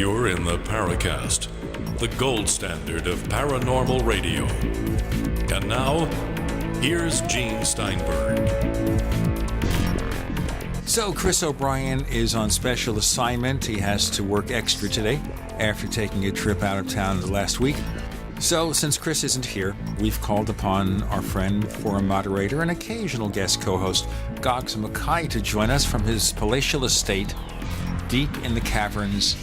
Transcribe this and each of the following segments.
You're in the Paracast, the gold standard of paranormal radio. And now, here's Gene Steinberg. So Chris O'Brien is on special assignment. He has to work extra today after taking a trip out of town the last week. So since Chris isn't here, we've called upon our friend, forum moderator, and occasional guest co-host, Goggs Mackay, to join us from his palatial estate deep in the caverns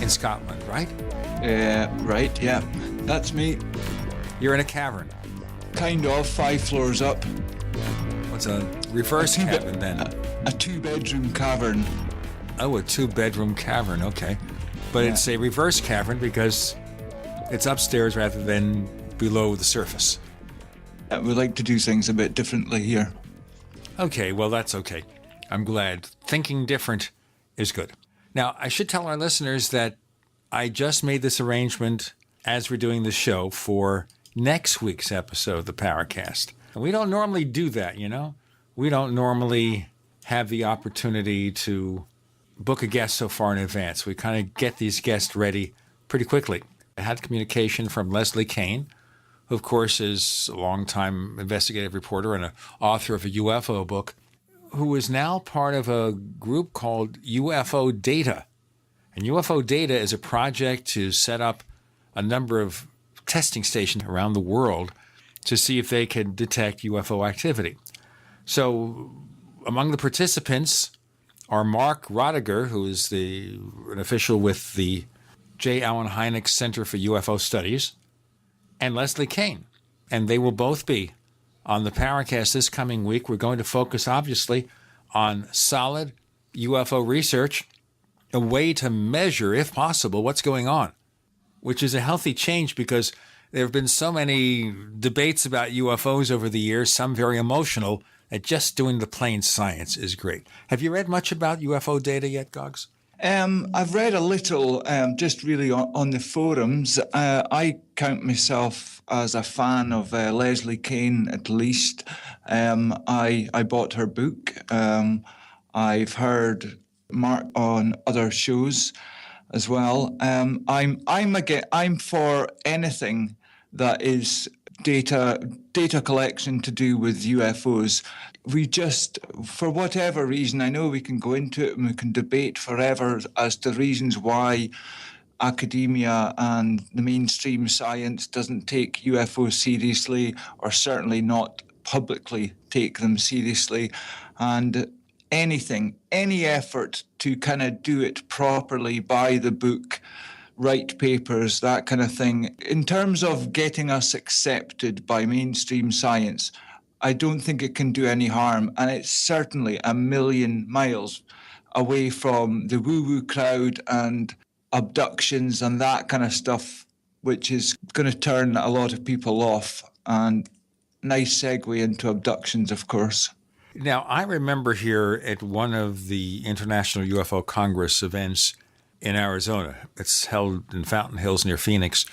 in Scotland, right? Right, yeah. That's me. You're in a cavern. Kind of, 5 floors up. What's a reverse cavern then? A 2-bedroom cavern. Oh, a 2-bedroom cavern, okay. But It's a reverse cavern because it's upstairs rather than below the surface. We like to do things a bit differently here. Okay, well, that's okay. I'm glad. Thinking different is good. Now, I should tell our listeners that I just made this arrangement as we're doing the show for next week's episode of the Paracast. And we don't normally do that, you know? We don't normally have the opportunity to book a guest so far in advance. We kind of get these guests ready pretty quickly. I had communication from Leslie Kane, who, of course, is a longtime investigative reporter and an author of a UFO book, who is now part of a group called UFO Data. And UFO Data is a project to set up a number of testing stations around the world to see if they can detect UFO activity. So among the participants are Mark Rodiger, who is an official with the J. Allen Hynek Center for UFO Studies, and Leslie Kane. And they will both be on the Paracast this coming week. We're going to focus, obviously, on solid UFO research, a way to measure, if possible, what's going on, which is a healthy change because there have been so many debates about UFOs over the years, some very emotional, that just doing the plain science is great. Have you read much about UFO Data yet, Goggs? I've read a little, just really on the forums. I count myself as a fan of Leslie Kane, at least. I bought her book. I've heard Mark on other shows as well. I'm for anything that is data collection to do with UFOs. We just, for whatever reason, I know we can go into it and we can debate forever as to reasons why academia and the mainstream science doesn't take UFOs seriously, or certainly not publicly take them seriously. And any effort to kind of do it properly, by the book, write papers, that kind of thing, in terms of getting us accepted by mainstream science, I don't think it can do any harm. And it's certainly a million miles away from the woo-woo crowd and abductions and that kind of stuff, which is going to turn a lot of people off. And nice segue into abductions, of course. Now, I remember here at one of the International UFO Congress events in Arizona. It's held in Fountain Hills near Phoenix.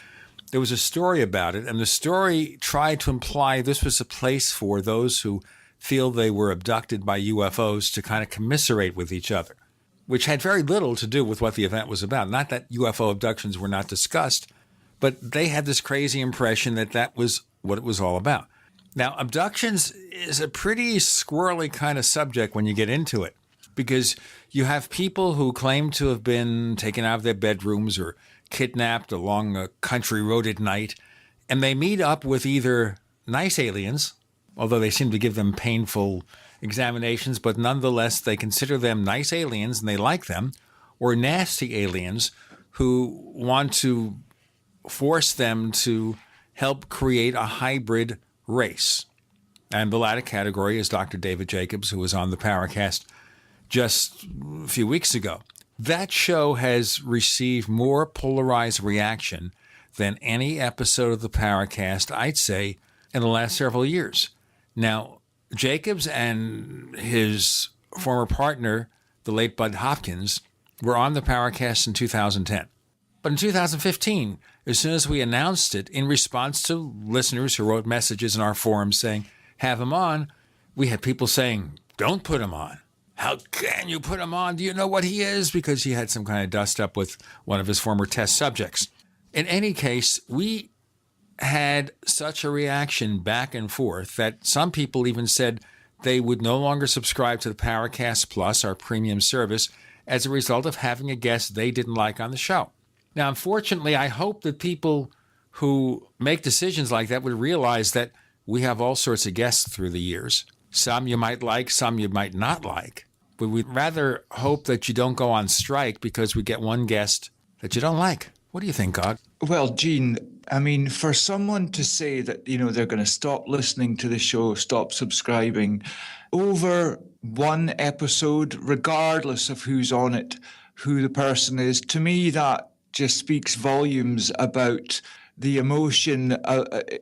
There was a story about it, and the story tried to imply this was a place for those who feel they were abducted by UFOs to kind of commiserate with each other, which had very little to do with what the event was about. Not that UFO abductions were not discussed, but they had this crazy impression that that was what it was all about. Now, abductions is a pretty squirrely kind of subject when you get into it, because you have people who claim to have been taken out of their bedrooms or kidnapped along a country road at night, and they meet up with either nice aliens, although they seem to give them painful examinations, but nonetheless they consider them nice aliens and they like them, or nasty aliens who want to force them to help create a hybrid race. And the latter category is Dr. David Jacobs, who was on the Paracast just a few weeks ago. That show has received more polarized reaction than any episode of the Paracast, I'd say, in the last several years. Now, Jacobs and his former partner, the late Bud Hopkins, were on the Paracast in 2010. But in 2015, as soon as we announced it, in response to listeners who wrote messages in our forums saying, have him on, we had people saying, don't put him on. How can you put him on? Do you know what he is? Because he had some kind of dust up with one of his former test subjects. In any case, we had such a reaction back and forth that some people even said they would no longer subscribe to the Paracast Plus, our premium service, as a result of having a guest they didn't like on the show. Now, unfortunately, I hope that people who make decisions like that would realize that we have all sorts of guests through the years. Some you might like, some you might not like. But we'd rather hope that you don't go on strike because we get one guest that you don't like. What do you think, Gog? Well, Gene, I mean, for someone to say that, they're going to stop listening to the show, stop subscribing over one episode, regardless of who's on it, who the person is, to me, that just speaks volumes about the emotion.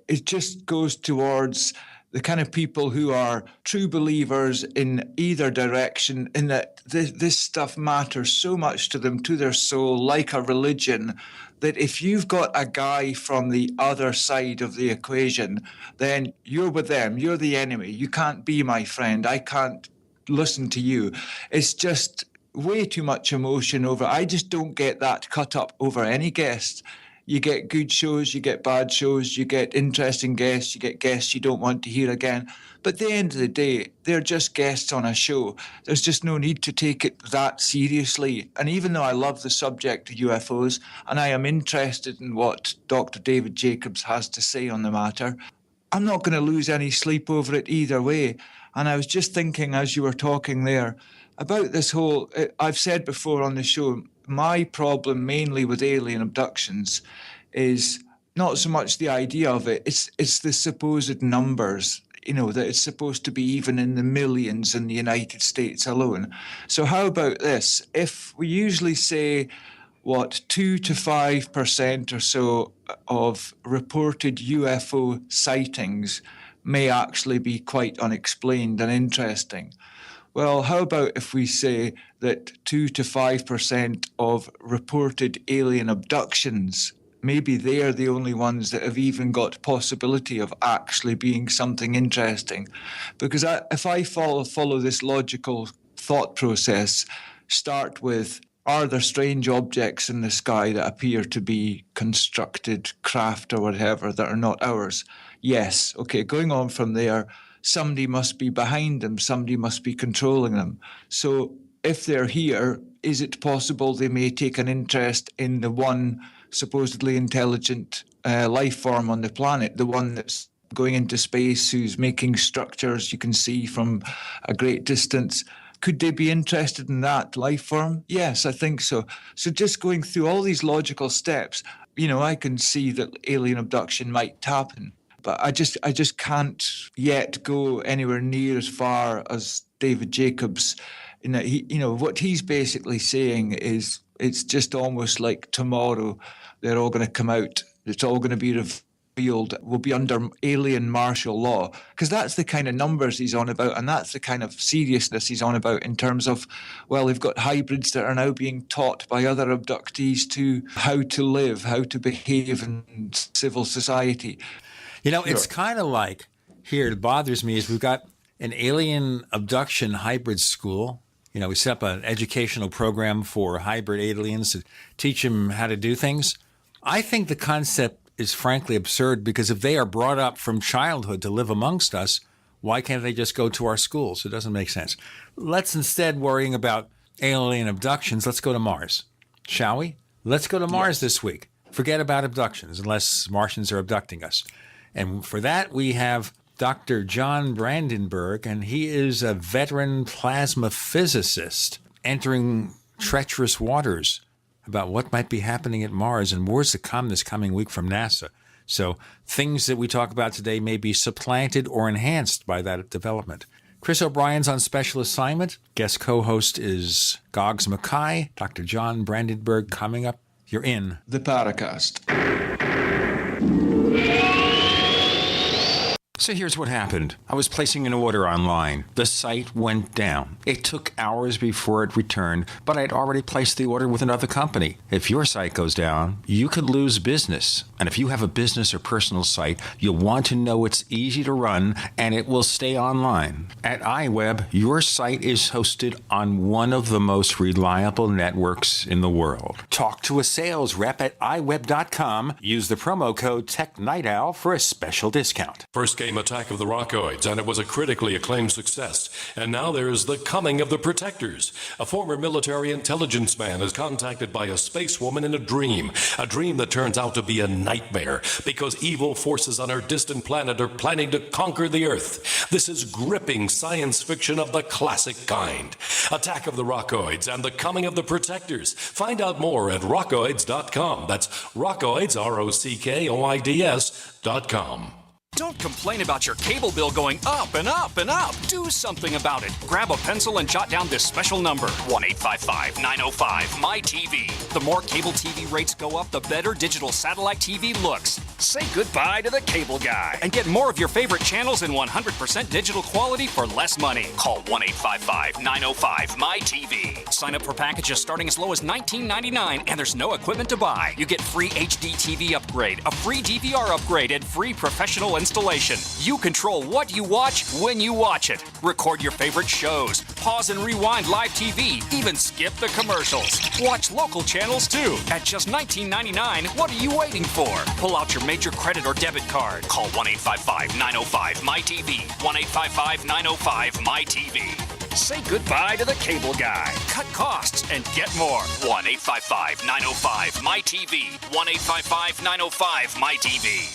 It just goes towards the kind of people who are true believers in either direction, in that this stuff matters so much to them, to their soul, like a religion, that if you've got a guy from the other side of the equation, then you're with them, you're the enemy. You can't be my friend. I can't listen to you. It's just way too much emotion over. I just don't get that cut up over any guest. You get good shows, you get bad shows, you get interesting guests, you get guests you don't want to hear again. But at the end of the day, they're just guests on a show. There's just no need to take it that seriously. And even though I love the subject of UFOs, and I am interested in what Dr. David Jacobs has to say on the matter, I'm not going to lose any sleep over it either way. And I was just thinking as you were talking there about this whole, I've said before on the show, my problem mainly with alien abductions is not so much the idea of it, it's the supposed numbers, that it's supposed to be even in the millions in the United States alone. So how about this? If we usually say, 2 to 5% or so of reported UFO sightings may actually be quite unexplained and interesting. Well, how about if we say that 2 to 5% of reported alien abductions, maybe they're the only ones that have even got possibility of actually being something interesting? Because if I follow this logical thought process, start with, are there strange objects in the sky that appear to be constructed craft or whatever that are not ours? Yes. Okay, going on from there, somebody must be behind them, somebody must be controlling them. So if they're here, is it possible they may take an interest in the one supposedly intelligent life form on the planet, the one that's going into space, who's making structures you can see from a great distance? Could they be interested in that life form? Yes, I think so. So just going through all these logical steps, I can see that alien abduction might happen. But I just can't yet go anywhere near as far as David Jacobs. In that what he's basically saying is it's just almost like tomorrow they're all going to come out. It's all going to be revealed. We'll be under alien martial law, because that's the kind of numbers he's on about, and that's the kind of seriousness he's on about in terms of, they've got hybrids that are now being taught by other abductees to how to live, how to behave in civil society. It's kind of like, here, it bothers me, is we've got an alien abduction hybrid school. We set up an educational program for hybrid aliens to teach them how to do things. I think the concept is frankly absurd, because if they are brought up from childhood to live amongst us, why can't they just go to our schools? It doesn't make sense. Let's instead, worrying about alien abductions, let's go to Mars, shall we? Let's go to Mars this week. Forget about abductions, unless Martians are abducting us. And for that, we have Dr. John Brandenburg, and he is a veteran plasma physicist entering treacherous waters about what might be happening at Mars and wars to come this coming week from NASA. So things that we talk about today may be supplanted or enhanced by that development. Chris O'Brien's on special assignment. Guest co-host is Goggs Mackay. Dr. John Brandenburg coming up. You're in the Paracast. So here's what happened. I was placing an order online. The site went down. It took hours before it returned, but I'd already placed the order with another company. If your site goes down, you could lose business. And if you have a business or personal site, you'll want to know it's easy to run and it will stay online. At iWeb, your site is hosted on one of the most reliable networks in the world. Talk to a sales rep at iWeb.com. Use the promo code TechNightOwl for a special discount. First came Attack of the Rockoids, and it was a critically acclaimed success. And now there's The Coming of the Protectors. A former military intelligence man is contacted by a space woman in a dream that turns out to be a nightmare because evil forces on our distant planet are planning to conquer the Earth. This is gripping science fiction of the classic kind. Attack of the Rockoids and The Coming of the Protectors. Find out more at rockoids.com. That's Rockoids, ROCKOIDS.com. Don't complain about your cable bill going up and up and up. Do something about it. Grab a pencil and jot down this special number, 1-855-905-MY-TV. The more cable TV rates go up, the better digital satellite TV looks. Say goodbye to the cable guy and get more of your favorite channels in 100% digital quality for less money. Call 1-855-905-MY-TV. Sign up for packages starting as low as $19.99, and there's no equipment to buy. You get free HD TV upgrade, a free DVR upgrade, and free professional installation. You control what you watch when you watch it. Record your favorite shows, pause and rewind live TV, even skip the commercials. Watch local channels too. At just $19.99, what are you waiting for? Pull out your major credit or debit card. Call 1-855-905-MY-TV. 1-855-905-MY-TV. Say goodbye to the cable guy. Cut costs and get more. 1-855-905-MY-TV. 1-855-905-MY-TV.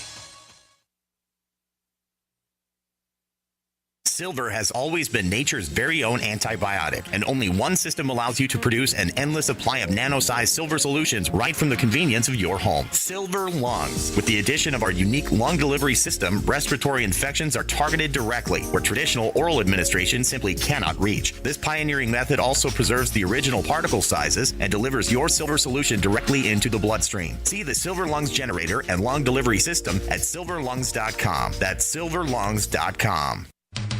Silver has always been nature's very own antibiotic, and only one system allows you to produce an endless supply of nano-sized silver solutions right from the convenience of your home. Silver Lungs. With the addition of our unique lung delivery system, respiratory infections are targeted directly, where traditional oral administration simply cannot reach. This pioneering method also preserves the original particle sizes and delivers your silver solution directly into the bloodstream. See the Silver Lungs generator and lung delivery system at silverlungs.com. That's silverlungs.com.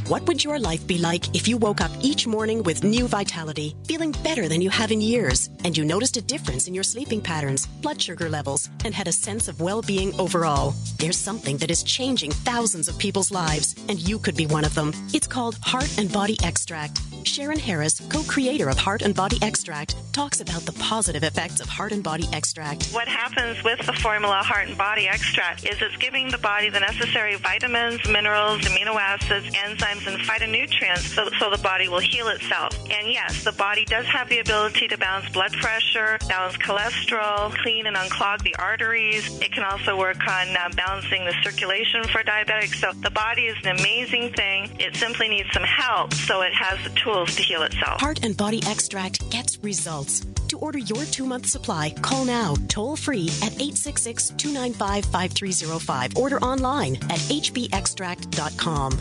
What would your life be like if you woke up each morning with new vitality, feeling better than you have in years, and you noticed a difference in your sleeping patterns, blood sugar levels, and had a sense of well-being overall? There's something that is changing thousands of people's lives, and you could be one of them. It's called Heart and Body Extract. Sharon Harris, co-creator of Heart and Body Extract, talks about the positive effects of Heart and Body Extract. What happens with the formula Heart and Body Extract is it's giving the body the necessary vitamins, minerals, amino acids, enzymes, and phytonutrients so the body will heal itself. And yes, the body does have the ability to balance blood pressure, balance cholesterol, clean and unclog the arteries. It can also work on balancing the circulation for diabetics. So the body is an amazing thing. It simply needs some help so it has the tools to heal itself. Heart and Body Extract gets results. To order your 2-month supply, call now, toll free at 866-295-5305. Order online at hbextract.com.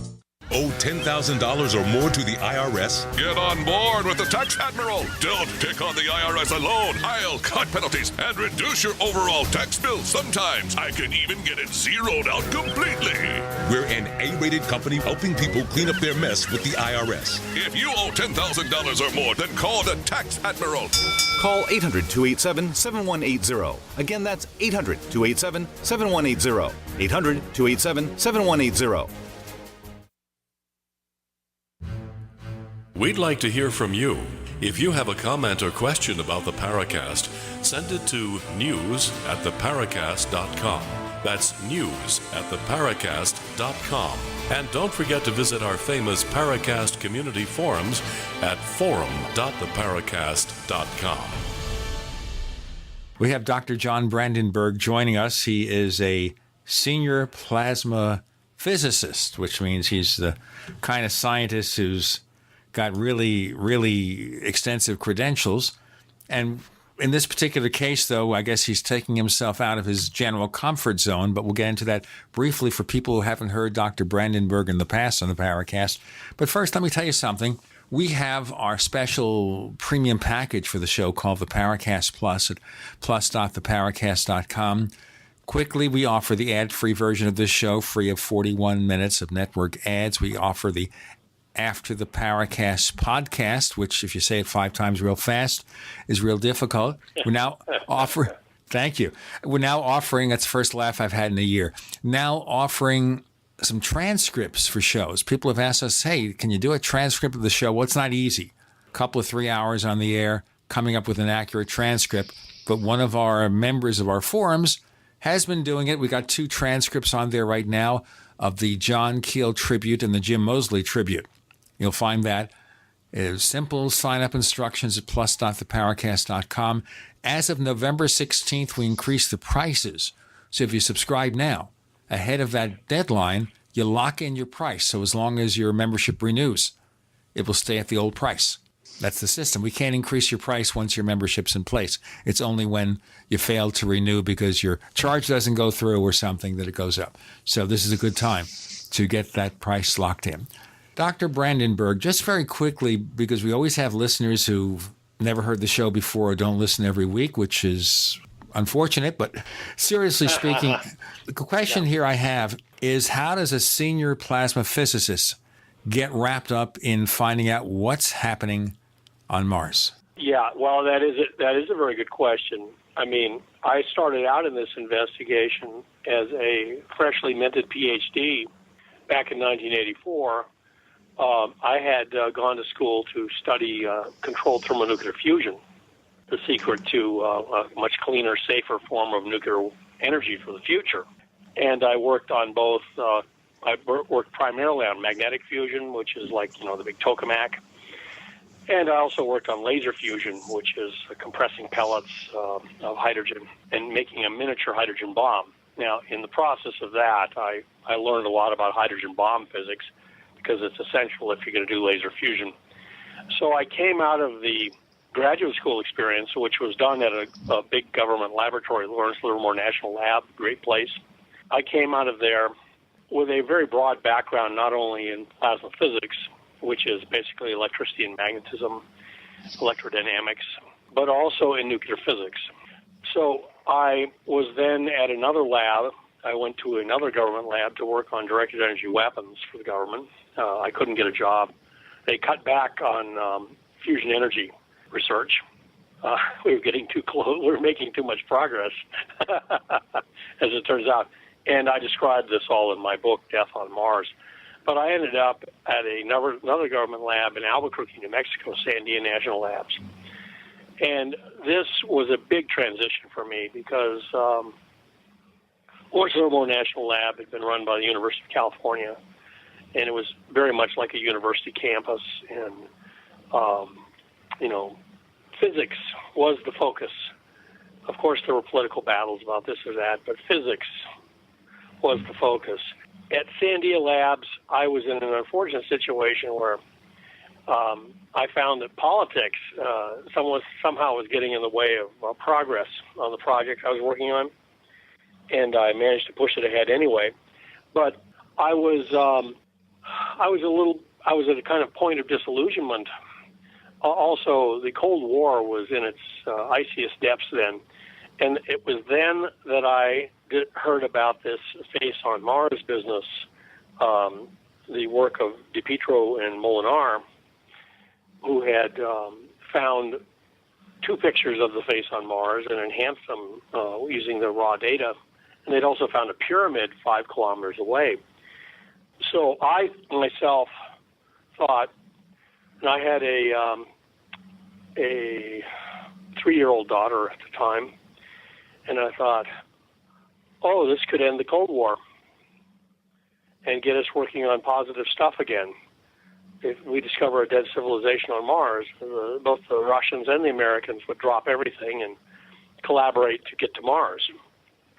Owe $10,000 or more to the IRS? Get on board with the Tax Admiral. Don't pick on the IRS alone. I'll cut penalties and reduce your overall tax bill. Sometimes I can even get it zeroed out completely. We're an A-rated company helping people clean up their mess with the IRS. If you owe $10,000 or more, then call the Tax Admiral. Call 800-287-7180. Again, that's 800-287-7180. 800-287-7180. We'd like to hear from you. If you have a comment or question about the Paracast, send it to news@theparacast.com. That's news@theparacast.com. And don't forget to visit our famous Paracast community forums at forum.theparacast.com. We have Dr. John Brandenburg joining us. He is a senior plasma physicist, which means he's the kind of scientist who's got really, really extensive credentials. And in this particular case, though, I guess he's taking himself out of his general comfort zone, but we'll get into that briefly for people who haven't heard Dr. Brandenburg in the past on the Paracast. But first, let me tell you something. We have our special premium package for the show called the Paracast Plus at plus.theparacast.com. Quickly, we offer the ad-free version of this show, free of 41 minutes of network ads. We offer the After the Paracast podcast, which, if you say it 5 times real fast, is real difficult. We're now offering... Thank you. We're now offering, that's the first laugh I've had in a year, now offering some transcripts for shows. People have asked us, hey, can you do a transcript of the show? Well, it's not easy. A couple of 3 hours on the air, coming up with an accurate transcript. But one of our members of our forums has been doing it. We got 2 transcripts on there right now of the John Keel tribute and the Jim Moseley tribute. You'll find that. It's simple sign-up instructions at plus.theparacast.com. As of November 16th, we increased the prices. So if you subscribe now, ahead of that deadline, you lock in your price. So as long as your membership renews, it will stay at the old price. That's the system. We can't increase your price once your membership's in place. It's only when you fail to renew because your charge doesn't go through or something that it goes up. So this is a good time to get that price locked in. Dr. Brandenburg, just very quickly, because we always have listeners who've never heard the show before or don't listen every week, which is unfortunate, but seriously speaking, the question here I have is, how does a senior plasma physicist get wrapped up in finding out what's happening on Mars? Yeah, well, that is a very good question. I mean, I started out in this investigation as a freshly minted PhD back in 1984. I had gone to school to study controlled thermonuclear fusion, the secret to a much cleaner, safer form of nuclear energy for the future. And I worked on both. I worked primarily on magnetic fusion, which is like, the big tokamak. And I also worked on laser fusion, which is compressing pellets of hydrogen and making a miniature hydrogen bomb. Now, in the process of that, I learned a lot about hydrogen bomb physics, because it's essential if you're going to do laser fusion. So I came out of the graduate school experience, which was done at a big government laboratory, Lawrence Livermore National Lab, great place. I came out of there with a very broad background, not only in plasma physics, which is basically electricity and magnetism, electrodynamics, but also in nuclear physics. So I was then at another lab. I went to another government lab to work on directed energy weapons for the government. I couldn't get a job. They cut back on fusion energy research. We were getting too close. We were making too much progress, as it turns out. And I described this all in my book, Death on Mars. But I ended up at another government lab in Albuquerque, New Mexico, Sandia National Labs. And this was a big transition for me because Lawrence Livermore National Lab had been run by the University of California, and it was very much like a university campus. And, physics was the focus. Of course, there were political battles about this or that, but physics was the focus. At Sandia Labs, I was in an unfortunate situation where I found that politics somehow was getting in the way of progress on the project I was working on, and I managed to push it ahead anyway. But I was at a kind of point of disillusionment. Also, the Cold War was in its iciest depths then, and it was then that I heard about this Face on Mars business, the work of DiPietro and Molinar, who had found 2 pictures of the face on Mars and enhanced them using the raw data. And they'd also found a pyramid 5 kilometers away. So I myself thought, and I had a 3-year-old daughter at the time, and I thought, oh, this could end the Cold War and get us working on positive stuff again. If we discover a dead civilization on Mars, both the Russians and the Americans would drop everything and collaborate to get to Mars.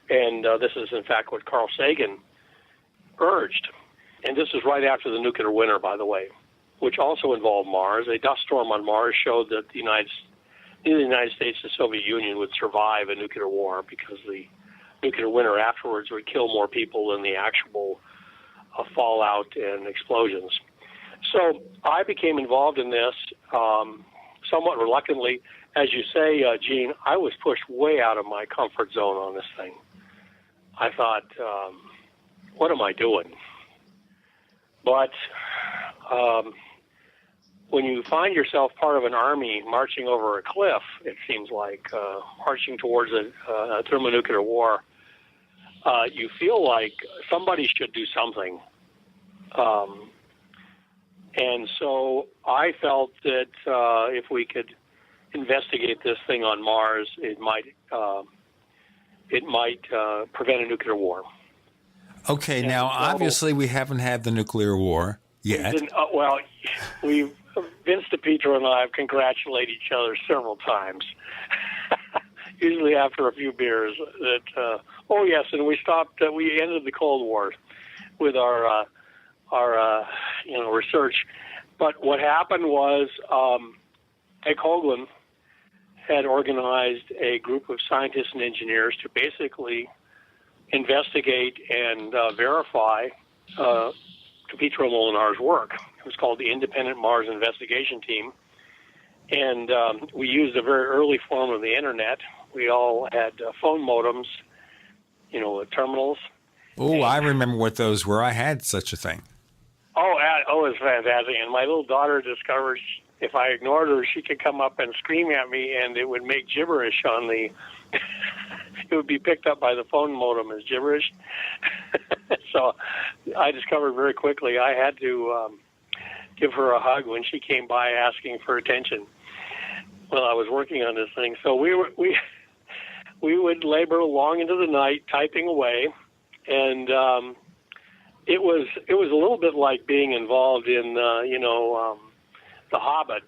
And this is, in fact, what Carl Sagan urged. And this is right after the nuclear winter, by the way, which also involved Mars. A dust storm on Mars showed that the United States and the Soviet Union would survive a nuclear war because the nuclear winter afterwards would kill more people than the actual fallout and explosions. So I became involved in this somewhat reluctantly. As you say, Gene, I was pushed way out of my comfort zone on this thing. I thought, what am I doing? But when you find yourself part of an army marching over a cliff, it seems like, marching towards a thermonuclear war, you feel like somebody should do something. And so I felt that if we could investigate this thing on Mars, it might prevent a nuclear war. Okay, and now obviously we haven't had the nuclear war yet. Vince DiPietro and I have congratulated each other several times, usually after a few beers. That and we stopped. We ended the Cold War with our research. But what happened was Ed Hoagland had organized a group of scientists and engineers to basically investigate and verify DiPietro Molinar's work. It was called the Independent Mars Investigation Team. And we used a very early form of the Internet. We all had phone modems, terminals. Oh, I remember what those were. I had such a thing. It was fantastic. And my little daughter discovered if I ignored her, she could come up and scream at me, and it would make gibberish on the... it would be picked up by the phone modem as gibberish. So I discovered very quickly I had to give her a hug when she came by asking for attention while I was working on this thing. So we would labor long into the night typing away, and it was a little bit like being involved in The Hobbit.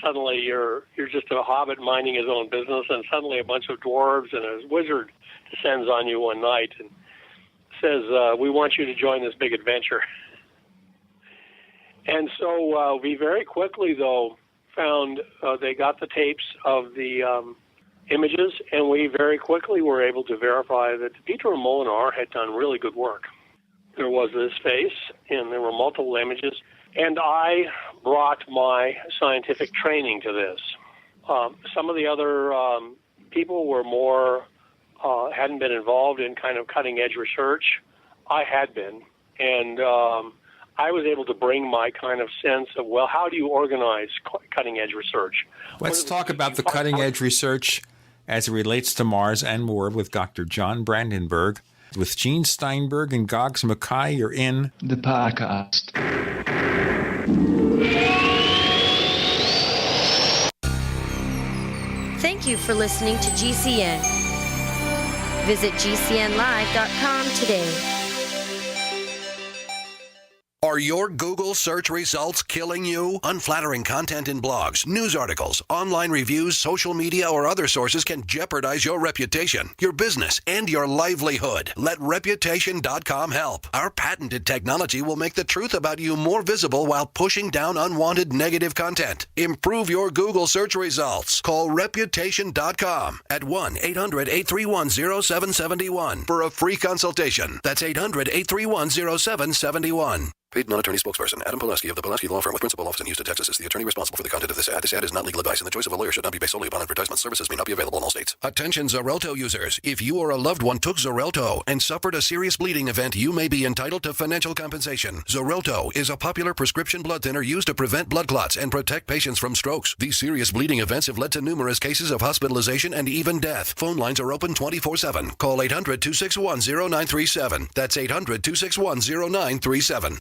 Suddenly you're just a hobbit minding his own business, and suddenly a bunch of dwarves and a wizard descends on you one night and says, "We want you to join this big adventure." And so we very quickly, though, found they got the tapes of the images, and we very quickly were able to verify that DiPietro and Molinar had done really good work. There was this face, and there were multiple images, and I brought my scientific training to this. Some of the other people were more, hadn't been involved in kind of cutting-edge research. I had been, and I was able to bring my kind of sense of, well, how do you organize cutting-edge research? Let's talk about the cutting-edge research as it relates to Mars and more with Dr. John Brandenburg. With Gene Steinberg and Goggs Mackay, you're in the Paracast. Thank you for listening to GCN. Visit GCNlive.com today. Are your Google search results killing you? Unflattering content in blogs, news articles, online reviews, social media, or other sources can jeopardize your reputation, your business, and your livelihood. Let Reputation.com help. Our patented technology will make the truth about you more visible while pushing down unwanted negative content. Improve your Google search results. Call Reputation.com at 1-800-831-0771 for a free consultation. That's 800-831-0771. Paid non-attorney spokesperson Adam Pulaski of the Pulaski Law Firm with principal office in Houston, Texas is the attorney responsible for the content of this ad. This ad is not legal advice, and the choice of a lawyer should not be based solely upon advertisement. Services may not be available in all states. Attention Xarelto users. If you or a loved one took Xarelto and suffered a serious bleeding event, you may be entitled to financial compensation. Xarelto is a popular prescription blood thinner used to prevent blood clots and protect patients from strokes. These serious bleeding events have led to numerous cases of hospitalization and even death. Phone lines are open 24/7. Call 800-261-0937. That's 800-261-0937.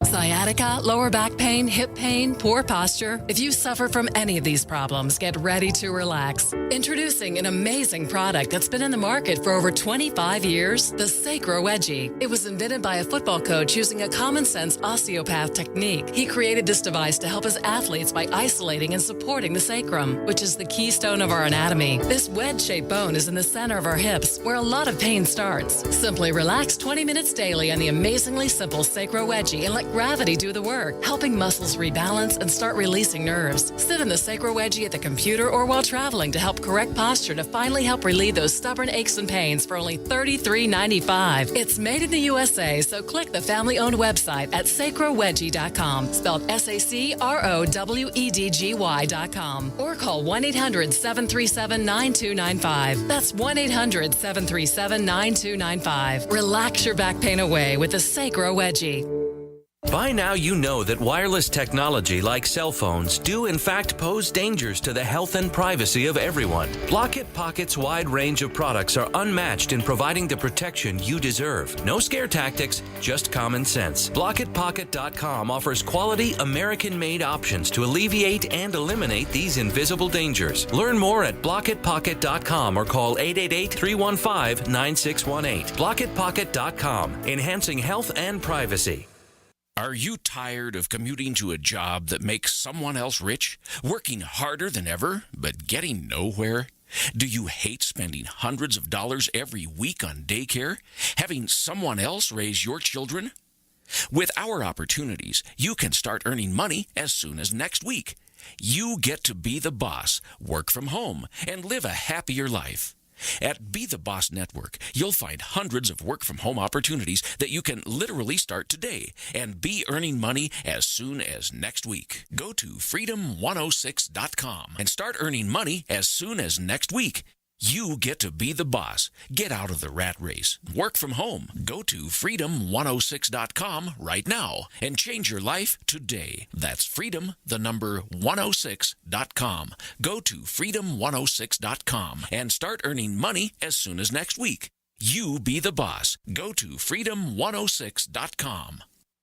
Sciatica, lower back pain, hip pain, poor posture. If you suffer from any of these problems, get ready to relax. Introducing an amazing product that's been in the market for over 25 years, the Sacro Wedgie. It was invented by a football coach using a common-sense osteopath technique. He created this device to help his athletes by isolating and supporting the sacrum, which is the keystone of our anatomy. This wedge-shaped bone is in the center of our hips, where a lot of pain starts. Simply relax 20 minutes daily on the amazingly simple Sacro Wedgie and let gravity do the work, helping muscles rebalance and start releasing nerves. Sit in the sacro wedgie at the computer or while traveling to help correct posture to finally help relieve those stubborn aches and pains for only $33.95. It's made in the USA, so click the family-owned website at sacrowedgie.com, spelled SACROWEDGY.com, or call 1-800-737-9295. That's 1-800-737-9295. Relax your back pain away with the Sacro Wedgie. By now you know that wireless technology like cell phones do in fact pose dangers to the health and privacy of everyone. Block-It Pocket's wide range of products are unmatched in providing the protection you deserve. No scare tactics, just common sense. BlockItPocket.com offers quality American-made options to alleviate and eliminate these invisible dangers. Learn more at BlockItPocket.com or call 888-315-9618. BlockItPocket.com, enhancing health and privacy. Are you tired of commuting to a job that makes someone else rich, working harder than ever, but getting nowhere? Do you hate spending hundreds of dollars every week on daycare, having someone else raise your children? With our opportunities, you can start earning money as soon as next week. You get to be the boss, work from home, and live a happier life. At Be the Boss Network, you'll find hundreds of work-from-home opportunities that you can literally start today and be earning money as soon as next week. Go to freedom106.com and start earning money as soon as next week. You get to be the boss. Get out of the rat race. Work from home. Go to freedom106.com right now and change your life today. That's freedom106.com. Go to freedom106.com and start earning money as soon as next week. You be the boss. Go to freedom106.com.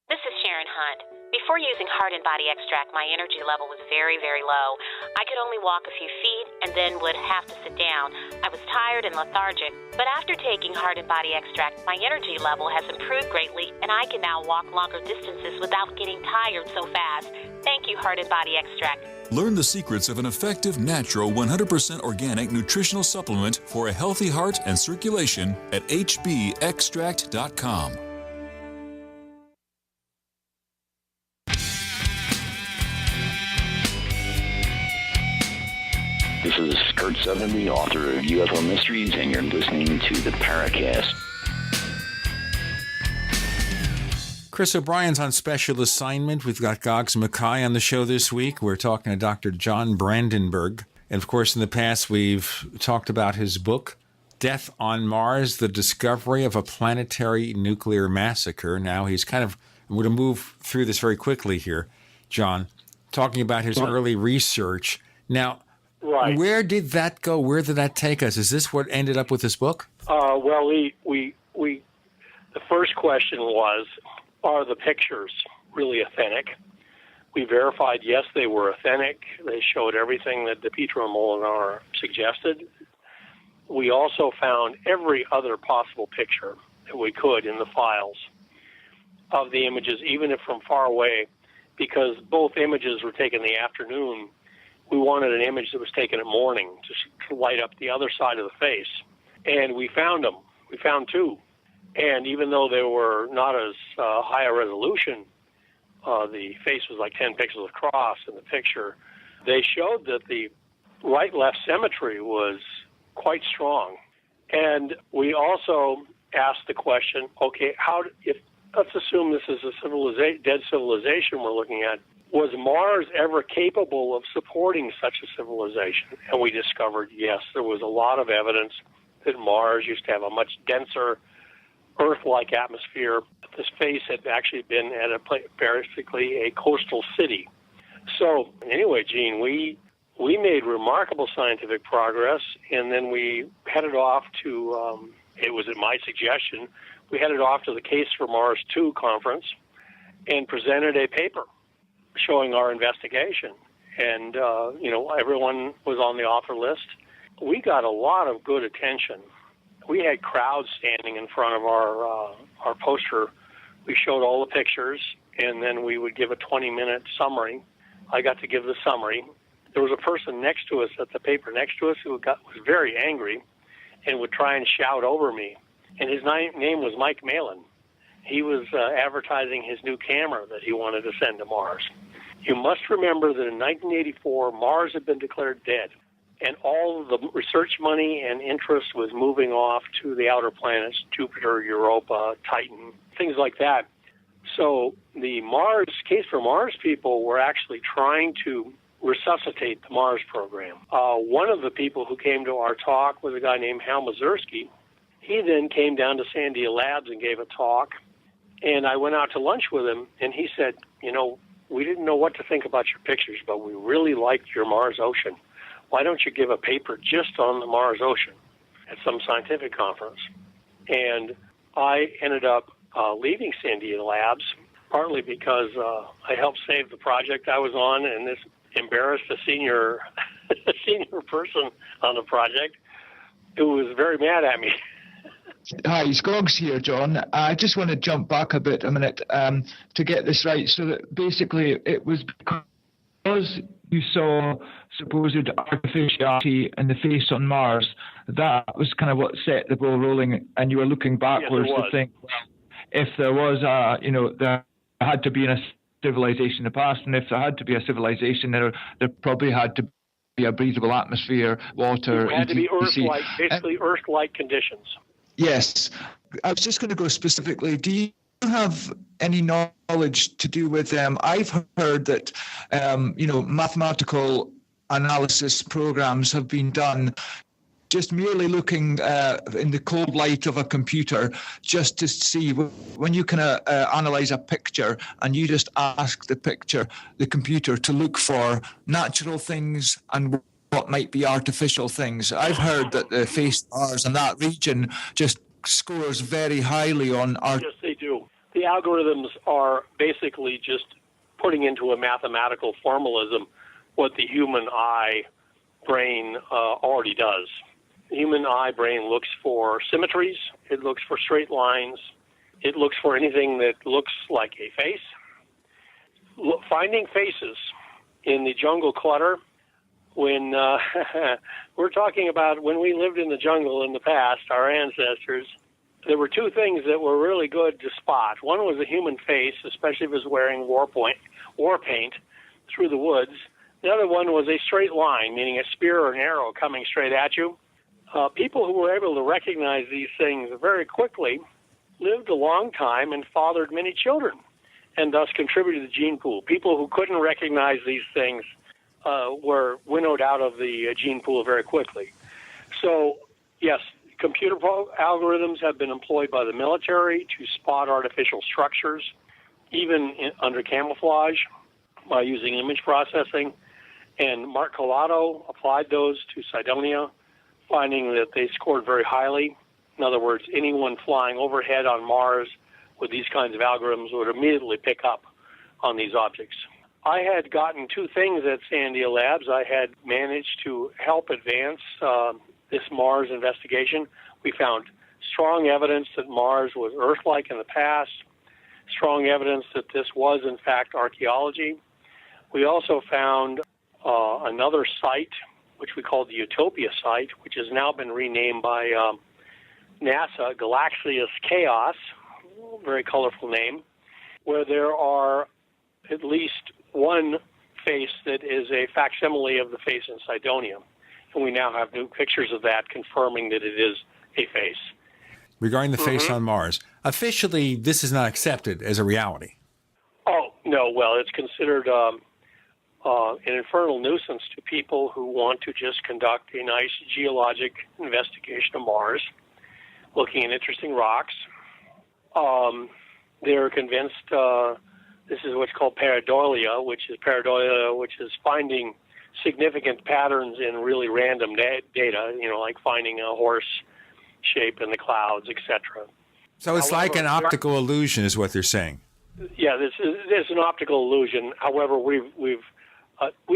This is Sharon Hunt. Before using Heart and Body Extract, my energy level was very, very low. I could only walk a few feet and then would have to sit down. I was tired and lethargic. But after taking Heart and Body Extract, my energy level has improved greatly, and I can now walk longer distances without getting tired so fast. Thank you, Heart and Body Extract. Learn the secrets of an effective, natural, 100% organic nutritional supplement for a healthy heart and circulation at hbextract.com. This is Kurt Sotheby, author of UFO Mysteries, and you're listening to the Paracast. Chris O'Brien's on special assignment. We've got Goggs Mackay on the show this week. We're talking to Dr. John Brandenburg. And, of course, in the past, we've talked about his book, Death on Mars, The Discovery of a Planetary Nuclear Massacre. Now he's I'm going to move through this very quickly here, John, talking about his early research. Now, right. Where did that go? Where did that take us? Is this what ended up with this book? Well, we the first question was, are the pictures really authentic? We verified, yes, they were authentic. They showed everything that DePietro and Molinar suggested. We also found every other possible picture that we could in the files of the images, even if from far away, because both images were taken in the afternoon. We wanted an image that was taken at morning to light up the other side of the face. And we found them. We found two. And even though they were not as high a resolution, the face was like 10 pixels across in the picture, they showed that the right-left symmetry was quite strong. And we also asked the question, okay, let's assume this is a dead civilization we're looking at. Was Mars ever capable of supporting such a civilization? And we discovered, yes, there was a lot of evidence that Mars used to have a much denser Earth-like atmosphere. This face had actually been at basically a coastal city. So anyway, Gene, we made remarkable scientific progress, and then we headed off to, it was at my suggestion, we headed off to the Case for Mars 2 conference and presented a paper showing our investigation. And, everyone was on the offer list. We got a lot of good attention. We had crowds standing in front of our poster. We showed all the pictures, and then we would give a 20-minute summary. I got to give the summary. There was a person next to us at the paper next to us who was very angry and would try and shout over me. And his name was Mike Malin. he was advertising his new camera that he wanted to send to Mars. You must remember that in 1984, Mars had been declared dead, and all the research money and interest was moving off to the outer planets, Jupiter, Europa, Titan, things like that. So the Case for Mars people were actually trying to resuscitate the Mars program. One of the people who came to our talk was a guy named Hal Mazursky. He then came down to Sandia Labs and gave a talk, and I went out to lunch with him, and he said, we didn't know what to think about your pictures, but we really liked your Mars ocean. Why don't you give a paper just on the Mars ocean at some scientific conference? And I ended up leaving Sandia Labs, partly because I helped save the project I was on, and this embarrassed a senior person on the project who was very mad at me. Hi, it's Goggs here, John. I just want to jump back a minute to get this right. So that basically it was because you saw supposed artificiality in the face on Mars, that was kind of what set the ball rolling, and you were looking backwards to think, well, if there was there had to be a civilization in the past, and if there had to be a civilization, there probably had to be a breathable atmosphere, water. It had to be Earth-like, basically Earth-like conditions. Yes. I was just going to go specifically. Do you have any knowledge to do with them? I've heard that, mathematical analysis programs have been done just merely looking in the cold light of a computer just to see when you can analyze a picture and you just ask the computer to look for natural things and what might be artificial things. I've heard that the face stars in that region just scores very highly on art. Yes, they do. The algorithms are basically just putting into a mathematical formalism what the human eye brain already does. The human eye brain looks for symmetries. It looks for straight lines. It looks for anything that looks like a face. Finding faces in the jungle clutter, when we're talking about when we lived in the jungle in the past, our ancestors, there were two things that were really good to spot. One was a human face, especially if it was wearing war paint through the woods. The other one was a straight line, meaning a spear or an arrow coming straight at you. People who were able to recognize these things very quickly lived a long time and fathered many children, and thus contributed to the gene pool. People who couldn't recognize these things were winnowed out of the gene pool very quickly. So, yes, computer algorithms have been employed by the military to spot artificial structures, even under camouflage, by using image processing. And Mark Colato applied those to Cydonia, finding that they scored very highly. In other words, anyone flying overhead on Mars with these kinds of algorithms would immediately pick up on these objects. I had gotten two things at Sandia Labs. I had managed to help advance this Mars investigation. We found strong evidence that Mars was Earth-like in the past, strong evidence that this was, in fact, archaeology. We also found another site, which we called the Utopia site, which has now been renamed by NASA, Galaxious Chaos, very colorful name, where there are at least one face that is a facsimile of the face in Cydonia. And we now have new pictures of that confirming that it is a face. Regarding the face on Mars, officially, this is not accepted as a reality. Oh, no. Well, it's considered an infernal nuisance to people who want to just conduct a nice geologic investigation of Mars, looking at interesting rocks. They're convinced this is what's called pareidolia, which is finding significant patterns in really random data, like finding a horse shape in the clouds, etc. So it's like an optical illusion is what they're saying. Yeah, this is an optical illusion. However, we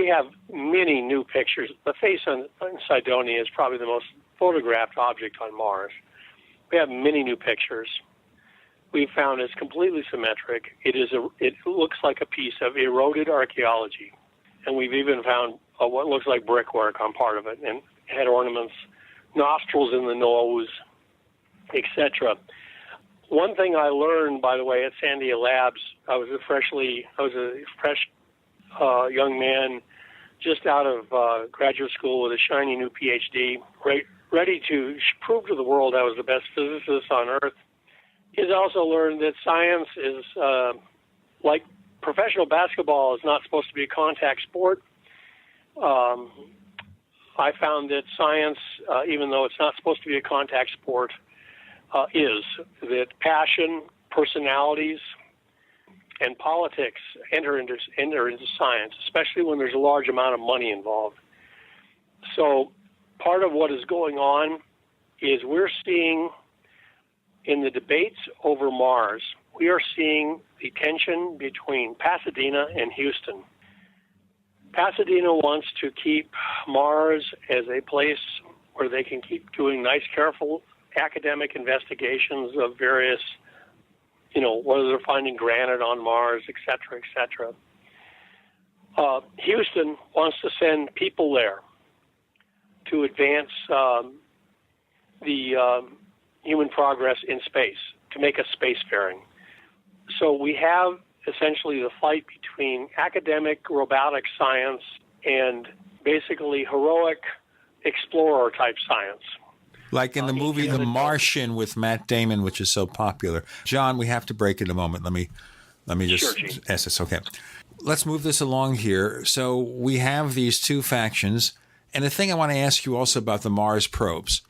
have many new pictures. The face in Cydonia is probably the most photographed object on Mars. We have many new pictures. We found it's completely symmetric. It looks like a piece of eroded archaeology. And we've even found what looks like brickwork on part of it, and head ornaments, nostrils in the nose, etc. One thing I learned, by the way, at Sandia Labs, I was a fresh young man just out of graduate school with a shiny new PhD, ready to prove to the world I was the best physicist on Earth. He's also learned that science is like professional basketball is not supposed to be a contact sport. I found that science, even though it's not supposed to be a contact sport, is that passion, personalities, and politics enter into science, especially when there's a large amount of money involved. So part of what is going on is we're seeing in the debates over Mars, we are seeing the tension between Pasadena and Houston. Pasadena wants to keep Mars as a place where they can keep doing nice, careful academic investigations of various, whether they're finding granite on Mars, et cetera, et cetera. Houston wants to send people there to advance the human progress in space, to make us spacefaring. So we have essentially the fight between academic robotic science and basically heroic explorer-type science. Like in the movie The Martian with Matt Damon, which is so popular. John, we have to break in a moment. Let me just ask this. Okay. Let's move this along here. So we have these two factions. And the thing I want to ask you also about the Mars probes,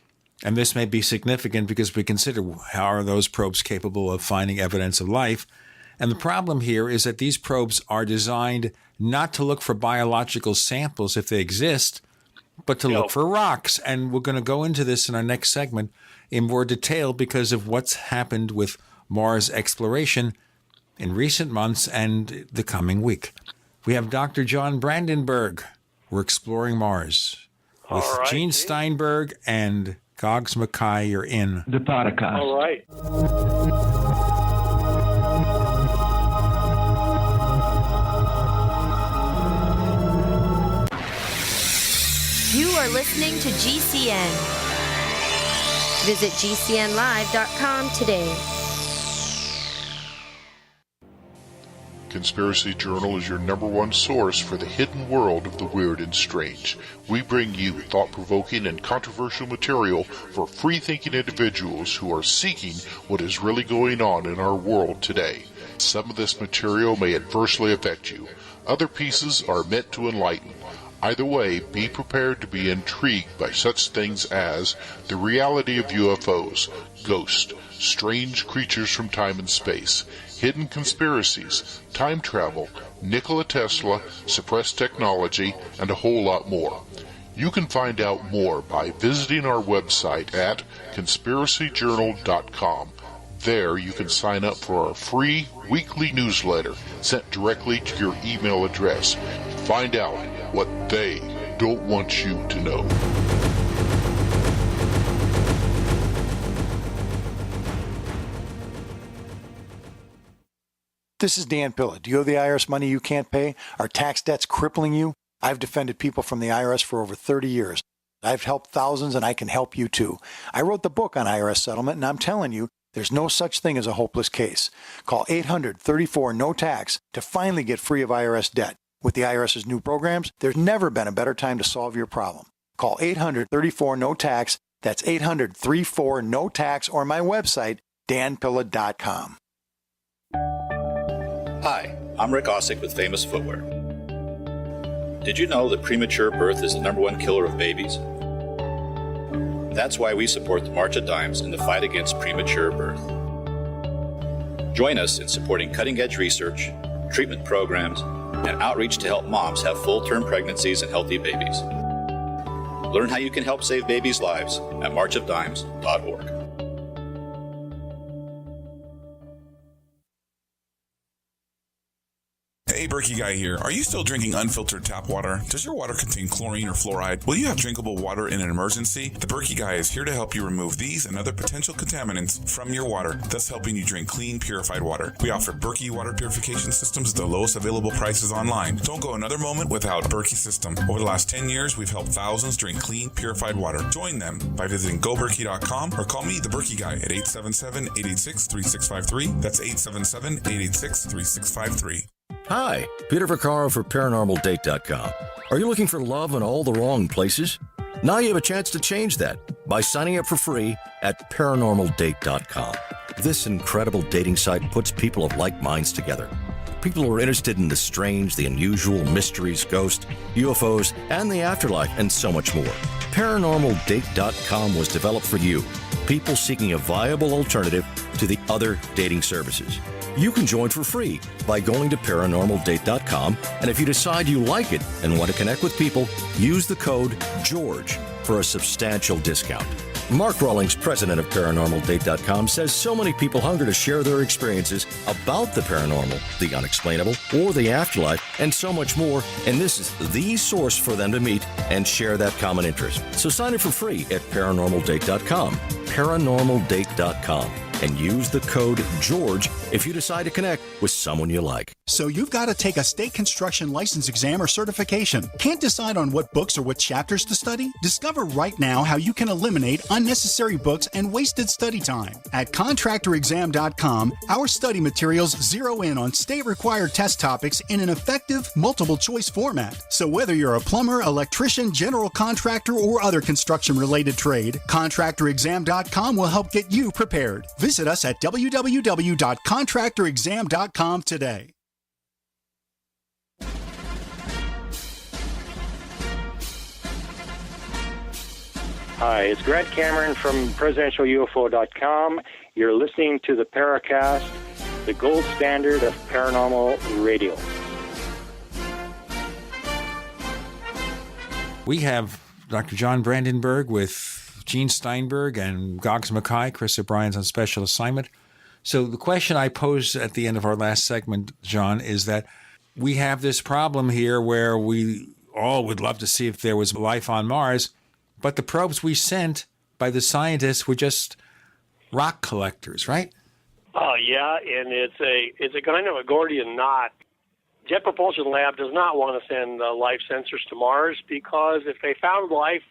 and this may be significant because we consider how are those probes capable of finding evidence of life. And the problem here is that these probes are designed not to look for biological samples if they exist, but to look for rocks. And we're going to go into this in our next segment in more detail because of what's happened with Mars exploration in recent months and the coming week. We have Dr. John Brandenburg. We're exploring Mars with Gene Steinberg and Goggs Mackay. You're in the Paracast. All right. You are listening to GCN. Visit GCNlive.com today. Conspiracy Journal is your #1 source for the hidden world of the weird and strange. We bring you thought-provoking and controversial material for free-thinking individuals who are seeking what is really going on in our world today. Some of this material may adversely affect you. Other pieces are meant to enlighten. Either way, be prepared to be intrigued by such things as the reality of UFOs, ghosts, strange creatures from time and space, hidden conspiracies, time travel, Nikola Tesla, suppressed technology, and a whole lot more. You can find out more by visiting our website at conspiracyjournal.com. There you can sign up for our free weekly newsletter sent directly to your email address. Find out what they don't want you to know. This is Dan Pilla. Do you owe the IRS money you can't pay? Are tax debts crippling you? I've defended people from the IRS for over 30 years. I've helped thousands, and I can help you too. I wrote the book on IRS settlement, and I'm telling you, there's no such thing as a hopeless case. Call 800-34-NO-TAX to finally get free of IRS debt. With the IRS's new programs, there's never been a better time to solve your problem. Call 800-34-NO-TAX. That's 800-34-NO-TAX, or my website, danpilla.com. Hi, I'm Rick Ossick with Famous Footwear. Did you know that premature birth is the #1 killer of babies? That's why we support the March of Dimes in the fight against premature birth. Join us in supporting cutting-edge research, treatment programs, and outreach to help moms have full-term pregnancies and healthy babies. Learn how you can help save babies' lives at marchofdimes.org. Hey, Berkey Guy here. Are you still drinking unfiltered tap water? Does your water contain chlorine or fluoride? Will you have drinkable water in an emergency? The Berkey Guy is here to help you remove these and other potential contaminants from your water, thus helping you drink clean, purified water. We offer Berkey water purification systems at the lowest available prices online. Don't go another moment without Berkey system. Over the last 10 years, we've helped thousands drink clean, purified water. Join them by visiting goberkey.com or call me, the Berkey Guy, at 877-886-3653. That's 877-886-3653. Hi, Peter Vaccaro for ParanormalDate.com. Are you looking for love in all the wrong places? Now you have a chance to change that by signing up for free at ParanormalDate.com. This incredible dating site puts people of like minds together. People who are interested in the strange, the unusual, mysteries, ghosts, UFOs, and the afterlife, and so much more. ParanormalDate.com was developed for you, people seeking a viable alternative to the other dating services. You can join for free by going to ParanormalDate.com, and if you decide you like it and want to connect with people, use the code GEORGE for a substantial discount. Mark Rawlings, president of ParanormalDate.com, says so many people hunger to share their experiences about the paranormal, the unexplainable, or the afterlife, and so much more, and this is the source for them to meet and share that common interest. So sign up for free at ParanormalDate.com, ParanormalDate.com, and use the code GEORGE if you decide to connect with someone you like. So you've got to take a state construction license exam or certification. Can't decide on what books or what chapters to study? Discover right now how you can eliminate unnecessary books and wasted study time. At contractorexam.com, our study materials zero in on state-required test topics in an effective multiple-choice format. So whether you're a plumber, electrician, general contractor, or other construction-related trade, contractorexam.com will help get you prepared. Visit us at www.contractorexam.com today. Hi, it's Grant Cameron from presidentialufo.com. You're listening to the Paracast, the gold standard of paranormal radio. We have Dr. John Brandenburg with Gene Steinberg and Goggs Mackay. Chris O'Brien's on special assignment. So the question I posed at the end of our last segment, John, is that we have this problem here where we all would love to see if there was life on Mars, but the probes we sent by the scientists were just rock collectors, right? Oh, yeah, and it's a kind of a Gordian knot. Jet Propulsion Lab does not want to send life sensors to Mars because if they found life,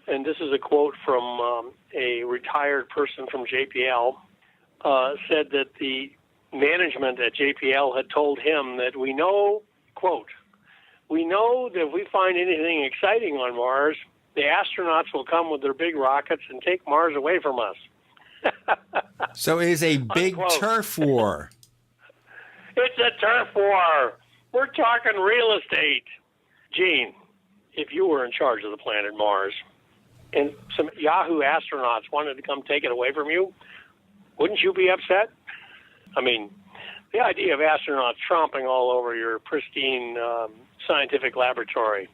and this is a quote from a retired person from JPL, said that the management at JPL had told him that we know, quote, we know that if we find anything exciting on Mars, the astronauts will come with their big rockets and take Mars away from us. So it is a big turf war. It's a turf war. We're talking real estate. Gene, if you were in charge of the planet Mars and some Yahoo astronauts wanted to come take it away from you, wouldn't you be upset? I mean, the idea of astronauts tromping all over your pristine scientific laboratory.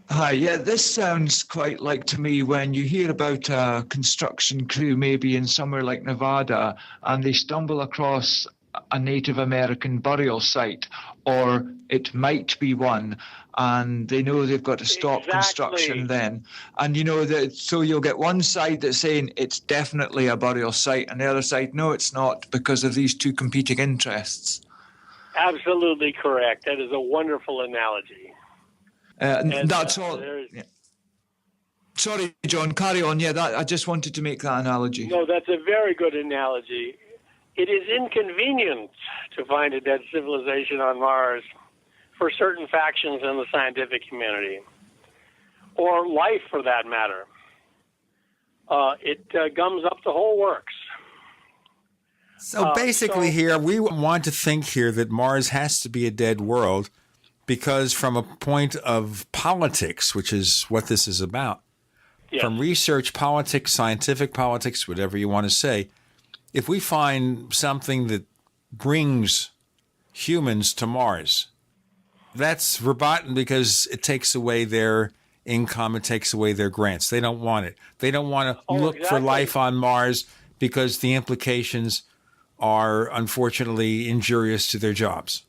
Hi, yeah, this sounds quite like to me when you hear about a construction crew maybe in somewhere like Nevada and they stumble across a Native American burial site, or it might be one, and they know they've got to stop construction then. And you know that, so you'll get one side that's saying it's definitely a burial site, and the other side, no, it's not, because of these two competing interests. Absolutely correct. That is a wonderful analogy. That's all. Yeah. Sorry, John, carry on. Yeah, I just wanted to make that analogy. No, that's a very good analogy. It is inconvenient to find a dead civilization on Mars for certain factions in the scientific community, or life for that matter. It gums up the whole works. So basically here, we want to think here that Mars has to be a dead world because from a point of politics, which is what this is about, yes. From research politics, scientific politics, whatever you want to say, if we find something that brings humans to Mars, that's verboten because it takes away their income, it takes away their grants. They don't want it. They don't want to look for life on Mars because the implications are unfortunately injurious to their jobs.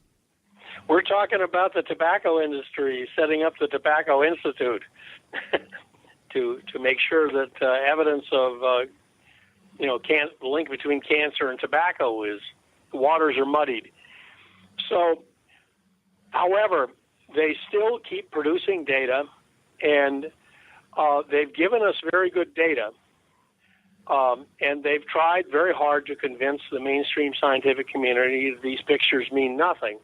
We're talking about the tobacco industry setting up the Tobacco Institute to make sure that evidence of the link between cancer and tobacco is the waters are muddied. So, however, they still keep producing data, and they've given us very good data. And they've tried very hard to convince the mainstream scientific community that these pictures mean nothing.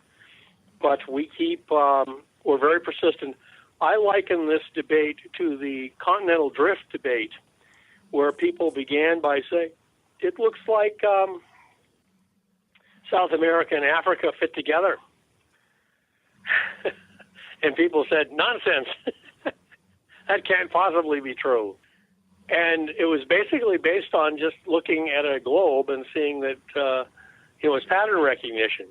But we we're very persistent. I liken this debate to the continental drift debate, where people began by saying, it looks like South America and Africa fit together. And people said, nonsense. That can't possibly be true. And it was basically based on just looking at a globe and seeing that it was pattern recognition.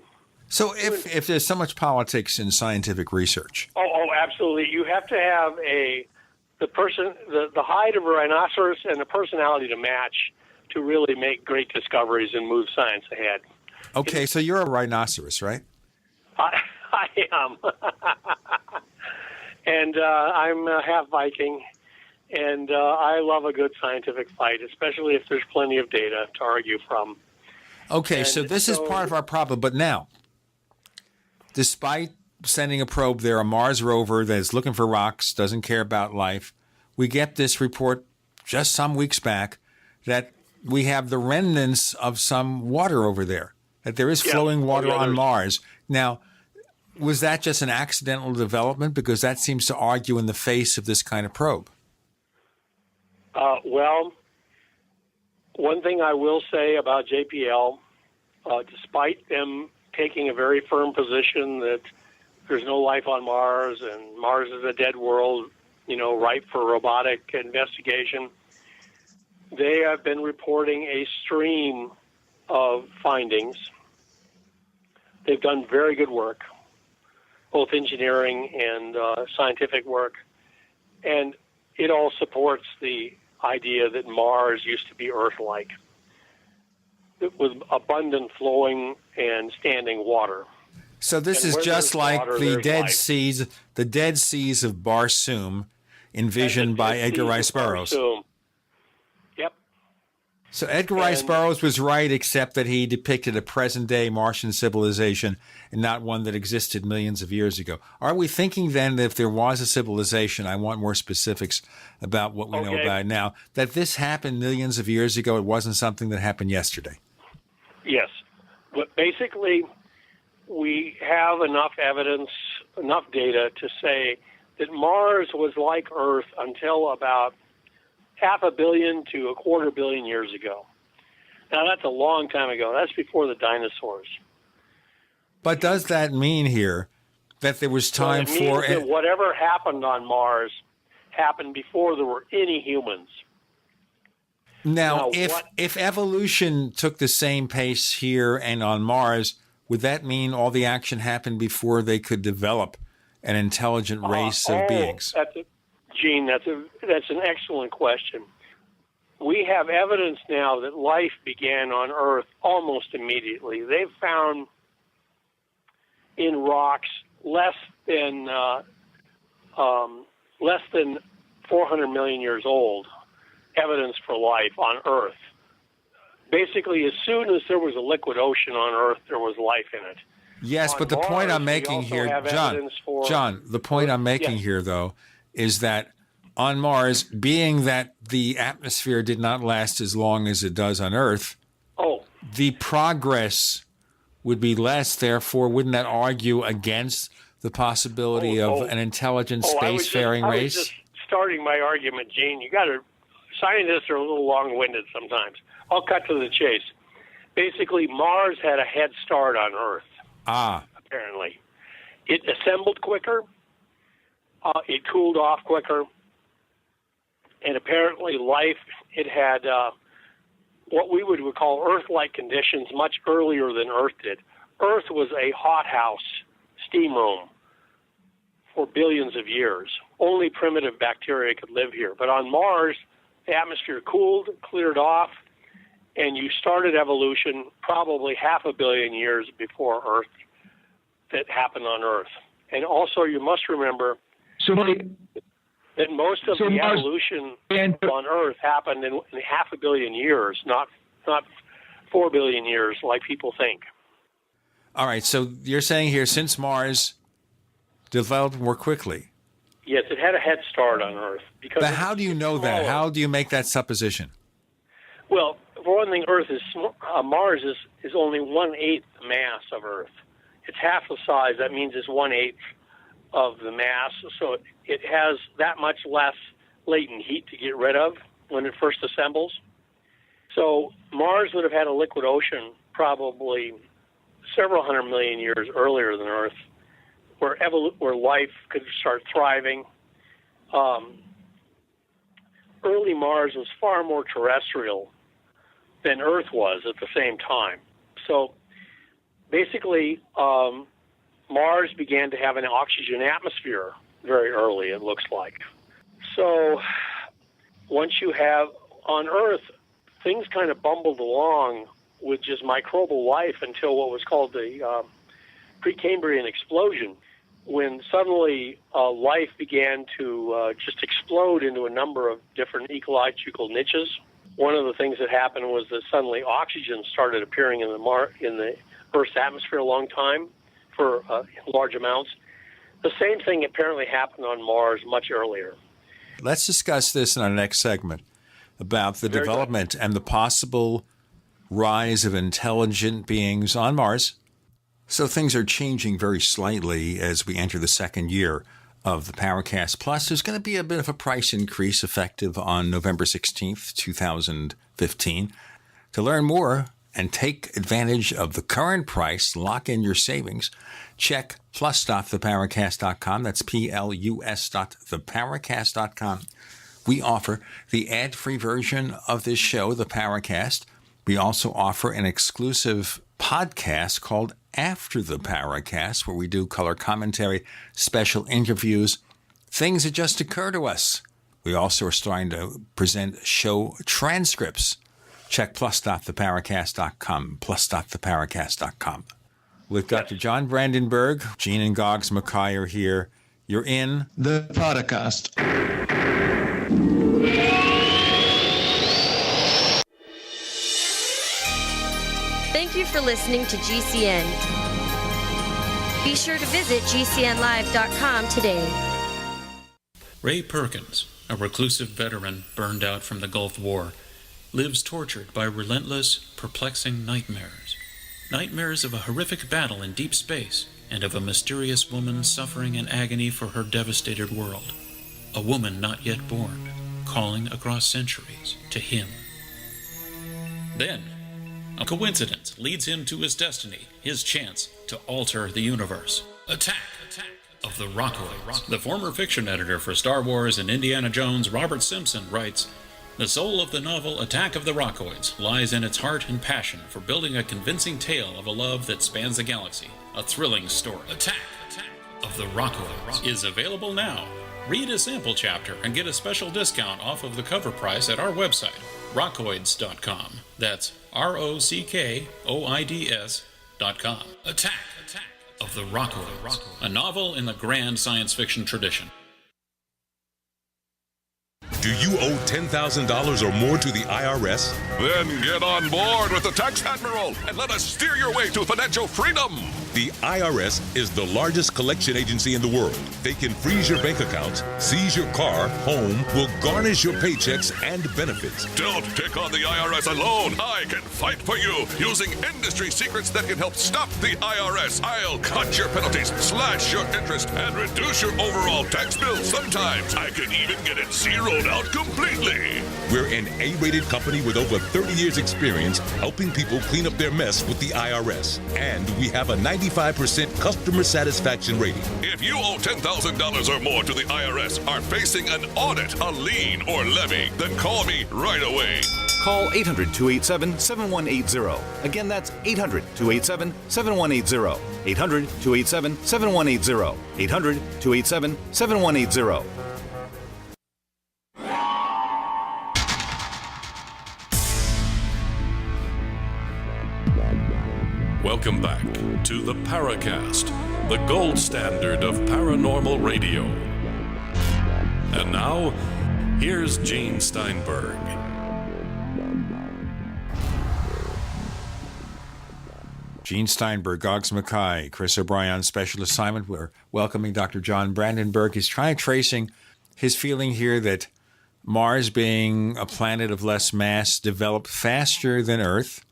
So if there's so much politics in scientific research. Oh, absolutely. You have to have the height of a rhinoceros and the personality to match to really make great discoveries and move science ahead. Okay, so you're a rhinoceros, right? I am. And I'm half Viking, and I love a good scientific fight, especially if there's plenty of data to argue from. Okay, so this is part of our problem. But now, despite sending a probe there, a Mars rover that's looking for rocks, doesn't care about life, we get this report just some weeks back that we have the remnants of some water over there, that there is flowing water on Mars. Now, was that just an accidental development? Because that seems to argue in the face of this kind of probe. Well, one thing I will say about JPL, despite them taking a very firm position that there's no life on Mars and Mars is a dead world, ripe for robotic investigation, they have been reporting a stream of findings. They've done very good work, both engineering and scientific work, and it all supports the idea that Mars used to be Earth-like, with abundant flowing and standing water. So this is just like water, the Dead life. Seas, of Barsoom, envisioned by Edgar Rice Burroughs. Yep. So Edgar Rice Burroughs was right, except that he depicted a present-day Martian civilization and not one that existed millions of years ago. Are we thinking then that if there was a civilization, I want more specifics about what we know about it now, that this happened millions of years ago, it wasn't something that happened yesterday? Yes. But basically, we have enough evidence, enough data to say that Mars was like Earth until about 500 million to 250 million years ago. Now, that's a long time ago. That's before the dinosaurs. But does that mean here that there was time it means that whatever happened on Mars happened before there were any humans. Now, if evolution took the same pace here and on Mars, would that mean all the action happened before they could develop an intelligent race of beings? Gene, that's an excellent question. We have evidence now that life began on Earth almost immediately. They've found in rocks less than 400 million years old evidence for life on Earth. Basically, as soon as there was a liquid ocean on Earth, there was life in it. Yes, but the point I'm making here, John, the point I'm making here, though, is that on Mars, being that the atmosphere did not last as long as it does on Earth, the progress would be less. Therefore, wouldn't that argue against the possibility of an intelligent spacefaring race? I was just starting my argument, Gene. Scientists are a little long-winded sometimes. I'll cut to the chase. Basically, Mars had a head start on Earth. Apparently. It assembled quicker. It cooled off quicker. And apparently life, it had what we would call Earth-like conditions much earlier than Earth did. Earth was a hothouse, steam room, for billions of years. Only primitive bacteria could live here. But on Mars, the atmosphere cooled, cleared off, and you started evolution probably 500 million years before Earth that happened on Earth. And also, you must remember that most of the evolution on Earth happened in 500 million years, not 4 billion years like people think. All right, so you're saying here, since Mars developed more quickly. Yes, it had a head start on Earth. But how do you know that? How do you make that supposition? Well, for one thing, Mars is only 1/8 the mass of Earth. It's half the size. That means it's 1/8 of the mass. So it has that much less latent heat to get rid of when it first assembles. So Mars would have had a liquid ocean probably several hundred million years earlier than Earth, where life could start thriving. Early Mars was far more terrestrial than Earth was at the same time. So basically, Mars began to have an oxygen atmosphere very early, it looks like. So once you have, on Earth, things kind of bumbled along with just microbial life until what was called the Precambrian explosion, when suddenly life began to just explode into a number of different ecological niches. One of the things that happened was that suddenly oxygen started appearing in the Earth's atmosphere a long time for large amounts. The same thing apparently happened on Mars much earlier. Let's discuss this in our next segment about the development and the possible rise of intelligent beings on Mars. So things are changing very slightly as we enter the second year of the Paracast. Plus, there's going to be a bit of a price increase effective on November 16th, 2015. To learn more and take advantage of the current price, lock in your savings, check plus.theparacast.com. That's plus.theparacast.com. We offer the ad-free version of this show, the Paracast. We also offer an exclusive podcast called After the Paracast, where we do color commentary, special interviews, things that just occur to us. We also are starting to present show transcripts. Check plus.theparacast.com, plus.theparacast.com. With Dr. John Brandenburg, Gene and Goggs Mackay are here. You're in the Paracast. Thank you for listening to GCN. Be sure to visit GCNlive.com today. Ray Perkins, a reclusive veteran burned out from the Gulf War, lives tortured by relentless, perplexing nightmares. Nightmares of a horrific battle in deep space and of a mysterious woman suffering in agony for her devastated world. A woman not yet born, calling across centuries to him. Then, a coincidence leads him to his destiny, his chance to alter the universe. Attack of the Rockoids. The former fiction editor for Star Wars and Indiana Jones, Robert Simpson, writes, "The soul of the novel Attack of the Rockoids lies in its heart and passion for building a convincing tale of a love that spans the galaxy. A thrilling story. Attack of the Rockoids is available now. Read a sample chapter and get a special discount off of the cover price at our website, rockoids.com. That's ROCKOIDS.com. Attack of the Rockoids, a novel in the grand science fiction tradition. Do you owe $10,000 or more to the IRS? Then get on board with the Tax Admiral and let us steer your way to financial freedom. The IRS is the largest collection agency in the world. They can freeze your bank accounts, seize your car, home, will garnish your paychecks and benefits. Don't take on the IRS alone. I can fight for you using industry secrets that can help stop the IRS. I'll cut your penalties, slash your interest, and reduce your overall tax bill. Sometimes I can even get it zeroed out completely. We're an A-rated company with over 30 years experience helping people clean up their mess with the IRS. And we have a 95% customer satisfaction rating. If you owe $10,000 or more to the IRS, are facing an audit, a lien, or levy, then call me right away. Call 800-287-7180. Again, that's 800-287-7180. 800-287-7180. 800-287-7180. Welcome back to the Paracast, the gold standard of paranormal radio. And now, here's Gene Steinberg. Gene Steinberg, Goggs Mackay, Chris O'Brien, special assignment. We're welcoming Dr. John Brandenburg. He's tracing his feeling here that Mars, being a planet of less mass, developed faster than Earth.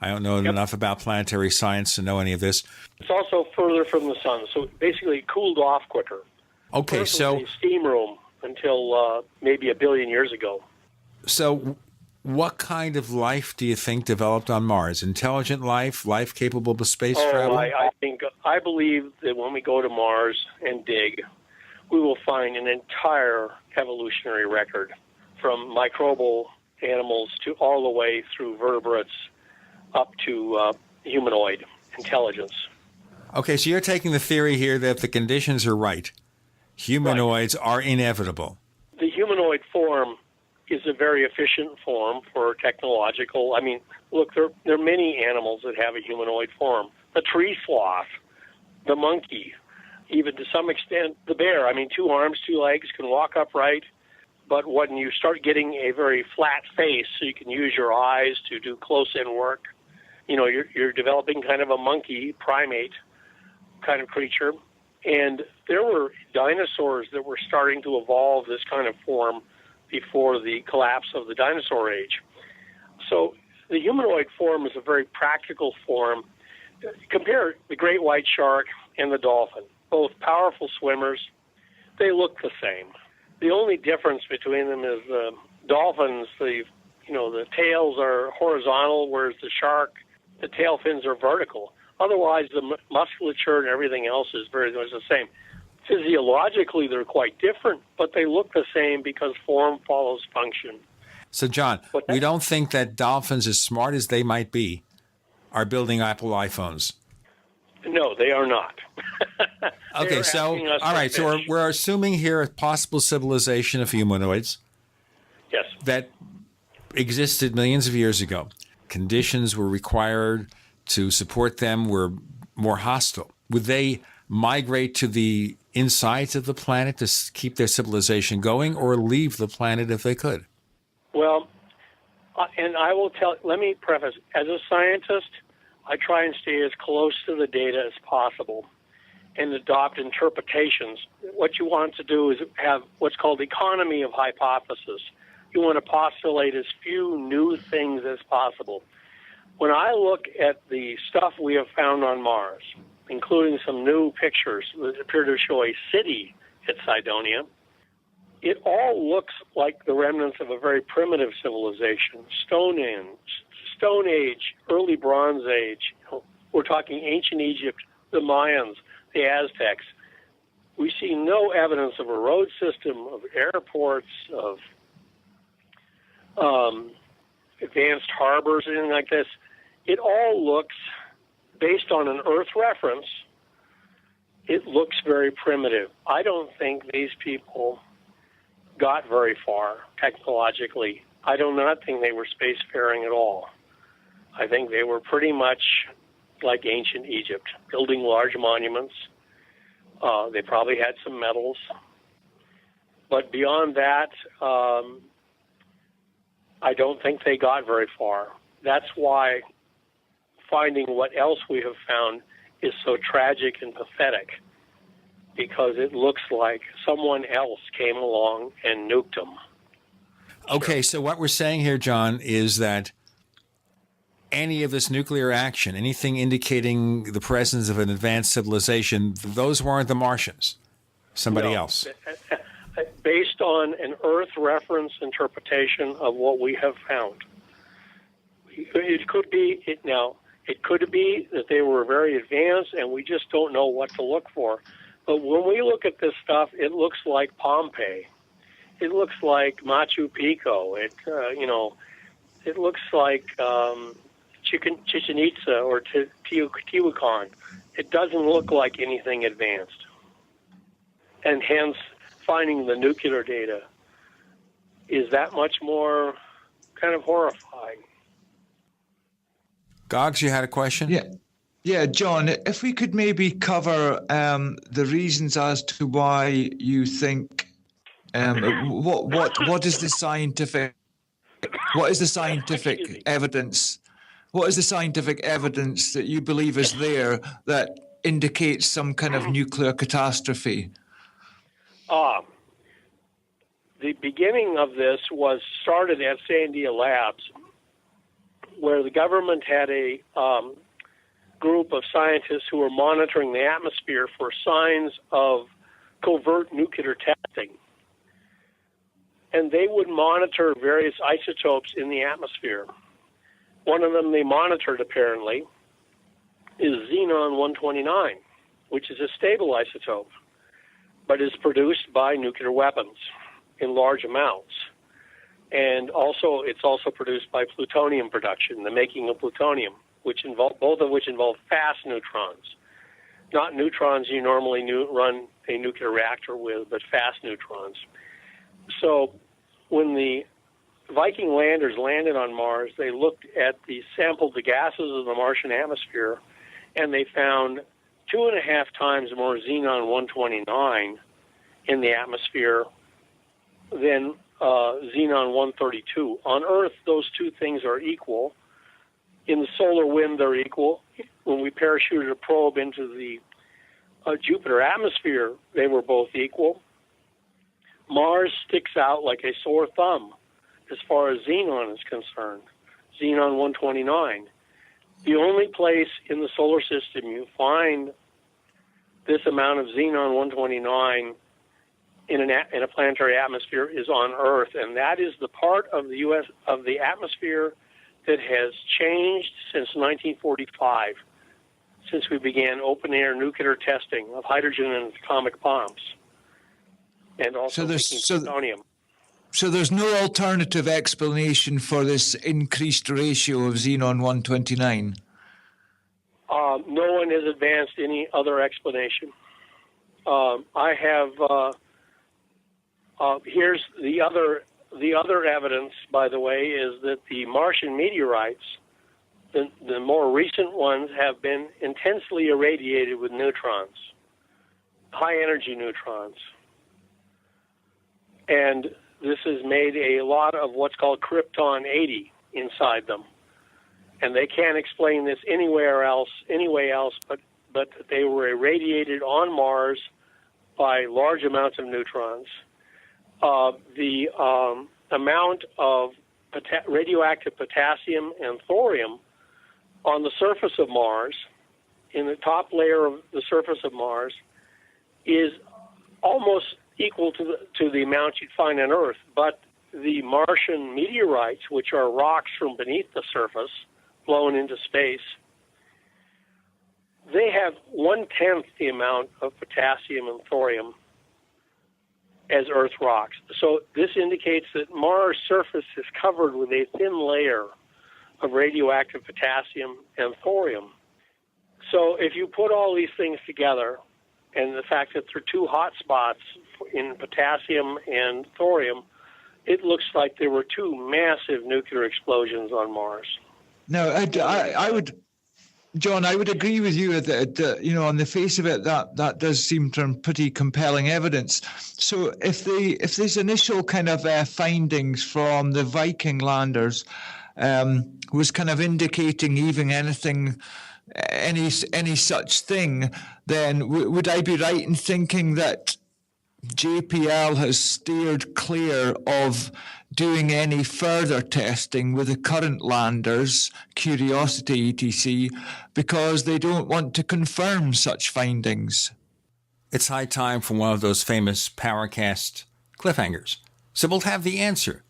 I don't know enough about planetary science to know any of this. It's also further from the sun, so basically it cooled off quicker. Okay, Earth was a steam room until maybe a billion years ago. So what kind of life do you think developed on Mars? Intelligent life, life capable of space travel? I believe that when we go to Mars and dig, we will find an entire evolutionary record, from microbial animals to all the way through vertebrates up to humanoid intelligence. Okay, so you're taking the theory here that if the conditions are right, humanoids are inevitable. The humanoid form is a very efficient form for technological. I mean, look, there are many animals that have a humanoid form. The tree sloth, the monkey, even to some extent the bear. I mean, 2 arms, 2 legs, can walk upright. But when you start getting a very flat face, so you can use your eyes to do close-in work, you know, you're developing kind of a monkey primate kind of creature. And there were dinosaurs that were starting to evolve this kind of form before the collapse of the dinosaur age. So the humanoid form is a very practical form. Compare the great white shark and the dolphin. Both powerful swimmers. They look the same. The only difference between them is the dolphins, the tails are horizontal, whereas the shark, the tail fins are vertical. Otherwise, the musculature and everything else is very much the same. Physiologically, they're quite different, but they look the same because form follows function. So, John, we don't think that dolphins, as smart as they might be, are building Apple iPhones. No, they are not. Okay, so, all right, so we're assuming here a possible civilization of humanoids. Yes. That existed millions of years ago. Conditions were required to support them were more hostile. Would they migrate to the insides of the planet to keep their civilization going, or leave the planet if they could? Well, and I will let me preface, as a scientist, I try and stay as close to the data as possible and adopt interpretations. What you want to do is have what's called economy of hypothesis. You want to postulate as few new things as possible. When I look at the stuff we have found on Mars, including some new pictures that appear to show a city at Cydonia, it all looks like the remnants of a very primitive civilization, Stone Age, early Bronze Age. We're talking ancient Egypt, the Mayans, the Aztecs. We see no evidence of a road system, of airports, of advanced harbors, anything like this. It all looks, based on an Earth reference, it looks very primitive. I don't think these people got very far technologically. I do not think they were spacefaring at all. I think they were pretty much like ancient Egypt, building large monuments. They probably had some metals. But beyond that, I don't think they got very far. That's why finding what else we have found is so tragic and pathetic, because it looks like someone else came along and nuked them. Okay, so what we're saying here, John, is that any of this nuclear action, anything indicating the presence of an advanced civilization, those weren't the Martians, somebody else. Based on an Earth reference interpretation of what we have found. It could be that they were very advanced and we just don't know what to look for. But when we look at this stuff, it looks like Pompeii. It looks like Machu Picchu. It looks like Chichen Itza or Teotihuacan. It doesn't look like anything advanced. And hence, finding the nuclear data is that much more kind of horrifying. Goggs, you had a question? Yeah, John, if we could maybe cover the reasons as to why you think what is the scientific evidence? What is the scientific evidence that you believe is there that indicates some kind of nuclear catastrophe? The beginning of this was started at Sandia Labs, where the government had a group of scientists who were monitoring the atmosphere for signs of covert nuclear testing. And they would monitor various isotopes in the atmosphere. One of them they monitored, apparently, is xenon-129, which is a stable isotope, but is produced by nuclear weapons in large amounts. And also, it's also produced by plutonium production, the making of plutonium, both of which involve fast neutrons. Not neutrons you normally run a nuclear reactor with, but fast neutrons. So when the Viking landers landed on Mars, they sampled the gases of the Martian atmosphere, and they found 2.5 times more xenon-129 in the atmosphere than xenon-132. On Earth, those two things are equal. In the solar wind, they're equal. When we parachuted a probe into the Jupiter atmosphere, they were both equal. Mars sticks out like a sore thumb as far as xenon is concerned, xenon-129. The only place in the solar system you find this amount of xenon-129 in a planetary atmosphere is on Earth, and that is the part of the atmosphere that has changed since 1945, since we began open-air nuclear testing of hydrogen and atomic bombs, and also plutonium. So there's no alternative explanation for this increased ratio of xenon-129? No one has advanced any other explanation. I have... here's the other evidence, by the way, is that the Martian meteorites, the more recent ones, have been intensely irradiated with neutrons, high-energy neutrons. And this has made a lot of what's called krypton-80 inside them. And they can't explain this anyway else, but they were irradiated on Mars by large amounts of neutrons. The amount of radioactive potassium and thorium on the surface of Mars, in the top layer of the surface of Mars, is almost equal to the amount you'd find on Earth. But the Martian meteorites, which are rocks from beneath the surface, blown into space, they have 1/10 the amount of potassium and thorium as Earth rocks. So this indicates that Mars' surface is covered with a thin layer of radioactive potassium and thorium. So if you put all these things together, and the fact that there are two hot spots in potassium and thorium, it looks like there were two massive nuclear explosions on Mars. No, I would, John, I would agree with you that, on the face of it, that does seem to pretty compelling evidence. So if these initial kind of findings from the Viking landers was kind of indicating even any such thing, then would I be right in thinking that JPL has steered clear of doing any further testing with the current landers, Curiosity, etc., because they don't want to confirm such findings? It's high time for one of those famous Paracast cliffhangers. So we'll have the answer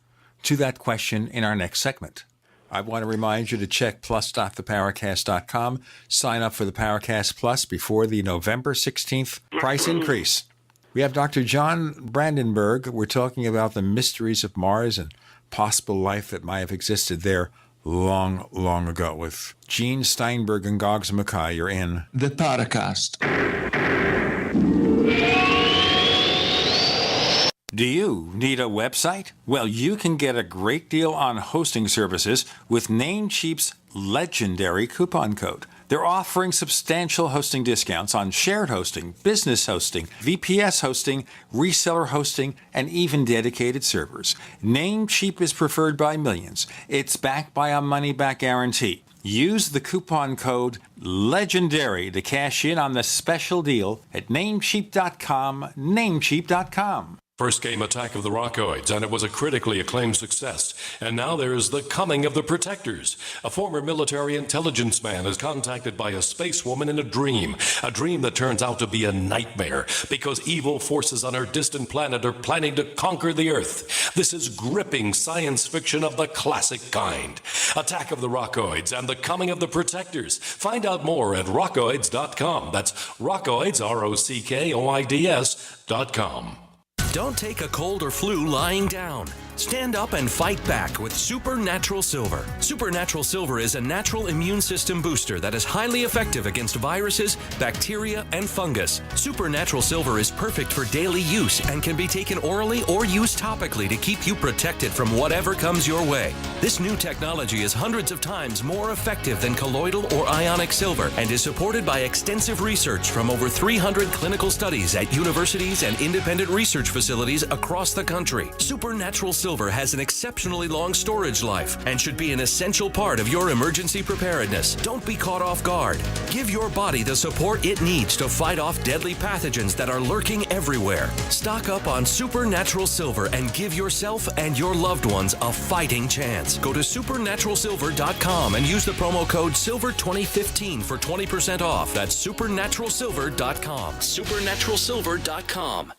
to that question in our next segment. I want to remind you to check plus.theparacast.com. Sign up for the Paracast Plus before the November 16th price increase. We have Dr. John Brandenburg. We're talking about the mysteries of Mars and possible life that might have existed there long, long ago with Gene Steinberg and Goggs Mackay. You're in the Paracast. Do you need a website? Well, you can get a great deal on hosting services with Namecheap's legendary coupon code. They're offering substantial hosting discounts on shared hosting, business hosting, VPS hosting, reseller hosting, and even dedicated servers. Namecheap is preferred by millions. It's backed by a money-back guarantee. Use the coupon code LEGENDARY to cash in on the special deal at Namecheap.com, Namecheap.com. First came Attack of the Rockoids, and it was a critically acclaimed success. And now there is The Coming of the Protectors. A former military intelligence man is contacted by a space woman in a dream that turns out to be a nightmare because evil forces on her distant planet are planning to conquer the Earth. This is gripping science fiction of the classic kind. Attack of the Rockoids and The Coming of the Protectors. Find out more at rockoids.com. That's Rockoids, ROCKOIDS.com. Don't take a cold or flu lying down. Stand up and fight back with Supernatural Silver. Supernatural Silver is a natural immune system booster that is highly effective against viruses, bacteria, and fungus. Supernatural Silver is perfect for daily use and can be taken orally or used topically to keep you protected from whatever comes your way. This new technology is hundreds of times more effective than colloidal or ionic silver and is supported by extensive research from over 300 clinical studies at universities and independent research facilities across the country. Supernatural Silver has an exceptionally long storage life and should be an essential part of your emergency preparedness. Don't be caught off guard. Give your body the support it needs to fight off deadly pathogens that are lurking everywhere. Stock up on Supernatural Silver and give yourself and your loved ones a fighting chance. Go to supernaturalsilver.com and use the promo code SILVER2015 for 20% off. That's supernaturalsilver.com. Supernaturalsilver.com.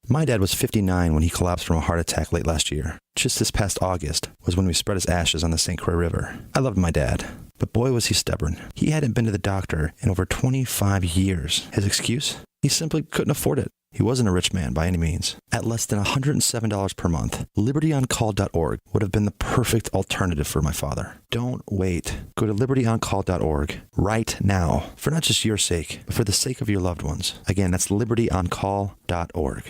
My dad was 59 when he collapsed from a heart attack late last year. Just this past August was when we spread his ashes on the St. Croix River. I loved my dad, but boy was he stubborn. He hadn't been to the doctor in over 25 years. His excuse? He simply couldn't afford it. He wasn't a rich man by any means. At less than $107 per month, libertyoncall.org would have been the perfect alternative for my father. Don't wait. Go to libertyoncall.org right now, for not just your sake, but for the sake of your loved ones. Again, that's libertyoncall.org.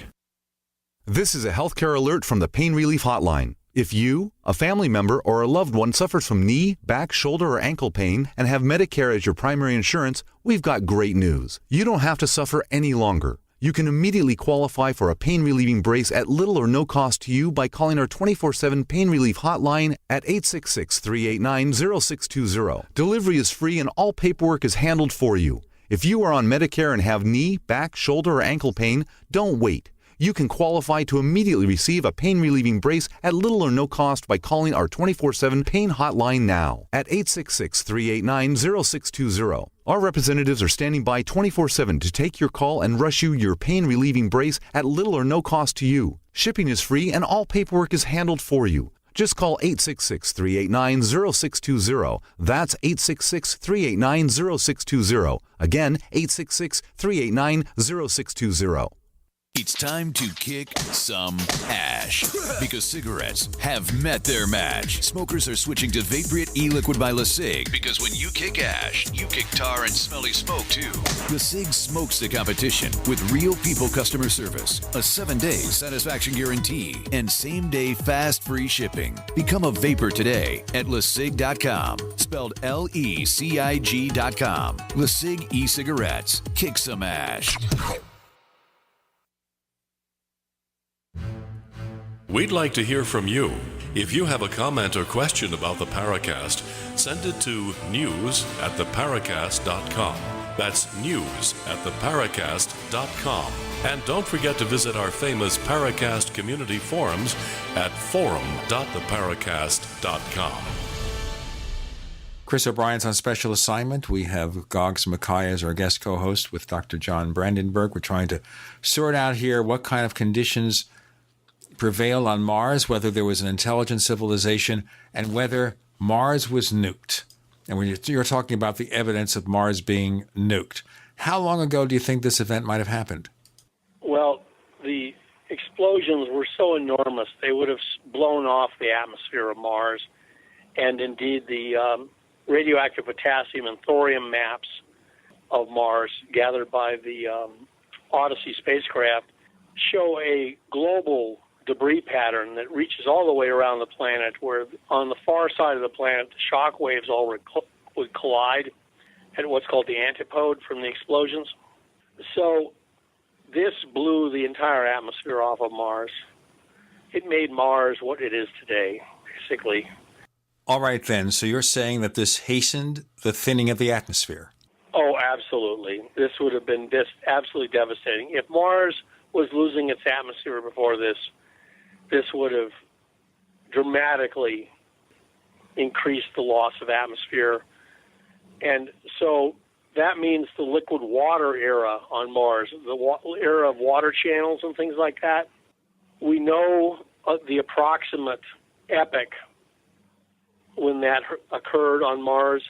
This is a healthcare alert from the Pain Relief Hotline. If you, a family member, or a loved one suffers from knee, back, shoulder, or ankle pain and have Medicare as your primary insurance, we've got great news. You don't have to suffer any longer. You can immediately qualify for a pain-relieving brace at little or no cost to you by calling our 24/7 Pain Relief Hotline at 866-389-0620. Delivery is free and all paperwork is handled for you. If you are on Medicare and have knee, back, shoulder, or ankle pain, don't wait. You can qualify to immediately receive a pain-relieving brace at little or no cost by calling our 24/7 Pain Hotline now at 866-389-0620. Our representatives are standing by 24/7 to take your call and rush you your pain-relieving brace at little or no cost to you. Shipping is free and all paperwork is handled for you. Just call 866-389-0620. That's 866-389-0620. Again, 866-389-0620. It's time to kick some ash because cigarettes have met their match. Smokers are switching to Vaporite e-liquid by LeSig because when you kick ash, you kick tar and smelly smoke too. LeSig smokes the competition with real people customer service, a 7-day satisfaction guarantee, and same-day fast free shipping. Become a vapor today at LeSig.com, spelled LECIG.com. LeSig e-cigarettes. Kick some ash. We'd like to hear from you. If you have a comment or question about the Paracast, send it to news@theparacast.com. That's news@theparacast.com. And don't forget to visit our famous Paracast community forums at forum.theparacast.com. Chris O'Brien's on special assignment. We have Goggs Mackay as our guest co-host with Dr. John Brandenburg. We're trying to sort out here what kind of conditions prevail on Mars, whether there was an intelligent civilization, and whether Mars was nuked. And when you're talking about the evidence of Mars being nuked, how long ago do you think this event might have happened? Well, the explosions were so enormous, they would have blown off the atmosphere of Mars. And indeed, the radioactive potassium and thorium maps of Mars gathered by the Odyssey spacecraft show a global debris pattern that reaches all the way around the planet, where on the far side of the planet, the shock waves all would collide at what's called the antipode from the explosions. So this blew the entire atmosphere off of Mars. It made Mars what it is today, basically. All right, then. So you're saying that this hastened the thinning of the atmosphere? Oh, absolutely. This would have been absolutely devastating. If Mars was losing its atmosphere before this, this would have dramatically increased the loss of atmosphere. And so that means the liquid water era on Mars, the era of water channels and things like that. We know the approximate epoch when that occurred on Mars,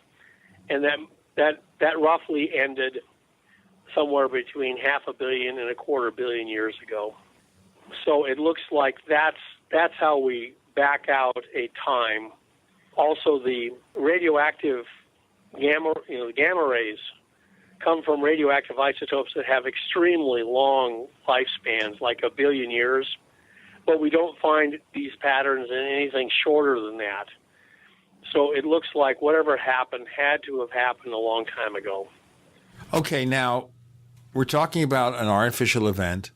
and that roughly ended somewhere between 500 million and 250 million years ago. So it looks like that's how we back out a time. Also, the radioactive gamma rays come from radioactive isotopes that have extremely long lifespans, like 1 billion years. But we don't find these patterns in anything shorter than that. So it looks like whatever happened had to have happened a long time ago. Okay, now we're talking about an artificial event.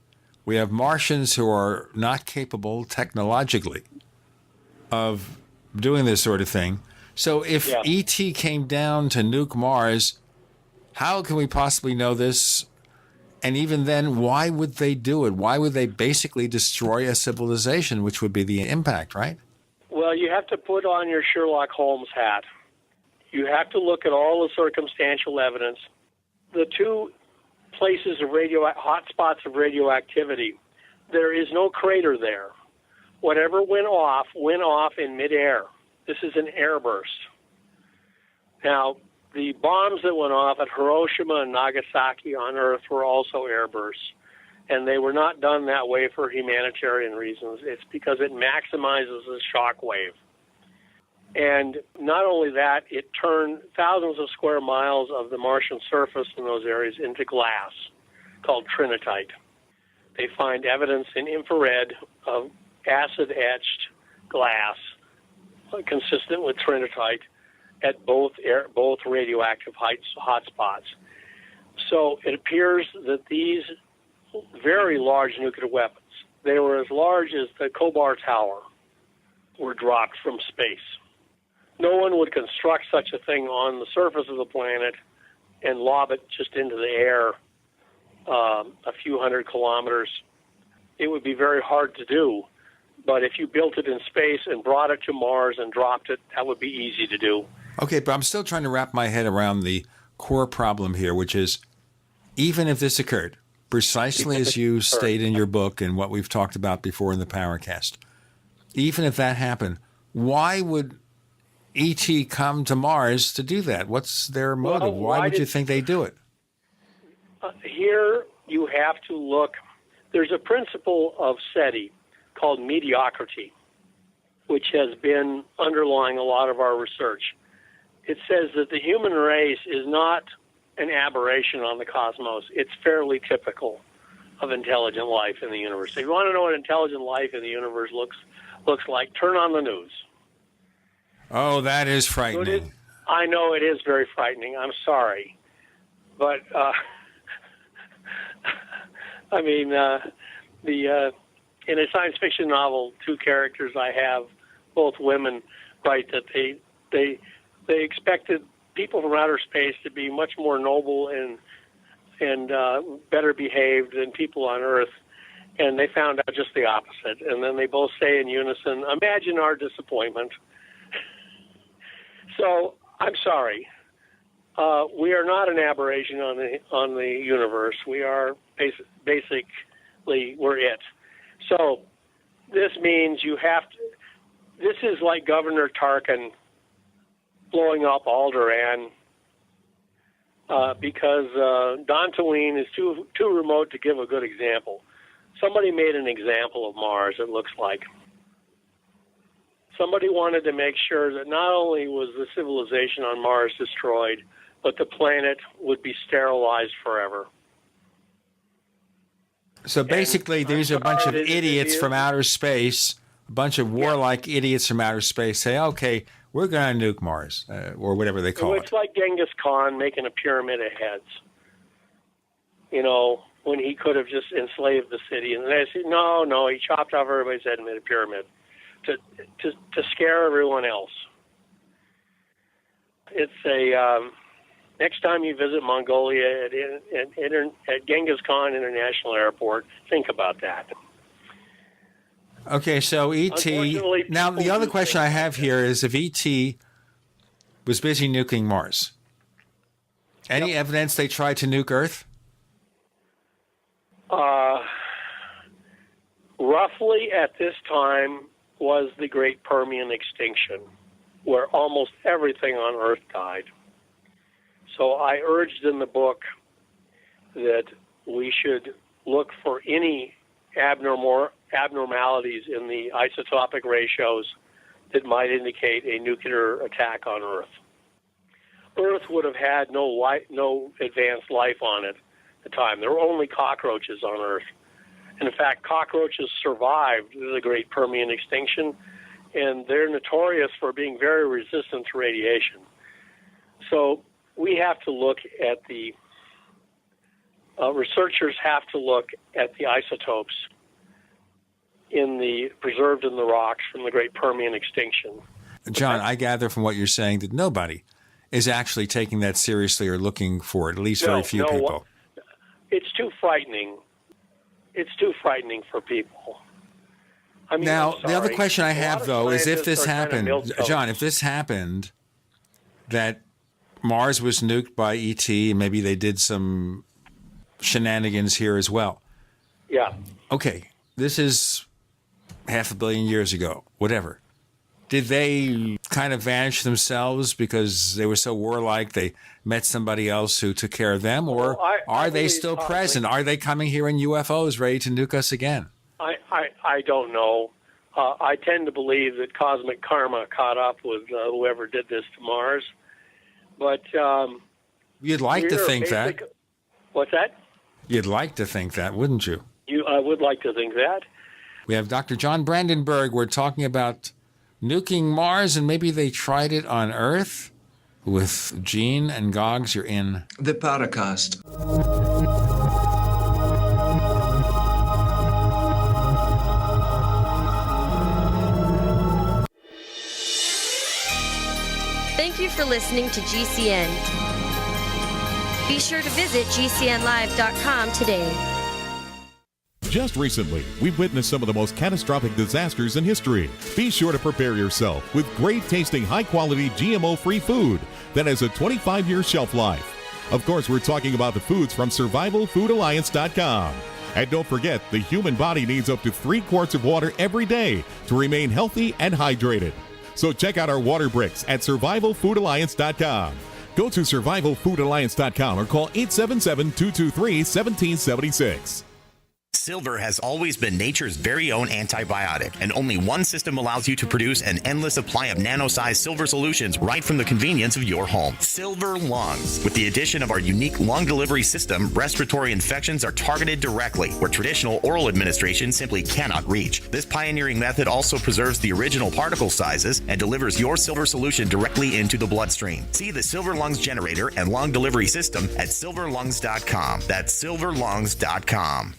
We have Martians who are not capable technologically of doing this sort of thing. So if E.T. came down to nuke Mars, how can we possibly know this? And even then, why would they do it? Why would they basically destroy a civilization, which would be the impact, right? Well, you have to put on your Sherlock Holmes hat. You have to look at all the circumstantial evidence. The two places of hotspots of radioactivity, there is no crater there. Whatever went off in midair. This is an airburst. Now, the bombs that went off at Hiroshima and Nagasaki on Earth were also airbursts, and they were not done that way for humanitarian reasons. It's because it maximizes the shock wave. And not only that, it turned thousands of square miles of the Martian surface in those areas into glass, called trinitite. They find evidence in infrared of acid-etched glass consistent with trinitite at both radioactive hotspots. So it appears that these very large nuclear weapons, they were as large as the Khobar Tower, were dropped from space. No one would construct such a thing on the surface of the planet and lob it just into the air a few hundred kilometers. It would be very hard to do. But if you built it in space and brought it to Mars and dropped it, that would be easy to do. Okay, but I'm still trying to wrap my head around the core problem here, which is, even if this occurred, precisely as you state in your book and what we've talked about before in the Paracast, even if that happened, why would E.T. come to Mars to do that? What's their motive? Well, why would you think they do it? Here you have to look. There's a principle of SETI called mediocrity, which has been underlying a lot of our research. It says that the human race is not an aberration on the cosmos. It's fairly typical of intelligent life in the universe. If you want to know what intelligent life in the universe looks like, turn on the news. Oh, that is frightening. I know it is very frightening. I'm sorry. But, I mean, in a science fiction novel, two characters I have, both women, write that they expected people from outer space to be much more noble and better behaved than people on Earth, and they found out just the opposite. And then they both say in unison, "Imagine our disappointment." So I'm sorry. We are not an aberration on the universe. We are basically we're it. So this means you have to. This is like Governor Tarkin blowing up Alderaan because Dantooine is too remote to give a good example. Somebody made an example of Mars, it looks like. Somebody wanted to make sure that not only was the civilization on Mars destroyed, but the planet would be sterilized forever. So basically, these are a bunch of idiots from outer space, a bunch of warlike idiots from outer space say, okay, we're going to nuke Mars, or whatever they call it. It's like Genghis Khan making a pyramid of heads. You know, when he could have just enslaved the city. And they said, no, he chopped off everybody's head and made a pyramid to scare everyone else. It's a... next time you visit Mongolia at Genghis Khan International Airport, think about that. Okay, so E.T. Now, the other question I have here is if E.T. was busy nuking Mars, any evidence they tried to nuke Earth? Roughly at this time was the Great Permian extinction, where almost everything on Earth died. So I urged in the book that we should look for any abnormalities in the isotopic ratios that might indicate a nuclear attack on Earth. Earth would have had no advanced life on it at the time. There were only cockroaches on Earth. And in fact, cockroaches survived the Great Permian extinction, and they're notorious for being very resistant to radiation. So we have to look at the researchers have to look at the isotopes preserved in the rocks from the Great Permian extinction. John, I gather from what you're saying that nobody is actually taking that seriously or looking for it, at least very few people. It's too frightening. It's too frightening for people. I mean, now, the other question I have, though, is if this happened, John, if this happened, that Mars was nuked by E.T., maybe they did some shenanigans here as well. Yeah. Okay, this is 500 million years ago, whatever. Did they kind of vanish themselves because they were so warlike they met somebody else who took care of them? Or are they still present? Are they coming here in UFOs ready to nuke us again? I don't know. I tend to believe that cosmic karma caught up with whoever did this to Mars. But you'd like to think that. What's that? You'd like to think that, wouldn't you? I would like to think that. We have Dr. John Brandenburg. We're talking about nuking Mars, and maybe they tried it on Earth. With Gene and Goggs, you're in the Paracast. Thank you for listening to GCN. Be sure to visit GCNlive.com today. Just recently, we've witnessed some of the most catastrophic disasters in history. Be sure to prepare yourself with great-tasting, high-quality, GMO-free food that has a 25-year shelf life. Of course, we're talking about the foods from SurvivalFoodAlliance.com. And don't forget, the human body needs up to 3 quarts of water every day to remain healthy and hydrated. So check out our water bricks at SurvivalFoodAlliance.com. Go to SurvivalFoodAlliance.com or call 877-223-1776. Silver has always been nature's very own antibiotic, and only one system allows you to produce an endless supply of nano-sized silver solutions right from the convenience of your home. Silver Lungs. With the addition of our unique lung delivery system, respiratory infections are targeted directly, where traditional oral administration simply cannot reach. This pioneering method also preserves the original particle sizes and delivers your silver solution directly into the bloodstream. See the Silver Lungs generator and lung delivery system at silverlungs.com. That's silverlungs.com.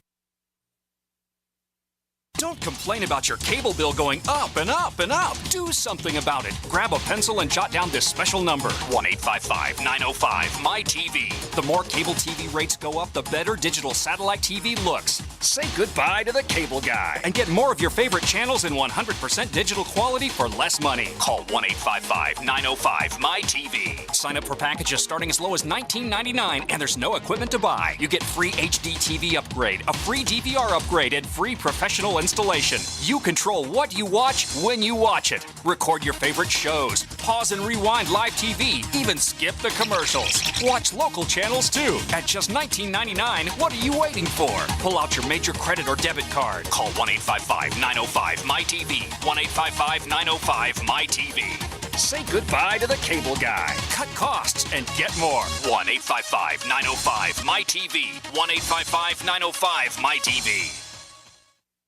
Don't complain about your cable bill going up and up and up. Do something about it. Grab a pencil and jot down this special number, 1-855-905-MY-TV. The more cable TV rates go up, the better digital satellite TV looks. Say goodbye to the cable guy and get more of your favorite channels in 100% digital quality for less money. Call 1-855-905-MY-TV. Sign up for packages starting as low as $19.99, and there's no equipment to buy. You get free HD TV upgrade, a free DVR upgrade, and free professional installation. You control what you watch when you watch it. Record your favorite shows, pause and rewind live TV, even skip the commercials. Watch local channels too. At just $19.99, what are you waiting for? Pull out your major credit or debit card. Call 1-855-905-MY-TV. 1-855-905-MY-TV. Say goodbye to the cable guy. Cut costs and get more. 1-855-905-MyTV. 1-855-905-MyTV.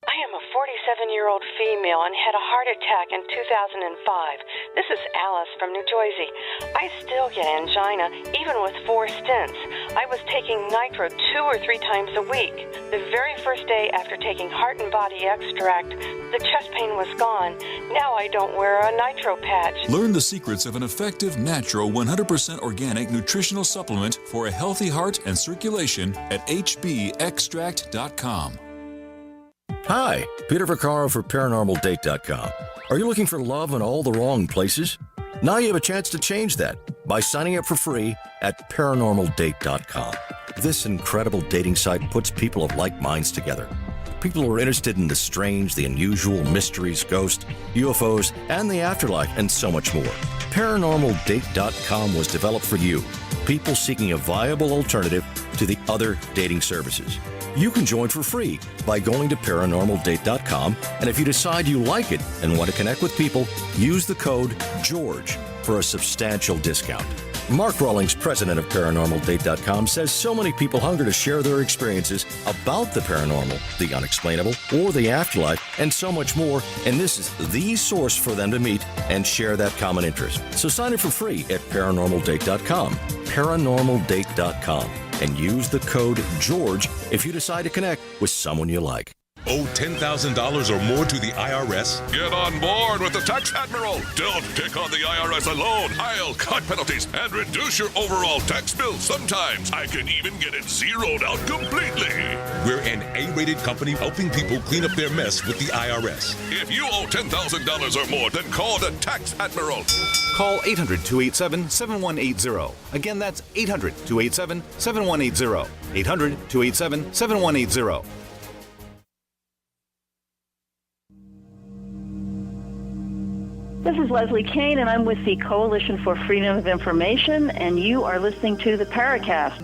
I am a 47-year-old female and had a heart attack in 2005. This is Alice from New Jersey. I still get angina, even with 4 stents. I was taking nitro 2 or 3 times a week. The very first day after taking Heart and Body Extract, the chest pain was gone. Now I don't wear a nitro patch. Learn the secrets of an effective, natural, 100% organic nutritional supplement for a healthy heart and circulation at hbextract.com. Hi, Peter Vaccaro for ParanormalDate.com. Are you looking for love in all the wrong places? Now you have a chance to change that by signing up for free at ParanormalDate.com. This incredible dating site puts people of like minds together. People who are interested in the strange, the unusual, mysteries, ghosts, UFOs, and the afterlife, and so much more. ParanormalDate.com was developed for you, people seeking a viable alternative to the other dating services. You can join for free by going to ParanormalDate.com, and if you decide you like it and want to connect with people, use the code GEORGE for a substantial discount. Mark Rawlings, president of ParanormalDate.com, says so many people hunger to share their experiences about the paranormal, the unexplainable, or the afterlife, and so much more, and this is the source for them to meet and share that common interest. So sign up for free at ParanormalDate.com, ParanormalDate.com, and use the code GEORGE if you decide to connect with someone you like. Owe $10,000 or more to the IRS? Get on board with the Tax Admiral. Don't take on the IRS alone. I'll cut penalties and reduce your overall tax bill. Sometimes I can even get it zeroed out completely. We're an A-rated company helping people clean up their mess with the IRS. If you owe $10,000 or more, then call the Tax Admiral. Call 800-287-7180. Again, that's 800-287-7180. 800-287-7180. This is Leslie Kane, and I'm with the Coalition for Freedom of Information, and you are listening to the Paracast.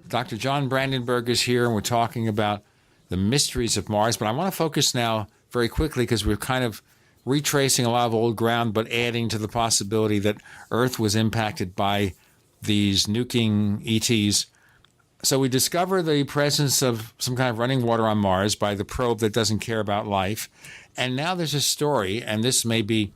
Dr. John Brandenburg is here, and we're talking about the mysteries of Mars. But I want to focus now very quickly, because we're kind of retracing a lot of old ground, but adding to the possibility that Earth was impacted by these nuking ETs. So we discover the presence of some kind of running water on Mars by the probe that doesn't care about life. And now there's a story, and this may be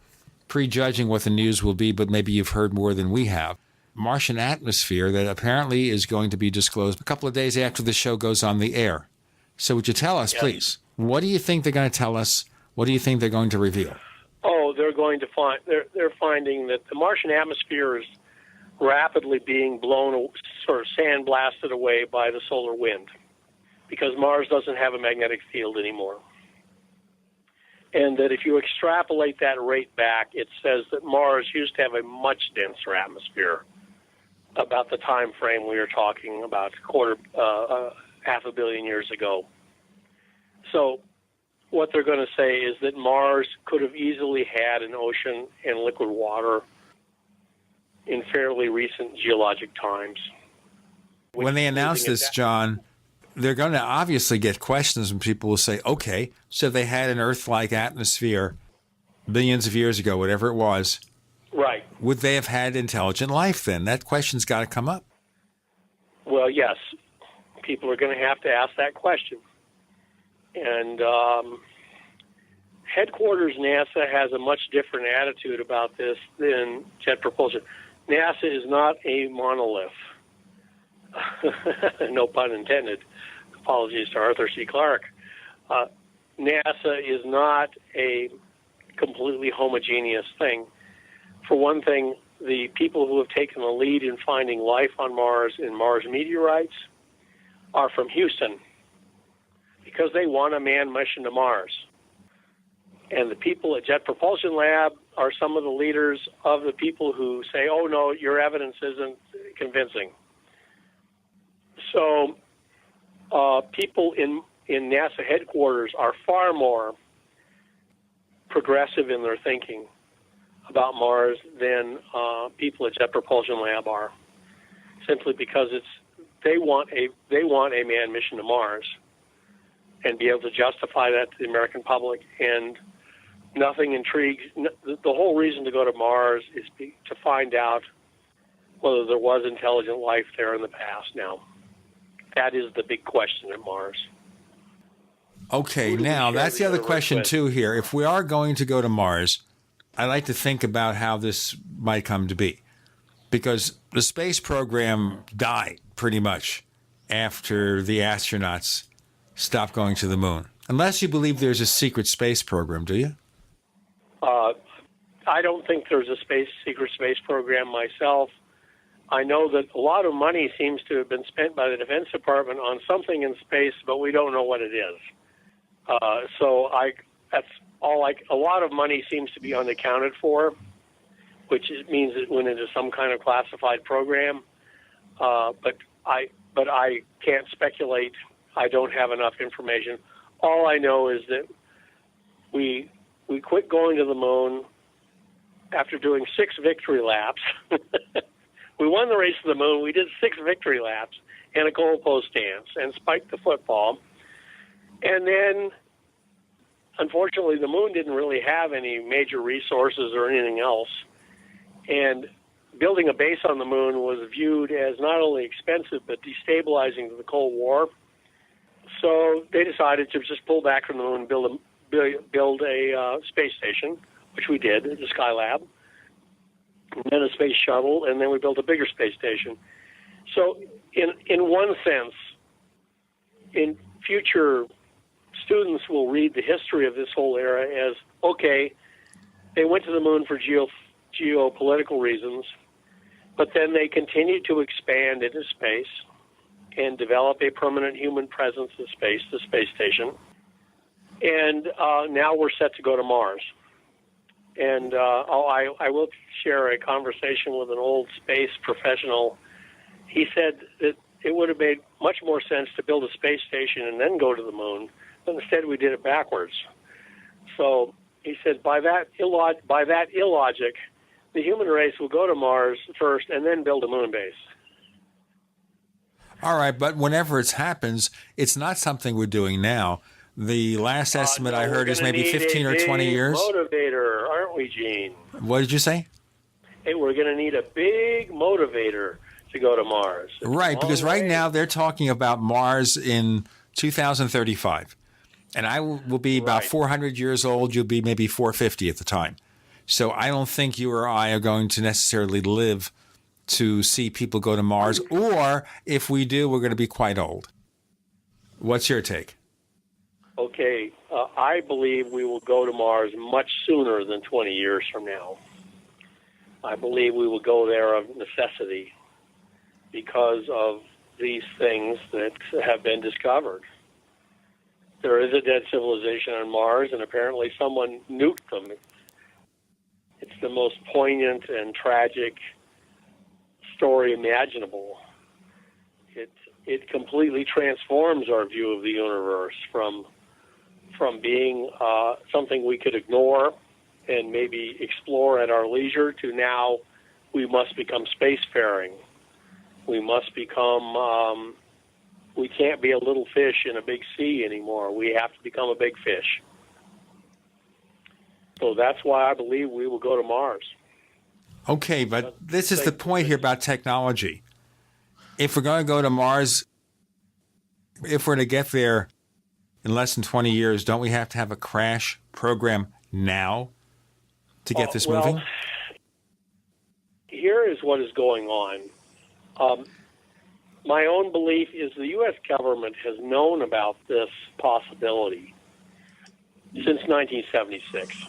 prejudging what the news will be, but maybe you've heard more than we have. Martian atmosphere that apparently is going to be disclosed a couple of days after the show goes on the air. So would you tell us, please, what do you think they're going to tell us? What do you think they're going to reveal? Oh, they're going to find, they're finding that the Martian atmosphere is rapidly being blown, sort of sandblasted away by the solar wind, because Mars doesn't have a magnetic field anymore. And that if you extrapolate that rate back, it says that Mars used to have a much denser atmosphere about the time frame we are talking about, half a billion years ago. So what they're going to say is that Mars could have easily had an ocean and liquid water in fairly recent geologic times. When they announce this, John, they're going to obviously get questions, and people will say, okay, so they had an Earth-like atmosphere billions of years ago, whatever it was. Right. Would they have had intelligent life then? That question's got to come up. Well, yes. People are going to have to ask that question. And headquarters NASA has a much different attitude about this than Jet Propulsion. NASA is not a monolith. No pun intended. Apologies to Arthur C. Clarke. NASA is not a completely homogeneous thing. For one thing, the people who have taken the lead in finding life on Mars in Mars meteorites are from Houston, because they want a manned mission to Mars. And the people at Jet Propulsion Lab are some of the leaders of the people who say, oh, no, your evidence isn't convincing. So people in NASA headquarters are far more progressive in their thinking about Mars than people at Jet Propulsion Lab are, simply because they want a manned mission to Mars and be able to justify that to the American public. And nothing intrigues. The whole reason to go to Mars is to find out whether there was intelligent life there in the past. Now, that is the big question at Mars. Okay, now that's the other question too here. If we are going to go to Mars, I like to think about how this might come to be, because the space program died pretty much after the astronauts stopped going to the moon. Unless you believe there's a secret space program, do you? I don't think there's a secret space program myself. I know that a lot of money seems to have been spent by the Defense Department on something in space, but we don't know what it is. That's all. A lot of money seems to be unaccounted for, which means it went into some kind of classified program. But I can't speculate. I don't have enough information. All I know is that we quit going to the moon after doing 6 victory laps. We won the race to the moon. We did 6 victory laps and a goalpost dance and spiked the football. And then, unfortunately, the moon didn't really have any major resources or anything else. And building a base on the moon was viewed as not only expensive but destabilizing to the Cold War. So they decided to just pull back from the moon and build a space station, which we did, the Skylab, and then a space shuttle, and then we built a bigger space station. So in one sense, in future, students will read the history of this whole era as, okay, they went to the moon for geopolitical reasons, but then they continued to expand into space and develop a permanent human presence in space, the space station. And now we're set to go to Mars. And I will share a conversation with an old space professional. He said that it would have made much more sense to build a space station and then go to the moon, but instead we did it backwards. So he said by that illogic, the human race will go to Mars first and then build a moon base. All right, but whenever it happens, it's not something we're doing now. The last estimate I heard is maybe 15 or 20 years. Motivator, aren't we, Gene? What did you say? Hey, we're going to need a big motivator to go to Mars. Right, because right now they're talking about Mars in 2035. And I will be about 400 years old. You'll be maybe 450 at the time. So I don't think you or I are going to necessarily live to see people go to Mars. Or if we do, we're going to be quite old. What's your take? Okay, I believe we will go to Mars much sooner than 20 years from now. I believe we will go there of necessity because of these things that have been discovered. There is a dead civilization on Mars, and apparently someone nuked them. It's the most poignant and tragic story imaginable. It completely transforms our view of the universe from being something we could ignore and maybe explore at our leisure to now we must become spacefaring. We must become, we can't be a little fish in a big sea anymore. We have to become a big fish. So that's why I believe we will go to Mars. Okay, but this is the point here about technology. If we're going to go to Mars, if we're going to get there in less than 20 years, don't we have to have a crash program now to get this moving? Here is what is going on. My own belief is the U.S. government has known about this possibility since 1976.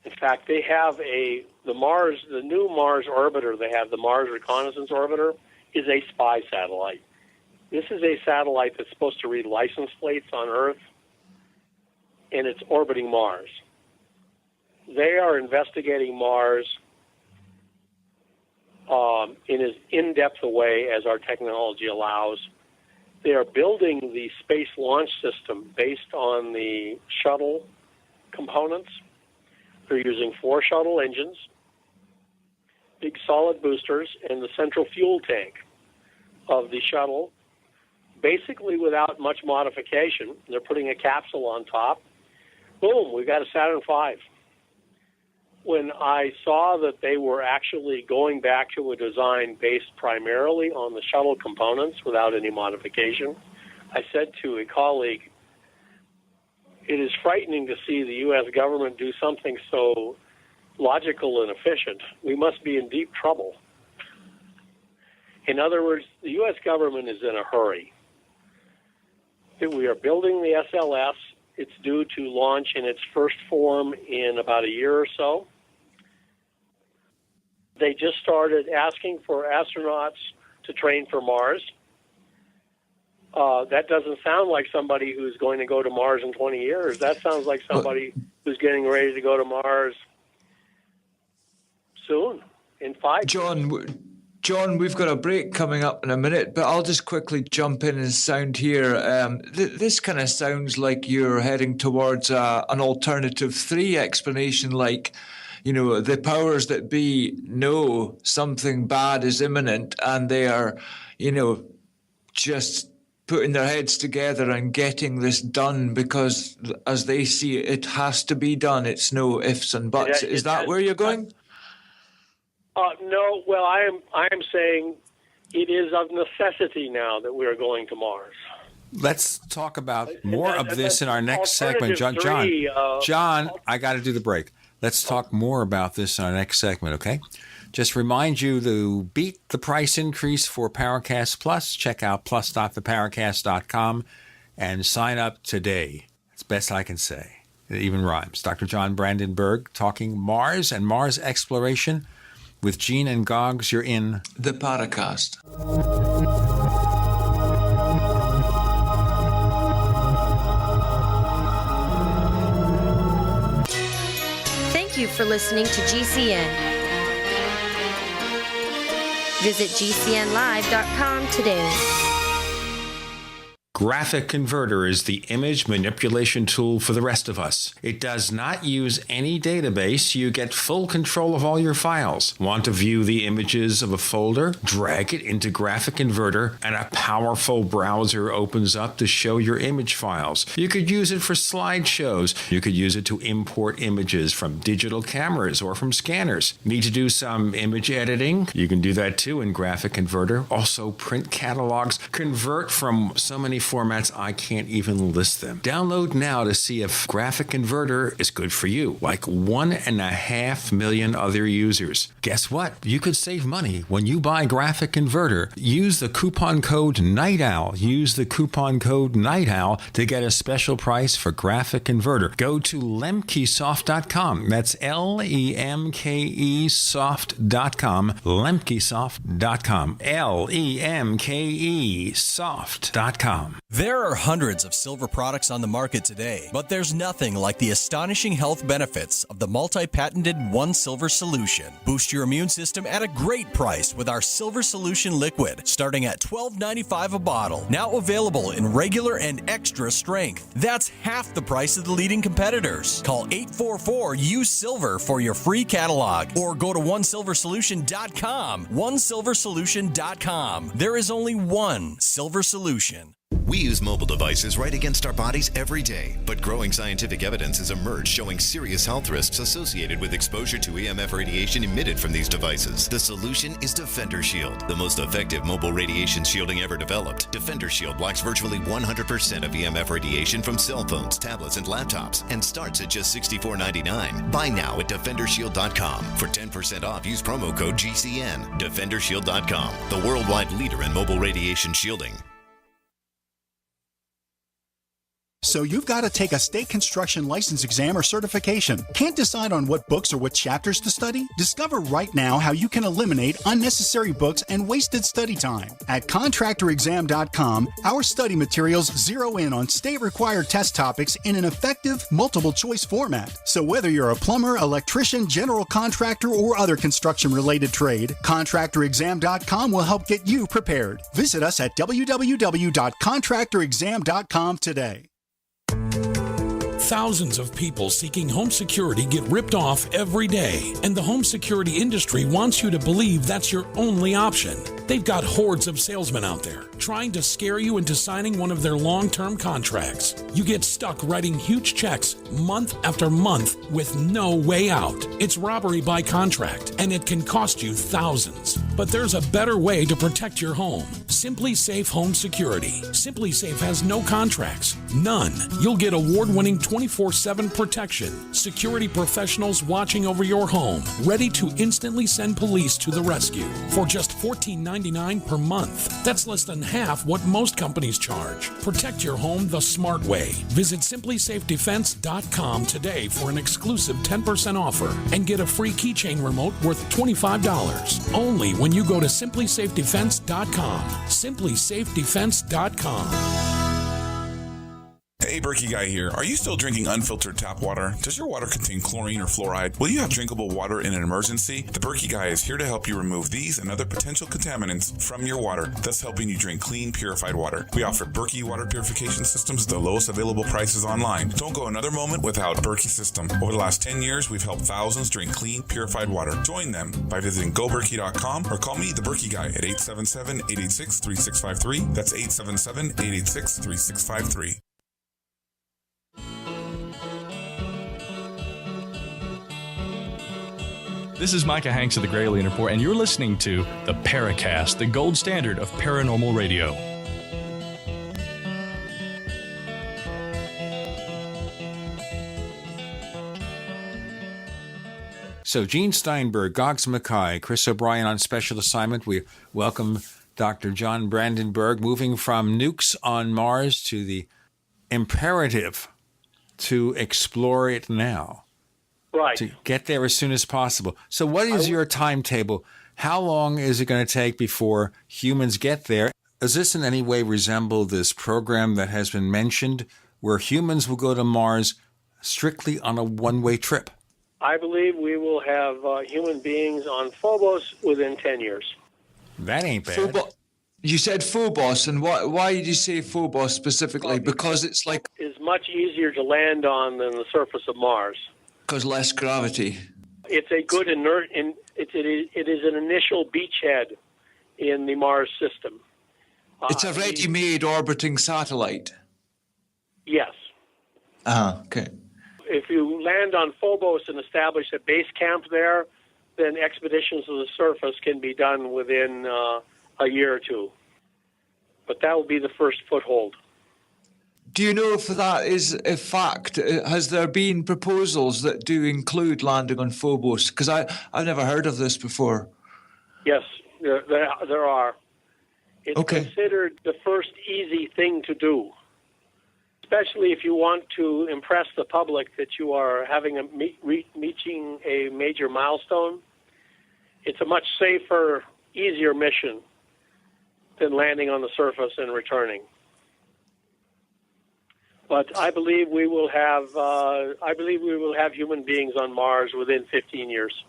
In fact, they have the new Mars orbiter they have, the Mars Reconnaissance Orbiter, is a spy satellite. This is a satellite that's supposed to read license plates on Earth, and it's orbiting Mars. They are investigating Mars in as in-depth a way as our technology allows. They are building the Space Launch System based on the shuttle components. They're using 4 shuttle engines, big solid boosters, and the central fuel tank of the shuttle, basically without much modification. They're putting a capsule on top, boom, we got a Saturn V. When I saw that they were actually going back to a design based primarily on the shuttle components without any modification, I said to a colleague, it is frightening to see the U.S. government do something so logical and efficient. We must be in deep trouble. In other words, the U.S. government is in a hurry. We are building the SLS. It's due to launch in its first form in about a year or so. They just started asking for astronauts to train for Mars. That doesn't sound like somebody who's going to go to Mars in 20 years. That sounds like somebody who's getting ready to go to Mars soon, in 5 years. John, we've got a break coming up in a minute, but I'll just quickly jump in and sound here. This kind of sounds like you're heading towards an alternative 3 explanation, like, the powers that be know something bad is imminent and they are, just putting their heads together and getting this done because, as they see it, it has to be done. It's no ifs and buts. Is that where you're going? No. Well, I am saying it is of necessity now that we are going to Mars. Let's talk about more of this in our next segment. John, I got to do the break. Let's talk more about this in our next segment, okay? Just remind you to beat the price increase for Paracast Plus. Check out plus.theparacast.com and sign up today. That's best I can say. It even rhymes. Dr. John Brandenburg talking Mars and Mars exploration with Gene and Goggs. You're in the Paracast. Thank you for listening to GCN. Visit GCNlive.com today. Graphic Converter is the image manipulation tool for the rest of us. It does not use any database. You get full control of all your files. Want to view the images of a folder? Drag it into Graphic Converter and a powerful browser opens up to show your image files. You could use it for slideshows. You could use it to import images from digital cameras or from scanners. Need to do some image editing? You can do that too in Graphic Converter. Also print catalogs. Convert from so many formats I can't even list them. Download now to see if Graphic Converter is good for you, like 1.5 million other users. Guess what? You could save money when you buy Graphic Converter. Use the coupon code NIGHTOWL. Use the coupon code NIGHTOWL to get a special price for Graphic Converter. Go to lemkesoft.com. That's LEMKE soft.com. lemkesoft.com. LEMKE soft.com. There are hundreds of silver products on the market today, but there's nothing like the astonishing health benefits of the multi-patented One Silver Solution. Boost your immune system at a great price with our Silver Solution Liquid, starting at $12.95 a bottle. Now available in regular and extra strength. That's half the price of the leading competitors. Call 844-USE-SILVER for your free catalog, or go to onesilversolution.com. onesilversolution.com. There is only one Silver Solution. We use mobile devices right against our bodies every day, but growing scientific evidence has emerged showing serious health risks associated with exposure to EMF radiation emitted from these devices. The solution is Defender Shield, the most effective mobile radiation shielding ever developed. Defender Shield blocks virtually 100% of EMF radiation from cell phones, tablets, and laptops, and starts at just $64.99. Buy now at DefenderShield.com. For 10% off, use promo code GCN. DefenderShield.com, the worldwide leader in mobile radiation shielding. So you've got to take a state construction license exam or certification. Can't decide on what books or what chapters to study? Discover right now how you can eliminate unnecessary books and wasted study time. At contractorexam.com, our study materials zero in on state-required test topics in an effective, multiple-choice format. So whether you're a plumber, electrician, general contractor, or other construction-related trade, contractorexam.com will help get you prepared. Visit us at www.contractorexam.com today. Thousands of people seeking home security get ripped off every day, and the home security industry wants you to believe that's your only option. They've got hordes of salesmen out there trying to scare you into signing one of their long-term contracts. You get stuck writing huge checks month after month with no way out. It's robbery by contract, and it can cost you thousands. But there's a better way to protect your home. Simply Safe Home Security. Simply Safe has no contracts. None. You'll get award-winning 24/7 protection. Security professionals watching over your home, ready to instantly send police to the rescue for just $14.99 per month. That's less than half what most companies charge. Protect your home the smart way. Visit simplysafedefense.com today for an exclusive 10% offer and get a free keychain remote worth $25. Only when you go to simplysafedefense.com. simplysafedefense.com. Hey, Berkey Guy here. Are you still drinking unfiltered tap water? Does your water contain chlorine or fluoride? Will you have drinkable water in an emergency? The Berkey Guy is here to help you remove these and other potential contaminants from your water, thus helping you drink clean, purified water. We offer Berkey water purification systems at the lowest available prices online. Don't go another moment without a Berkey system. Over the last 10 years, we've helped thousands drink clean, purified water. Join them by visiting goberkey.com or call me, the Berkey Guy, at 877-886-3653. That's 877-886-3653. This is Micah Hanks of the Gralien Report, and you're listening to the Paracast, the gold standard of paranormal radio. So Gene Steinberg, Goggs Mackay, Chris O'Brien on special assignment. We welcome Dr. John Brandenburg, moving from nukes on Mars to the imperative to explore it now. Right. To get there as soon as possible. So what is your timetable? How long is it going to take before humans get there? Does this in any way resemble this program that has been mentioned where humans will go to Mars strictly on a one-way trip? I believe we will have human beings on Phobos within 10 years. That ain't bad. You said Phobos, and why did you say Phobos specifically? Because it's like... It's much easier to land on than the surface of Mars. Because less gravity. It's a good it is an initial beachhead in the Mars system. It's a ready-made orbiting satellite. Yes. Okay. If you land on Phobos and establish a base camp there, then expeditions to the surface can be done within a year or two. But that will be the first foothold. Do you know if that is a fact? Has there been proposals that do include landing on Phobos? Because I've never heard of this before. Yes, there are. It's considered the first easy thing to do, especially if you want to impress the public that you are having reaching a major milestone. It's a much safer, easier mission than landing on the surface and returning. But I believe we will have human beings on Mars within 15 years.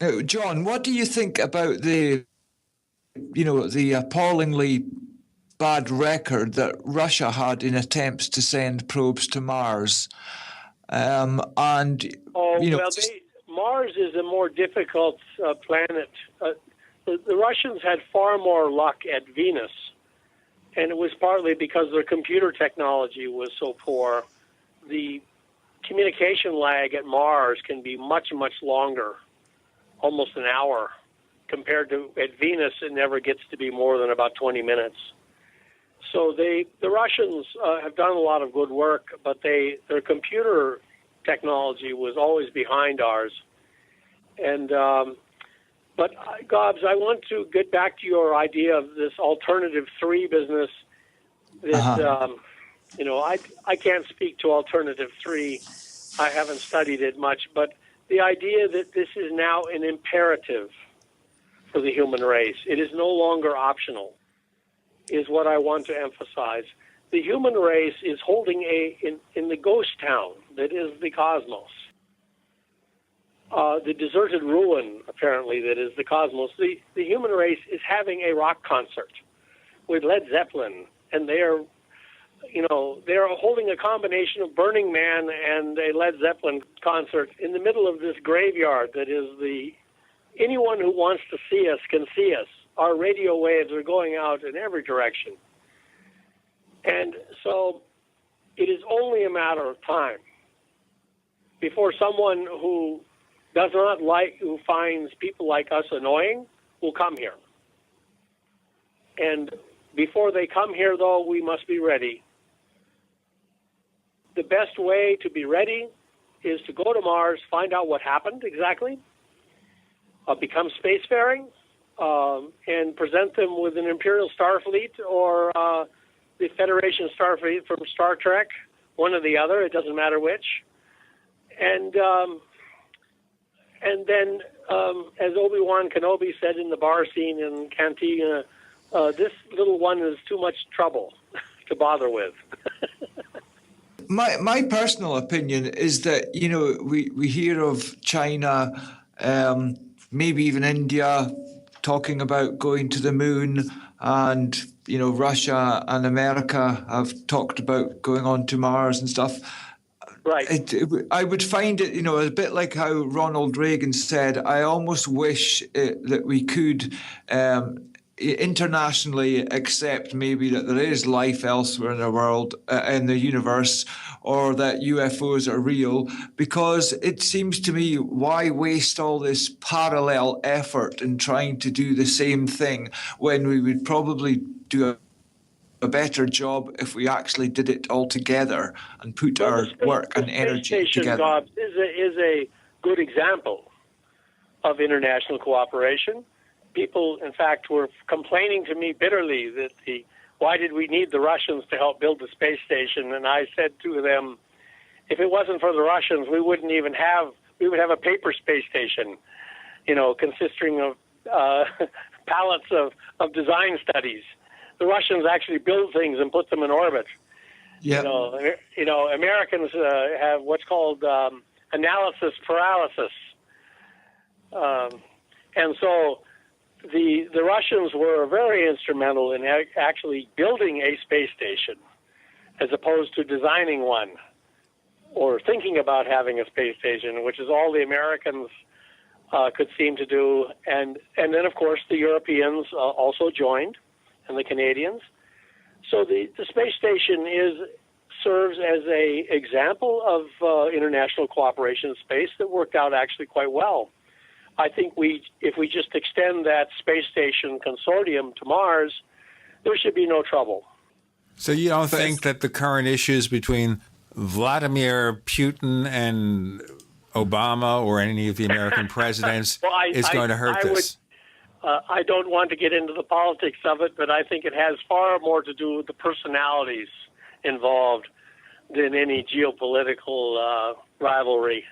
Now, John, what do you think about the appallingly bad record that Russia had in attempts to send probes to Mars? Mars is a more difficult planet. The Russians had far more luck at Venus. And it was partly because their computer technology was so poor. The communication lag at Mars can be much, much longer, almost an hour, compared to at Venus, it never gets to be more than about 20 minutes. So the Russians have done a lot of good work, but their computer technology was always behind ours. And but, Gobbs, I want to get back to your idea of this alternative 3 business. I can't speak to alternative 3. I haven't studied it much. But the idea that this is now an imperative for the human race, it is no longer optional, is what I want to emphasize. The human race is holding in the ghost town that is the cosmos. The deserted ruin, apparently, that is the cosmos. The human race is having a rock concert with Led Zeppelin, and they are holding a combination of Burning Man and a Led Zeppelin concert in the middle of this graveyard that is anyone who wants to see us can see us Our radio waves are going out in every direction. And so it is only a matter of time before someone who does not like, who finds people like us annoying, will come here. And before they come here, though, we must be ready. The best way to be ready is to go to Mars, find out what happened exactly, become spacefaring, and present them with an Imperial Starfleet or the Federation Starfleet from Star Trek, one or the other, it doesn't matter which. And then, as Obi-Wan Kenobi said in the bar scene in Cantina, this little one is too much trouble to bother with. My personal opinion is that, you know, we hear of China, maybe even India, talking about going to the moon, and, you know, Russia and America have talked about going on to Mars and stuff. Right. I would find it, you know, a bit like how Ronald Reagan said, I almost wish that we could internationally accept maybe that there is life elsewhere in the world, in the universe, or that UFOs are real, because it seems to me, why waste all this parallel effort in trying to do the same thing when we would probably do a better job if we actually did it all together and put our work and energy together. Goggs is a good example of international cooperation. People, in fact, were complaining to me bitterly that why did we need the Russians to help build the space station? And I said to them, if it wasn't for the Russians, we would have a paper space station, you know, consisting of pallets of design studies. The Russians actually build things and put them in orbit. Yeah. You know, Americans have what's called analysis paralysis, and so the Russians were very instrumental in actually building a space station, as opposed to designing one or thinking about having a space station, which is all the Americans could seem to do, and then of course the Europeans also joined, and the Canadians. So the space station serves as a example of international cooperation in space that worked out actually quite well. I think if we just extend that space station consortium to Mars, there should be no trouble. So you don't think that the current issues between Vladimir Putin and Obama or any of the American presidents is going to hurt this? I don't want to get into the politics of it, but I think it has far more to do with the personalities involved than any geopolitical rivalry.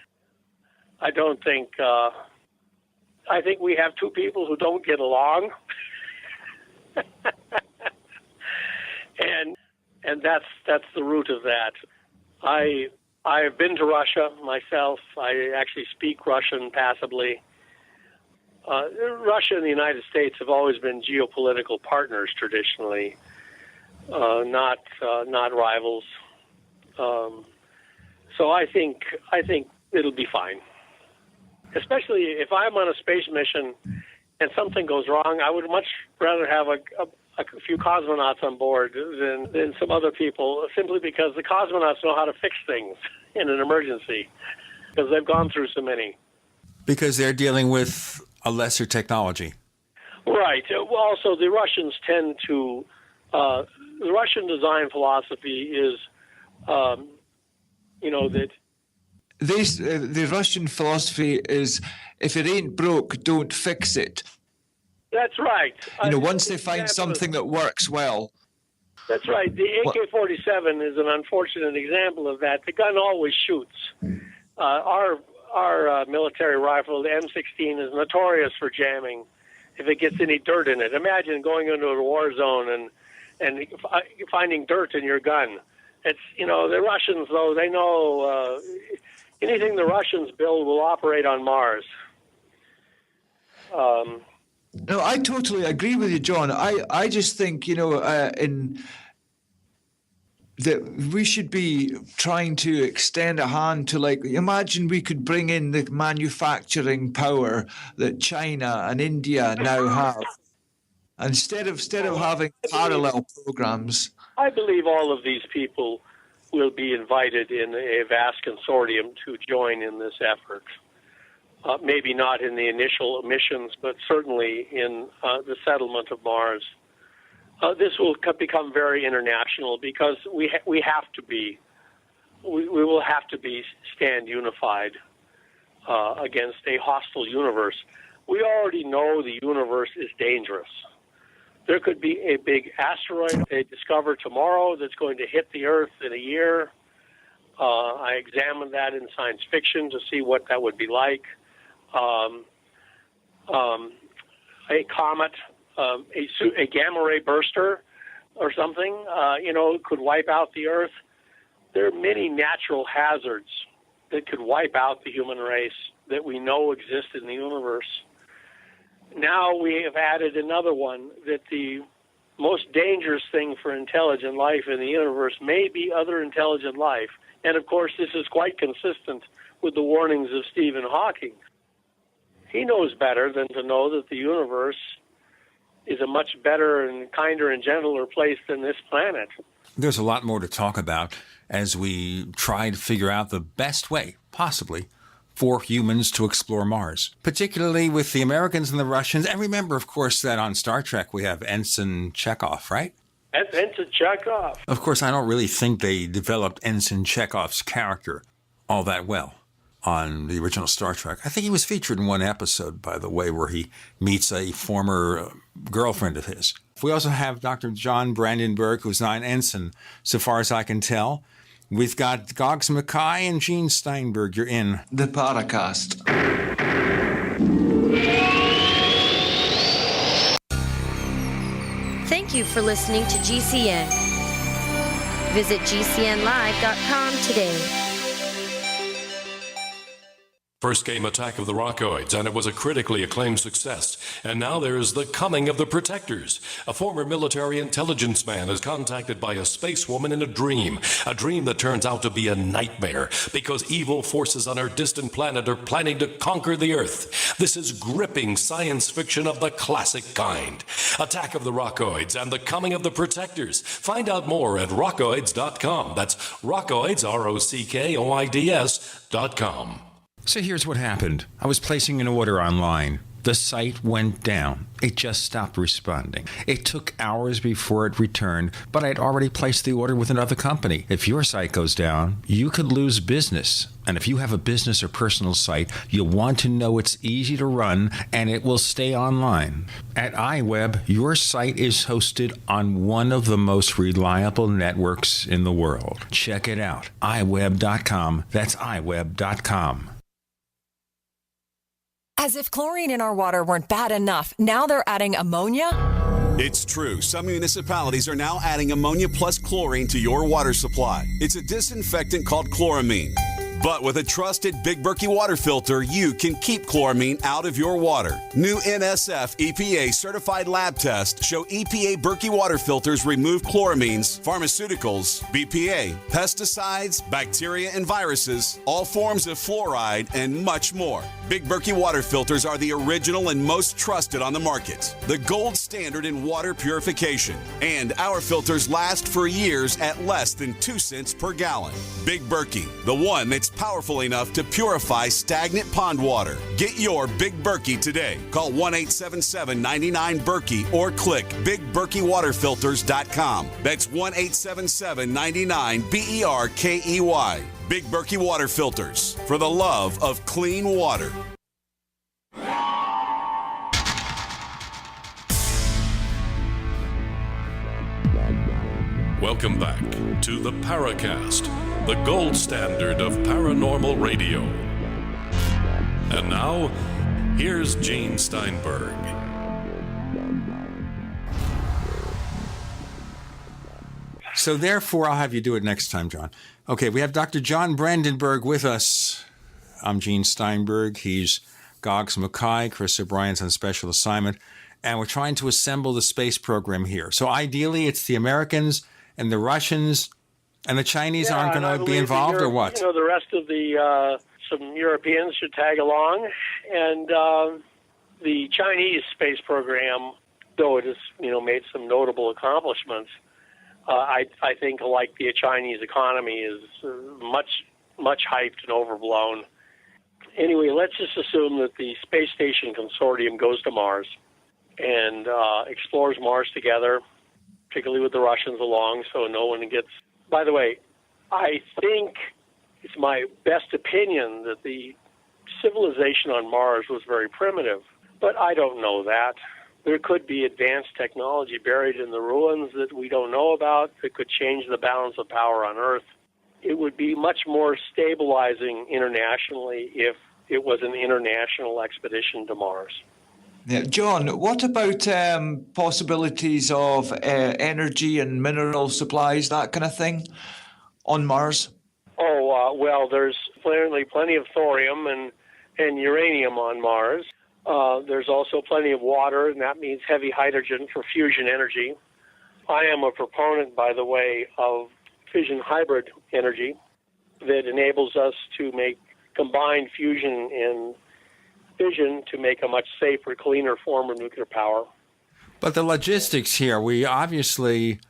I don't think... I think we have two people who don't get along, and that's the root of that. I've been to Russia myself. I actually speak Russian passably. Russia and the United States have always been geopolitical partners traditionally, not rivals. So I think it'll be fine. Especially if I'm on a space mission and something goes wrong, I would much rather have a few cosmonauts on board than some other people, simply because the cosmonauts know how to fix things in an emergency, because they've gone through so many. Because they're dealing with a lesser technology. Right. Well, also, the Russians tend to... the Russian design philosophy is, that... The Russian philosophy is, if it ain't broke, don't fix it. That's right. Once they find something that works well. That's right. The AK-47 is an unfortunate example of that. The gun always shoots. Our military rifle, the M16, is notorious for jamming if it gets any dirt in it. Imagine going into a war zone and finding dirt in your gun. It's, the Russians, though, they know anything the Russians build will operate on Mars. No, I totally agree with you, John. I just think, that we should be trying to extend a hand to, imagine we could bring in the manufacturing power that China and India now have. Instead of having parallel programs. I believe all of these people will be invited in a vast consortium to join in this effort. Maybe not in the initial missions, but certainly in the settlement of Mars. This will become very international because we have to be. We will have to stand unified against a hostile universe. We already know the universe is dangerous. There could be a big asteroid they discover tomorrow that's going to hit the Earth in a year. I examined that in science fiction to see what that would be like. A comet, a gamma ray burster or something, could wipe out the Earth. There are many natural hazards that could wipe out the human race that we know exist in the universe. Now we have added another one, that the most dangerous thing for intelligent life in the universe may be other intelligent life. And, of course, this is quite consistent with the warnings of Stephen Hawking. He knows better than to know that the universe is a much better and kinder and gentler place than this planet. There's a lot more to talk about as we try to figure out the best way, possibly, for humans to explore Mars, particularly with the Americans and the Russians. And remember, of course, that on Star Trek we have Ensign Chekhov, right? Ensign Chekhov. Of course, I don't really think they developed Ensign Chekhov's character all that well on the original Star Trek. I think he was featured in one episode, by the way, where he meets a former girlfriend of his. We also have Dr. John Brandenburg, who's not an ensign, so far as I can tell. We've got Goggs Mackay and Gene Steinberg. You're in the Paracast. Thank you for listening to GCN. Visit GCNlive.com today. First came Attack of the Rockoids, and it was a critically acclaimed success. And now there's The Coming of the Protectors. A former military intelligence man is contacted by a space woman in a dream that turns out to be a nightmare because evil forces on our distant planet are planning to conquer the Earth. This is gripping science fiction of the classic kind. Attack of the Rockoids and The Coming of the Protectors. Find out more at rockoids.com. That's Rockoids, ROCKOIDS.com. So here's what happened. I was placing an order online. The site went down. It just stopped responding. It took hours before it returned, but I'd already placed the order with another company. If your site goes down, you could lose business. And if you have a business or personal site, you'll want to know it's easy to run and it will stay online. At iWeb, your site is hosted on one of the most reliable networks in the world. Check it out. iWeb.com. That's iWeb.com. As if chlorine in our water weren't bad enough, now they're adding ammonia? It's true. Some municipalities are now adding ammonia plus chlorine to your water supply. It's a disinfectant called chloramine. But with a trusted Big Berkey water filter, you can keep chloramine out of your water. New NSF EPA certified lab tests show EPA Berkey water filters remove chloramines, pharmaceuticals, BPA, pesticides, bacteria and viruses, all forms of fluoride, and much more. Big Berkey water filters are the original and most trusted on the market. The gold standard in water purification. And our filters last for years at less than 2 cents per gallon. Big Berkey, the one that's powerful enough to purify stagnant pond water. Get your Big Berkey today. Call 1-877-99-BERKEY or click BigBerkeyWaterFilters.com. That's 1-877-99-BERKEY. Big Berkey Water Filters, for the love of clean water. Welcome back to the Paracast, the gold standard of paranormal radio. And now, here's Gene Steinberg. So therefore, I'll have you do it next time, John. Okay, we have Dr. John Brandenburg with us. I'm Gene Steinberg. He's Goggs Mackay. Chris O'Brien's on special assignment. And we're trying to assemble the space program here. So ideally, it's the Americans and the Russians and the Chinese aren't going to be involved, or what? The rest of the some Europeans should tag along, and the Chinese space program though it has, made some notable accomplishments, I think, like the Chinese economy, is much hyped and overblown. Anyway, let's just assume that the Space Station Consortium goes to Mars and explores Mars together, particularly with the Russians along, so no one gets... By the way, I think it's my best opinion that the civilization on Mars was very primitive, but I don't know that. There could be advanced technology buried in the ruins that we don't know about that could change the balance of power on Earth. It would be much more stabilizing internationally if it was an international expedition to Mars. Yeah. John, what about possibilities of energy and mineral supplies, that kind of thing, on Mars? Well, there's plenty of thorium and uranium on Mars. There's also plenty of water, and that means heavy hydrogen for fusion energy. I am a proponent, by the way, of fission hybrid energy that enables us to make combined fusion and fission to make a much safer, cleaner form of nuclear power. But the logistics here, we obviously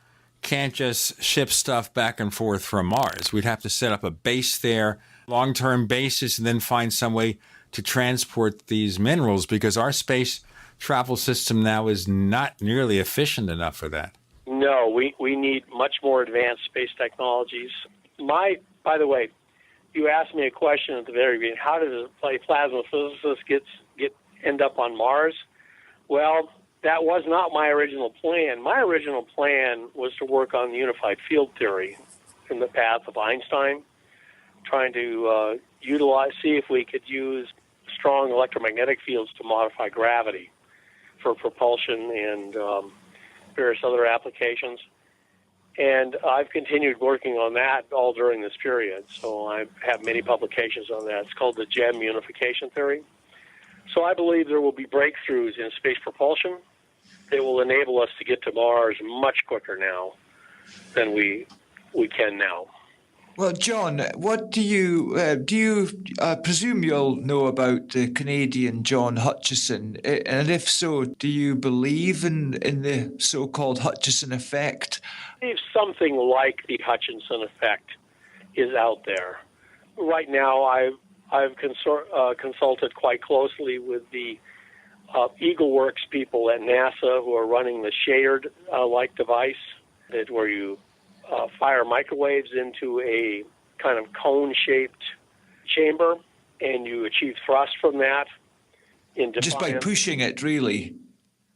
can't just ship stuff back and forth from Mars. We'd have to set up a base there, long-term basis, and then find some way to transport these minerals, because our space travel system now is not nearly efficient enough for that. No, we need much more advanced space technologies. By the way, you asked me a question at the very beginning. How does a plasma physicist end up on Mars? Well, that was not my original plan. My original plan was to work on the unified field theory in the path of Einstein, trying to see if we could use strong electromagnetic fields to modify gravity for propulsion and various other applications. And I've continued working on that all during this period. So I have many publications on that. It's called the GEM unification theory. So I believe there will be breakthroughs in space propulsion that will enable us to get to Mars much quicker now than we can now. Well, John, what do you presume you'll know about the Canadian John Hutchison? And if so, do you believe in the so-called Hutchison effect? If something like the Hutchison effect is out there. Right now, I've consulted quite closely with the EagleWorks people at NASA who are running the shared-like device where you fire microwaves into a kind of cone-shaped chamber, and you achieve thrust from that. Just by pushing it, really?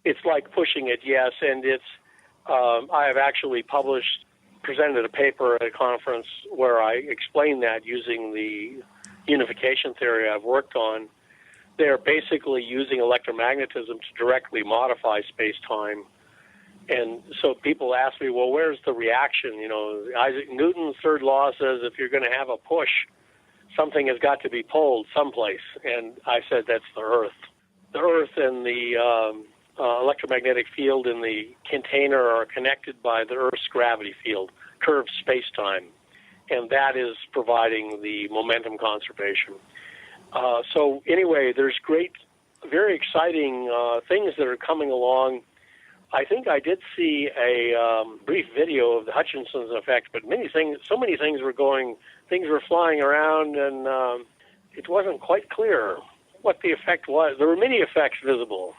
It's like pushing it, yes, and it's. I have actually presented a paper at a conference where I explained that using the unification theory I've worked on. They're basically using electromagnetism to directly modify space-time. And so people ask me, well, where's the reaction? Isaac Newton's third law says if you're going to have a push, something has got to be pulled someplace. And I said that's the Earth. The Earth and the electromagnetic field in the container are connected by the Earth's gravity field, curved space-time. And that is providing the momentum conservation. So anyway, there's great, very exciting things that are coming along. I think I did see a brief video of the Hutchison effect, but so many things were flying around, and it wasn't quite clear what the effect was. There were many effects visible.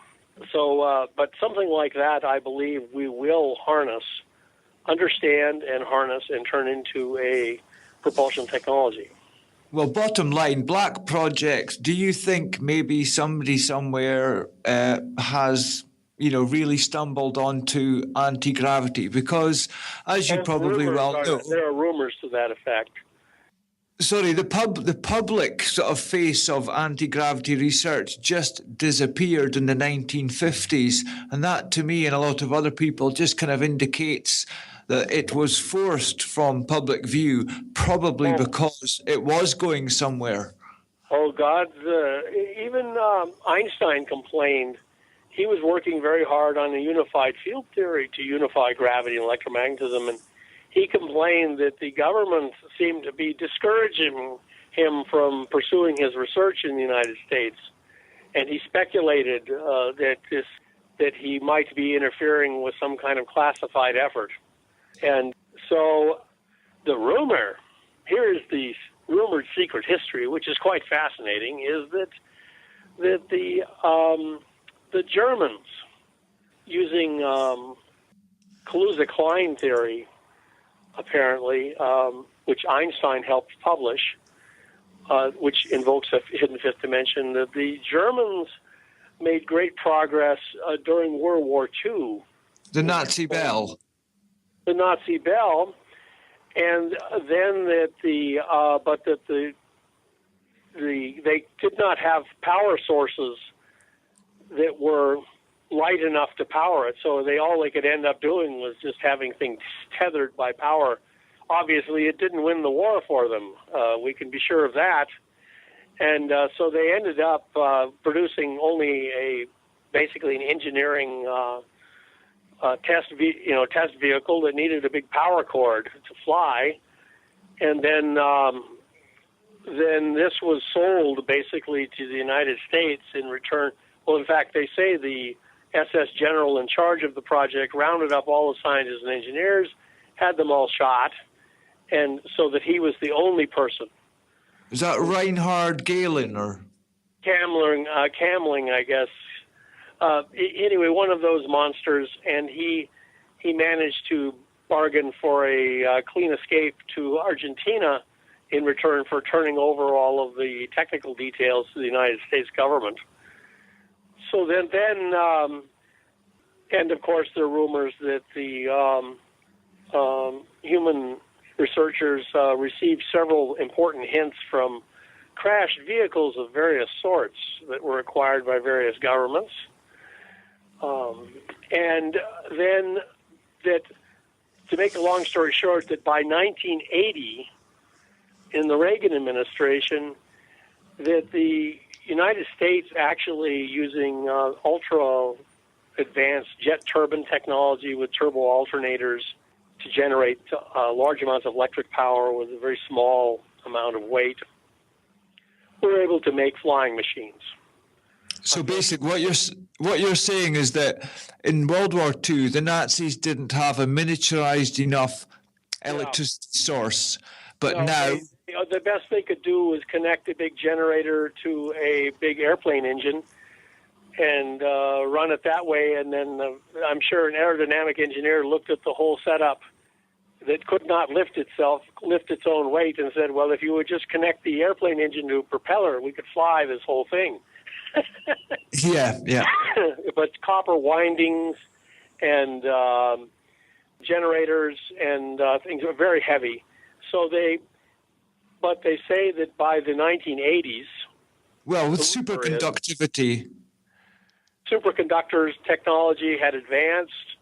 So, but something like that, I believe we will understand and harness and turn into a propulsion technology. Well, bottom line, black projects, do you think maybe somebody somewhere has really stumbled onto anti-gravity? Because, as you probably well know... There are rumors to that effect. Sorry, the public sort of face of anti-gravity research just disappeared in the 1950s, and that, to me and a lot of other people, just kind of indicates that it was forced from public view, probably because it was going somewhere. Oh, God. Even Einstein complained. He was working very hard on a unified field theory to unify gravity and electromagnetism, and he complained that the government seemed to be discouraging him from pursuing his research in the United States. And he speculated that this that he might be interfering with some kind of classified effort. And so the rumor, here is the rumored secret history, which is quite fascinating, is that the Germans, using Kaluza-Klein theory, apparently, which Einstein helped publish, which invokes a hidden fifth dimension, that the Germans made great progress during World War II. The Nazi bell. The Nazi bell, and then that they did not have power sources that were light enough to power it, so all they could end up doing was just having things tethered by power. Obviously, it didn't win the war for them. We can be sure of that. And so they ended up producing only basically an engineering test vehicle that needed a big power cord to fly, and then this was sold basically to the United States in return. Well, in fact, they say the SS general in charge of the project rounded up all the scientists and engineers, had them all shot, and so that he was the only person. Is that Reinhard Gehlen or Kamling, I guess. Anyway, one of those monsters, and he managed to bargain for a clean escape to Argentina in return for turning over all of the technical details to the United States government. So then, and of course, there are rumors that the human researchers received several important hints from crashed vehicles of various sorts that were acquired by various governments. And then that, to make a long story short, that by 1980, in the Reagan administration, that the United States actually using ultra advanced jet turbine technology with turbo alternators to generate large amounts of electric power with a very small amount of weight, were able to make flying machines. So basically, what you're saying is that in World War II, the Nazis didn't have a miniaturized enough electricity source, but now the best they could do was connect a big generator to a big airplane engine and run it that way. And then I'm sure an aerodynamic engineer looked at the whole setup that could not lift its own weight, and said, well, if you would just connect the airplane engine to a propeller, we could fly this whole thing. Yeah. But copper windings and generators and things are very heavy. But they say that by the 1980s, well, with superconductivity, superconductors technology had advanced,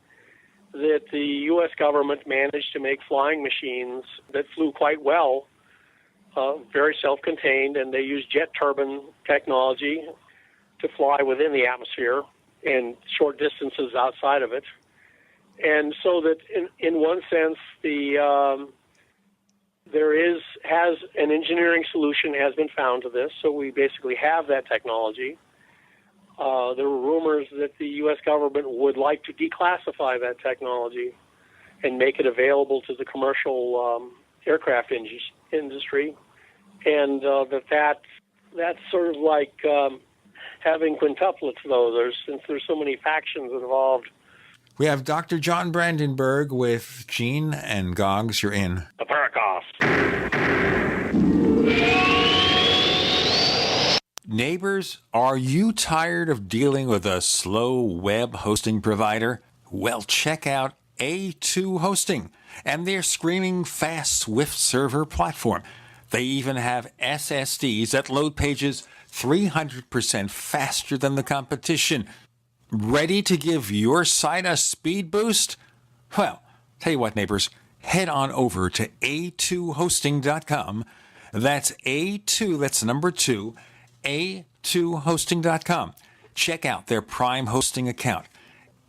that the U.S. government managed to make flying machines that flew quite well, very self-contained, and they used jet turbine technology to fly within the atmosphere and short distances outside of it. And so that in one sense, has an engineering solution has been found to this, so we basically have that technology. There were rumors that the U.S. government would like to declassify that technology and make it available to the commercial aircraft industry, and that's sort of like having quintuplets, though. Since there's so many factions involved. We have Dr. John Brandenburg with Gene and Goggs. You're in the Paracast. Neighbors, are you tired of dealing with a slow web hosting provider? Well, check out A2 Hosting and their screaming fast Swift server platform. They even have SSDs that load pages 300% faster than the competition. Ready to give your site a speed boost? Well, tell you what, neighbors, head on over to a2hosting.com. That's A2, that's number 2, a2hosting.com. Check out their Prime hosting account.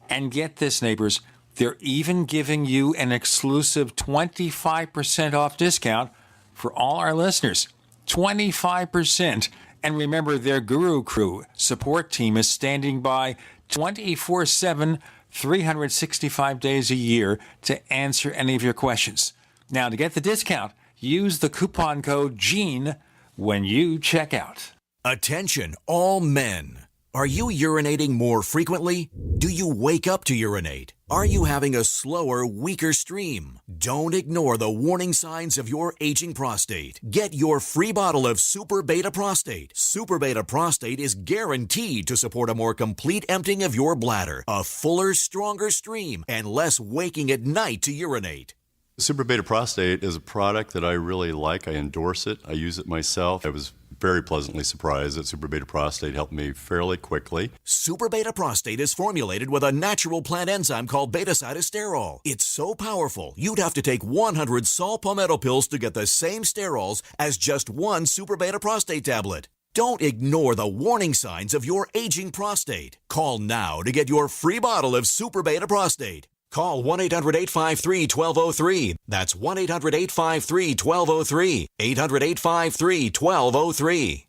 And get this, neighbors, they're even giving you an exclusive 25% off discount for all our listeners. 25%. And remember, their Guru Crew support team is standing by 24/7, 365 days a year to answer any of your questions. Now, to get the discount, use the coupon code GENE when you check out. Attention, all men. Are you urinating more frequently? Do you wake up to urinate? Are you having a slower, weaker stream? Don't ignore the warning signs of your aging prostate. Get your free bottle of Super Beta Prostate. Super Beta Prostate is guaranteed to support a more complete emptying of your bladder, a fuller, stronger stream, and less waking at night to urinate. Super Beta Prostate is a product that I really like. I endorse it. I use it myself. I was very pleasantly surprised that Super Beta Prostate helped me fairly quickly. Super Beta Prostate is formulated with a natural plant enzyme called beta-cytosterol. It's so powerful, you'd have to take 100 saw palmetto pills to get the same sterols as just one Super Beta Prostate tablet. Don't ignore the warning signs of your aging prostate. Call now to get your free bottle of Super Beta Prostate. Call 1-800-853-1203. That's 1-800-853-1203. 800-853-1203.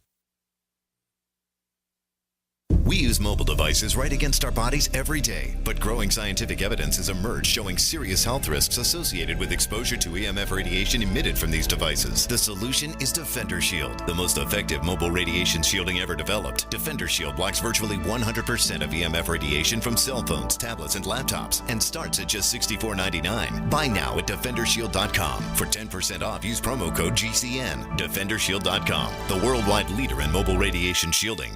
We use mobile devices right against our bodies every day, but growing scientific evidence has emerged showing serious health risks associated with exposure to EMF radiation emitted from these devices. The solution is Defender Shield, the most effective mobile radiation shielding ever developed. Defender Shield blocks virtually 100% of EMF radiation from cell phones, tablets, and laptops, and starts at just $64.99. Buy now at DefenderShield.com. For 10% off, use promo code GCN. DefenderShield.com, the worldwide leader in mobile radiation shielding.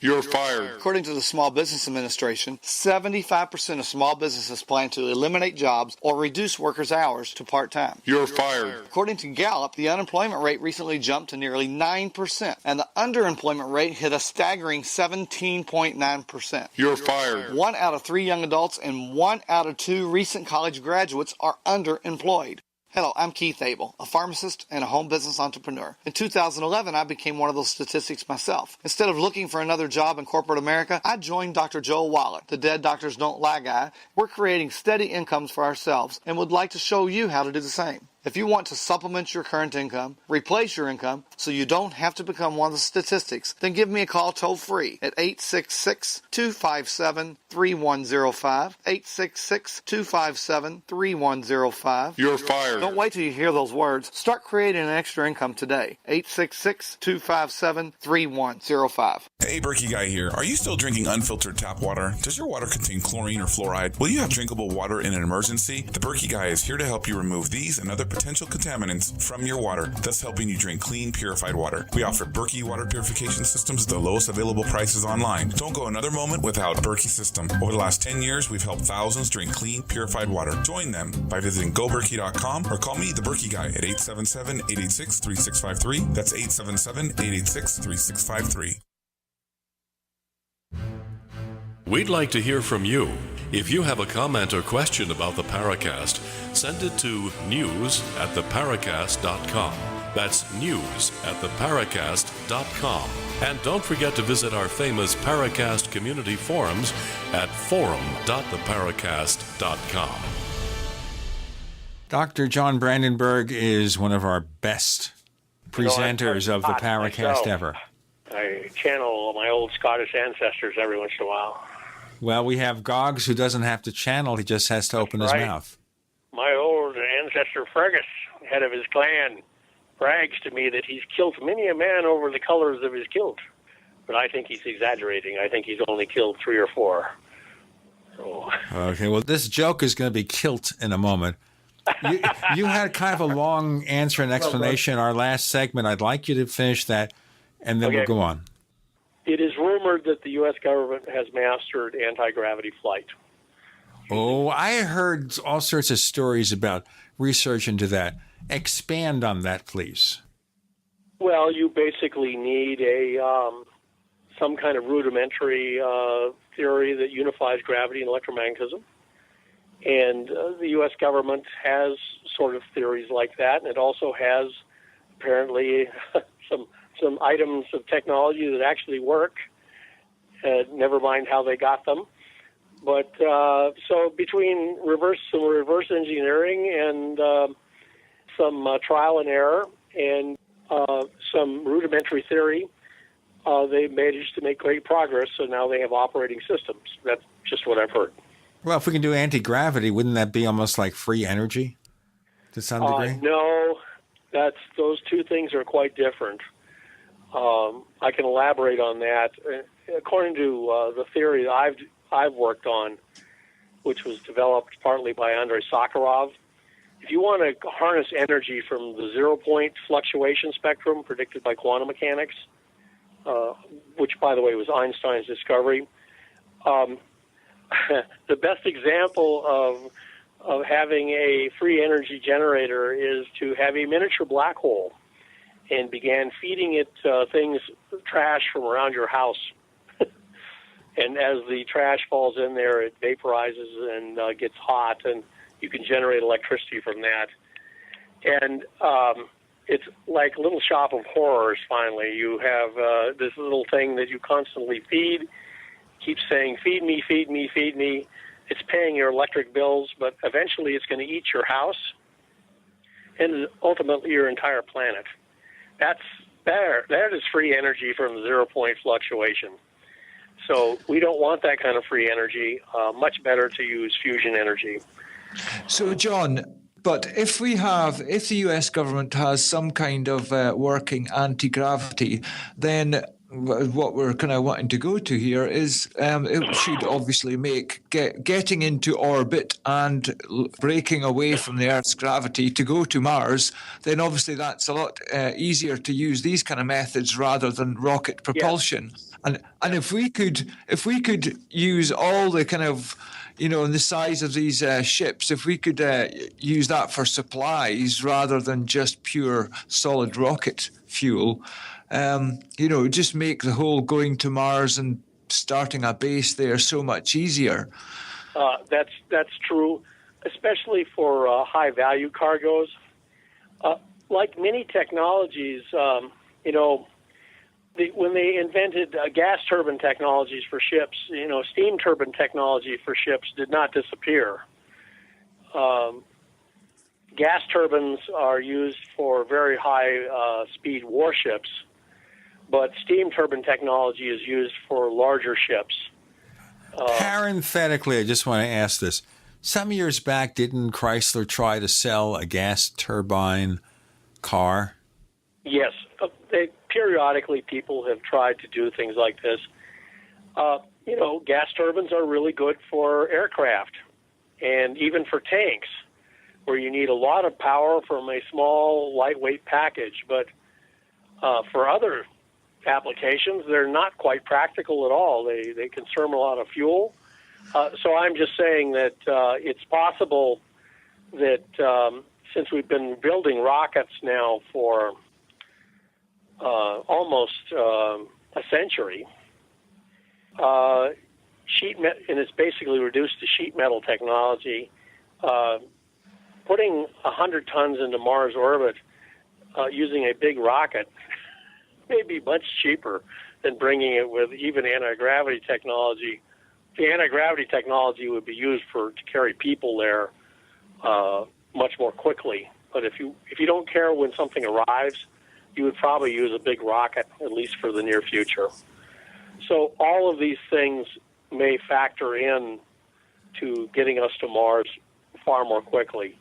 You're fired. According to the Small Business Administration, 75% of small businesses plan to eliminate jobs or reduce workers' hours to part-time. You're fired. According to Gallup, the unemployment rate recently jumped to nearly 9%, and the underemployment rate hit a staggering 17.9%. You're fired. 1 out of 3 young adults and 1 out of 2 recent college graduates are underemployed. Hello, I'm Keith Abel, a pharmacist and a home business entrepreneur. In 2011, I became one of those statistics myself. Instead of looking for another job in corporate America, I joined Dr. Joel Wallach, the Dead Doctors Don't Lie guy. We're creating steady incomes for ourselves and would like to show you how to do the same. If you want to supplement your current income, replace your income, so you don't have to become one of the statistics, then give me a call toll-free at 866-257-3105, 866-257-3105. You're fired. Don't wait till you hear those words. Start creating an extra income today. 866-257-3105. Hey, Berkey Guy here. Are you still drinking unfiltered tap water? Does your water contain chlorine or fluoride? Will you have drinkable water in an emergency? The Berkey Guy is here to help you remove these and other potential contaminants from your water, thus helping you drink clean, purified water. We offer Berkey water purification systems at the lowest available prices online. Don't go another moment without a Berkey system. Over the last 10 years, we've helped thousands drink clean, purified water. Join them by visiting goberkey.com or call me, the Berkey Guy, at 877-886-3653. That's 877-886-3653. We'd like to hear from you. If you have a comment or question about the Paracast, send it to news@theparacast.com. That's news@theparacast.com. And don't forget to visit our famous Paracast community forums at forum.theparacast.com. Dr. John Brandenburg is one of our best presenters of the Paracast ever. I channel my old Scottish ancestors every once in a while. Well, we have Goggs, who doesn't have to channel. He just has to open his mouth. My old ancestor Fergus, head of his clan, brags to me that he's killed many a man over the colors of his kilt. But I think he's exaggerating. I think he's only killed 3 or 4. So. Okay, well, this joke is going to be kilt in a moment. You had kind of a long answer and explanation in our last segment. I'd like you to finish that, and then we'll go on. It is rumored that the U.S. government has mastered anti-gravity flight. Oh, I heard all sorts of stories about research into that. Expand on that, please. Well, you basically need some kind of rudimentary theory that unifies gravity and electromagnetism. And the U.S. government has sort of theories like that, and it also has apparently some items of technology that actually work, never mind how they got them. But so between reverse engineering and some trial and error and some rudimentary theory, they managed to make great progress, so now they have operating systems. That's just what I've heard. Well, if we can do anti-gravity, wouldn't that be almost like free energy to some degree? No, those two things are quite different. I can elaborate on that. According to the theory that I've worked on, which was developed partly by Andrei Sakharov, if you want to harness energy from the zero-point fluctuation spectrum predicted by quantum mechanics, which, by the way, was Einstein's discovery, the best example of having a free energy generator is to have a miniature black hole and began feeding it trash from around your house. And as the trash falls in there, it vaporizes and gets hot, and you can generate electricity from that. And it's like a little shop of horrors, finally. You have this little thing that you constantly feed, keeps saying, feed me, feed me, feed me. It's paying your electric bills, but eventually it's going to eat your house and ultimately your entire planet. That is free energy from the zero-point fluctuation. So we don't want that kind of free energy. Much better to use fusion energy. So, John, but if the U.S. government has some kind of working anti-gravity, then what we're kind of wanting to go to here is it should obviously make getting into orbit and breaking away from the Earth's gravity to go to Mars. Then obviously that's a lot easier to use these kind of methods rather than rocket propulsion. Yes. And if we could use all the kind of, the size of these ships, if we could use that for supplies rather than just pure solid rocket fuel, just make the whole going to Mars and starting a base there so much easier. That's true, especially for high-value cargoes. Like many technologies, when they invented gas turbine technologies for ships, steam turbine technology for ships did not disappear. Gas turbines are used for very high-speed warships, but steam turbine technology is used for larger ships. Parenthetically, I just want to ask this. Some years back, didn't Chrysler try to sell a gas turbine car? Yes. Periodically, people have tried to do things like this. Gas turbines are really good for aircraft and even for tanks, where you need a lot of power from a small, lightweight package. But for other applications, they're not quite practical at all. They consume a lot of fuel. So I'm just saying that it's possible that since we've been building rockets now for almost a century, and it's basically reduced to sheet metal technology, putting 100 tons into Mars orbit using a big rocket may be much cheaper than bringing it with even anti-gravity technology. The anti-gravity technology would be used to carry people there much more quickly. But if you don't care when something arrives, you would probably use a big rocket, at least for the near future. So all of these things may factor in to getting us to Mars far more quickly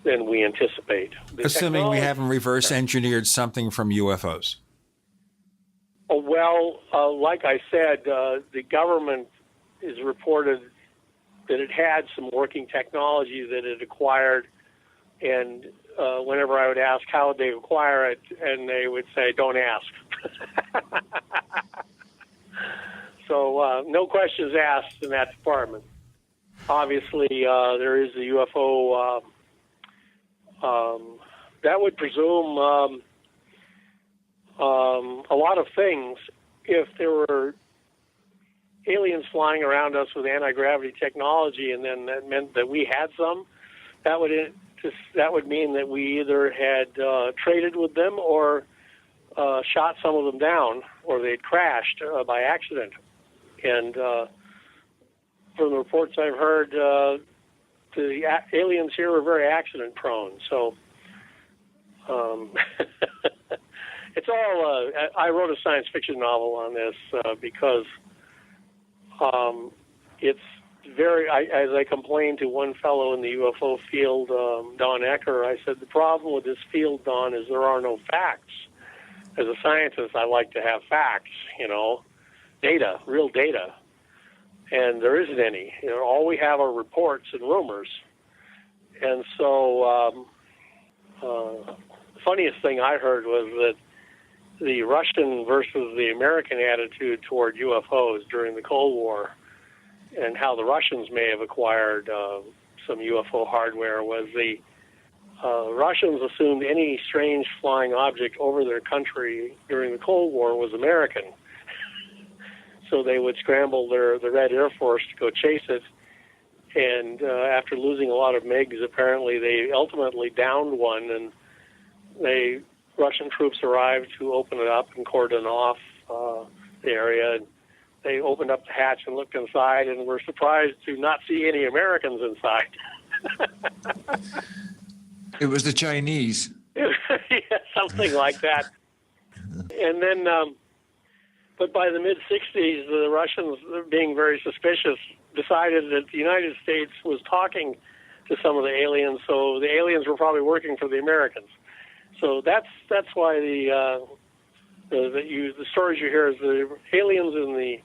than we anticipate. Assuming we haven't reverse engineered something from UFOs. Well, like I said, the government is reported that it had some working technology that it acquired, and whenever I would ask how would they acquire it, and they would say, don't ask. So no questions asked in that department. Obviously, there is the UFO. That would presume a lot of things. If there were aliens flying around us with anti-gravity technology, and then that meant that we had some, that would mean that we either had traded with them or shot some of them down, or they'd crashed by accident. And from the reports I've heard, the aliens here are very accident prone. So it's all. I wrote a science fiction novel on this because it's very. As I complained to one fellow in the UFO field, Don Ecker, I said the problem with this field, Don, is there are no facts. As a scientist, I like to have facts. Data, real data, and there isn't any. All we have are reports and rumors. And so, the funniest thing I heard was that the Russian versus the American attitude toward UFOs during the Cold War, and how the Russians may have acquired some UFO hardware, was the Russians assumed any strange flying object over their country during the Cold War was American. So they would scramble the Red Air Force to go chase it. And after losing a lot of MiGs, apparently they ultimately downed one, and Russian troops arrived to open it up and cordon off the area. And they opened up the hatch and looked inside, and were surprised to not see any Americans inside. It was the Chinese. Yeah, something like that. And then, but by the mid-'60s, the Russians, being very suspicious, decided that the United States was talking to some of the aliens, so the aliens were probably working for the Americans. So that's why the stories you hear is the aliens and the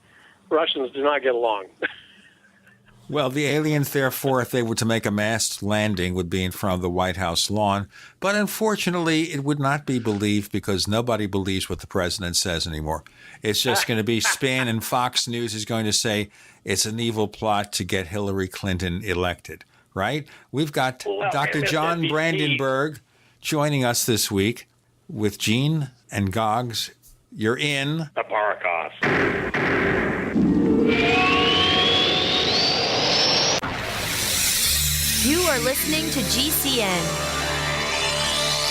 Russians do not get along. Well, the aliens, therefore, if they were to make a masked landing, would be in front of the White House lawn. But unfortunately, it would not be believed because nobody believes what the president says anymore. It's just going to be spin, and Fox News is going to say it's an evil plot to get Hillary Clinton elected, right? We've got Dr. John Brandenburg joining us this week with Gene and Goggs. You're in the Paracast. You are listening to GCN.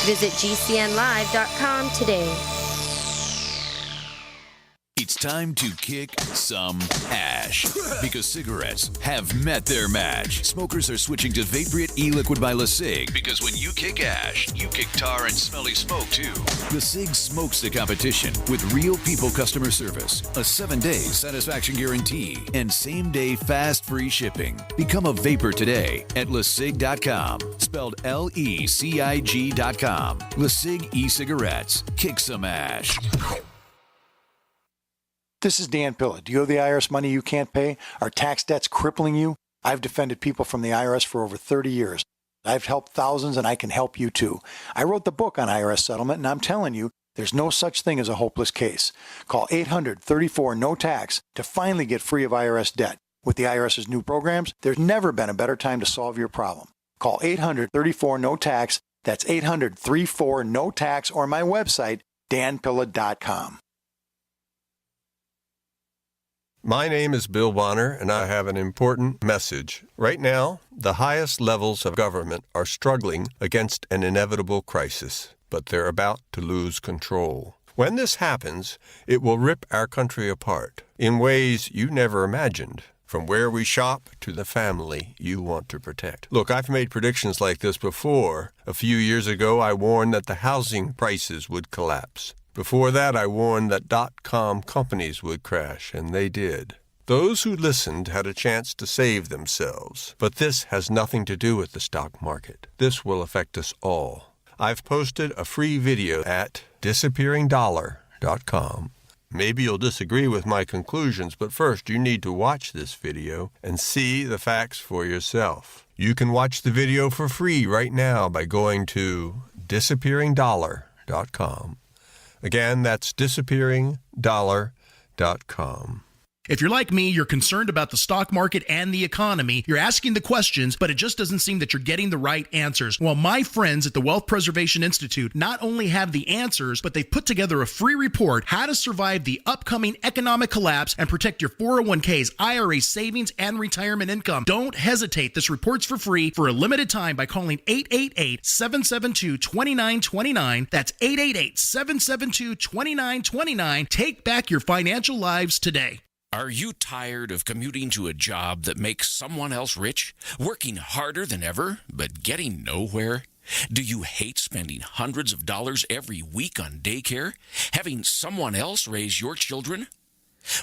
Visit GCNlive.com today. It's time to kick some ash because cigarettes have met their match. Smokers are switching to Vaporite e-liquid by LeSig because when you kick ash, you kick tar and smelly smoke too. LeSig smokes the competition with real people customer service, a 7-day satisfaction guarantee, and same-day fast free shipping. Become a vapor today at LeSig.com, spelled LECIG.com. LeSig e-cigarettes. Kick some ash. This is Dan Pilla. Do you owe the IRS money you can't pay? Are tax debts crippling you? I've defended people from the IRS for over 30 years. I've helped thousands, and I can help you too. I wrote the book on IRS settlement, and I'm telling you, there's no such thing as a hopeless case. Call 800-34-NO-TAX to finally get free of IRS debt. With the IRS's new programs, there's never been a better time to solve your problem. Call 800-34-NO-TAX. That's 800-34-NO-TAX, or my website, danpilla.com. My name is Bill Bonner, and I have an important message. Right now, the highest levels of government are struggling against an inevitable crisis, but they're about to lose control. When this happens, it will rip our country apart in ways you never imagined, from where we shop to the family you want to protect. Look, I've made predictions like this before. A few years ago, I warned that the housing prices would collapse. Before that, I warned that .com companies would crash, and they did. Those who listened had a chance to save themselves. But this has nothing to do with the stock market. This will affect us all. I've posted a free video at disappearingdollar.com. Maybe you'll disagree with my conclusions, but first you need to watch this video and see the facts for yourself. You can watch the video for free right now by going to disappearingdollar.com. Again, that's disappearingdollar.com. If you're like me, you're concerned about the stock market and the economy. You're asking the questions, but it just doesn't seem that you're getting the right answers. Well, my friends at the Wealth Preservation Institute not only have the answers, but they've put together a free report, How to Survive the Upcoming Economic Collapse and Protect Your 401ks, IRA savings, and retirement income. Don't hesitate. This report's for free for a limited time by calling 888-772-2929. That's 888-772-2929. Take back your financial lives today. Are you tired of commuting to a job that makes someone else rich? Working harder than ever, but getting nowhere? Do you hate spending hundreds of dollars every week on daycare? Having someone else raise your children?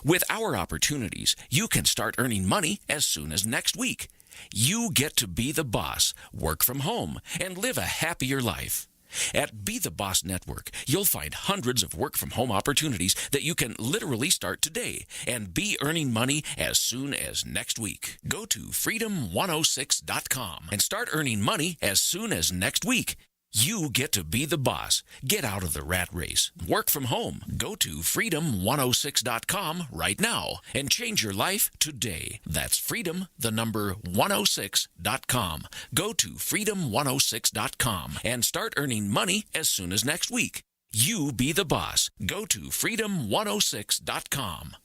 With our opportunities, you can start earning money as soon as next week. You get to be the boss, work from home, and live a happier life. At Be the Boss Network, you'll find hundreds of work-from-home opportunities that you can literally start today and be earning money as soon as next week. Go to freedom106.com and start earning money as soon as next week. You get to be the boss. Get out of the rat race. Work from home. Go to freedom106.com right now and change your life today. That's freedom106.com. Go to freedom106.com and start earning money as soon as next week. You be the boss. Go to freedom106.com.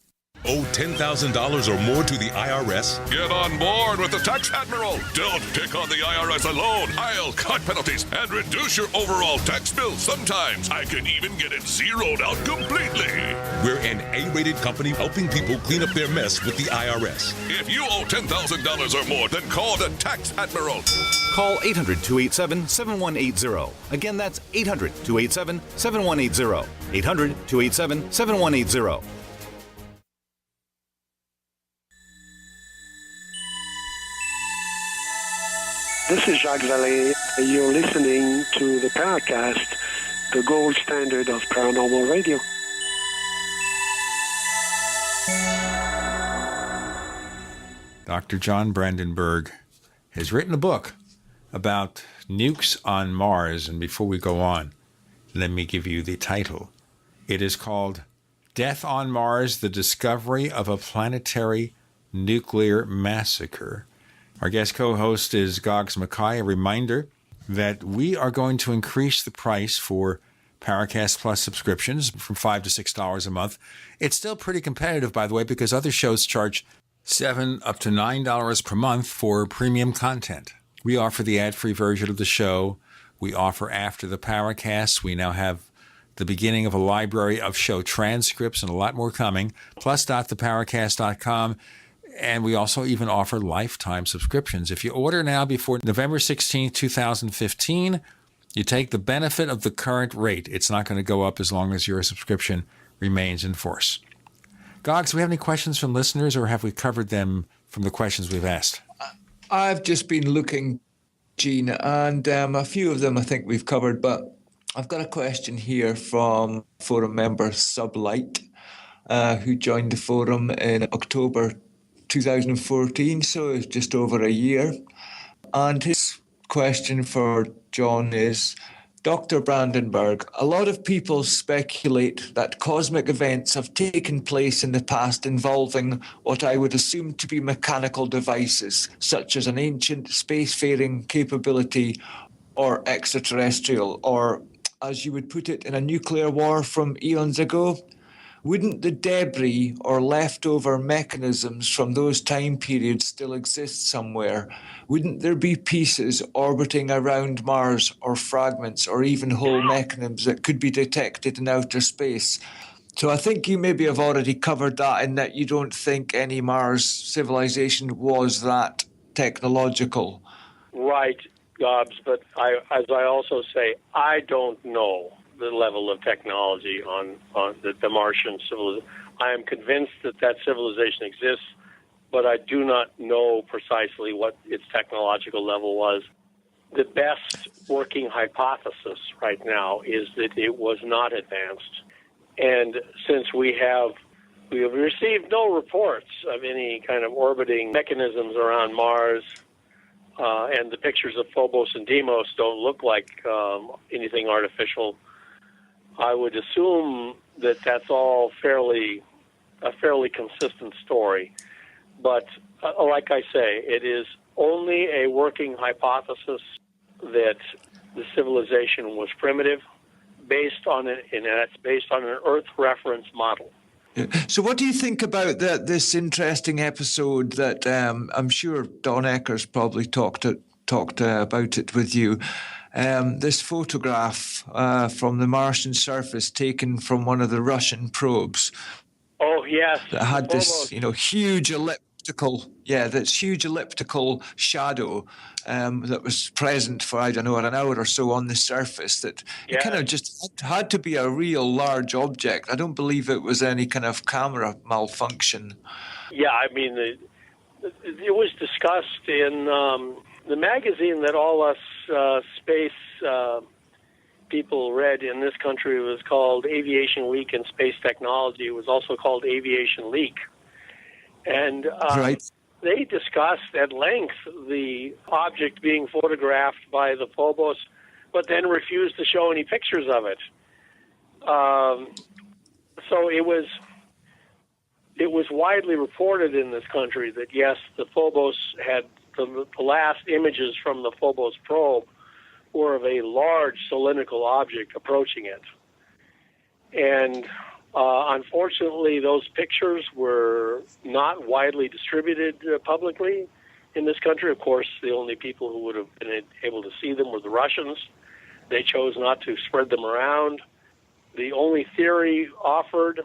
Owe $10,000 or more to the IRS? Get on board with the Tax Admiral. Don't pick on the IRS alone. I'll cut penalties and reduce your overall tax bill. Sometimes I can even get it zeroed out completely. We're an A-rated company helping people clean up their mess with the IRS. If you owe $10,000 or more, then call the Tax Admiral. Call 800-287-7180. Again, that's 800-287-7180. 800-287-7180. This is Jacques Vallée. You're listening to the Paracast, the gold standard of paranormal radio. Dr. John Brandenburg has written a book about nukes on Mars. And before we go on, let me give you the title. It is called Death on Mars, The Discovery of a Planetary Nuclear Massacre. Our guest co-host is Goggs Mackay. A reminder that we are going to increase the price for Paracast Plus subscriptions from $5 to $6 a month. It's still pretty competitive, by the way, because other shows charge $7 up to $9 per month for premium content. We offer the ad-free version of the show. We offer after the Paracast. We now have the beginning of a library of show transcripts and a lot more coming, plus.theparacast.com. And we also even offer lifetime subscriptions. If you order now before November 16, 2015, you take the benefit of the current rate. It's not going to go up as long as your subscription remains in force. Goggs, do we have any questions from listeners, or have we covered them from the questions we've asked? I've just been looking, Gene, and a few of them I think we've covered, but I've got a question here from forum member Sublight, who joined the forum in October 2014, so it's just over a year. And his question for John is, Dr. Brandenburg, a lot of people speculate that cosmic events have taken place in the past involving what I would assume to be mechanical devices, such as an ancient spacefaring capability or extraterrestrial, or as you would put it, in a nuclear war from eons ago. Wouldn't the debris or leftover mechanisms from those time periods still exist somewhere? Wouldn't there be pieces orbiting around Mars, or fragments, or even whole mechanisms that could be detected in outer space? So I think you maybe have already covered that, in that you don't think any Mars civilization was that technological. Right, Gobs, but as I also say, I don't know the level of technology on the Martian civilization. I am convinced that civilization exists, but I do not know precisely what its technological level was. The best working hypothesis right now is that it was not advanced. And since we have received no reports of any kind of orbiting mechanisms around Mars, and the pictures of Phobos and Deimos don't look like anything artificial, I would assume that that's all a fairly consistent story. But like I say, it is only a working hypothesis that the civilization was primitive, based on an Earth reference model. So what do you think about this interesting episode that I'm sure Don Ecker's probably talked about it with you? This photograph from the Martian surface taken from one of the Russian probes. Oh, yes. That had this, huge ellipse huge elliptical shadow that was present for, I don't know, an hour or so on the surface, that it kind of just had to be a real large object. I don't believe it was any kind of camera malfunction. Yeah, I mean, it was discussed in the magazine that all us space people read in this country. It was called Aviation Week in Space Technology. It was also called Aviation Leak. And they discussed at length the object being photographed by the Phobos, but then refused to show any pictures of it. So it was widely reported in this country that, yes, the Phobos had the last images from the Phobos probe were of a large cylindrical object approaching it. And unfortunately, those pictures were not widely distributed publicly in this country. Of course, the only people who would have been able to see them were the Russians. They chose not to spread them around. The only theory offered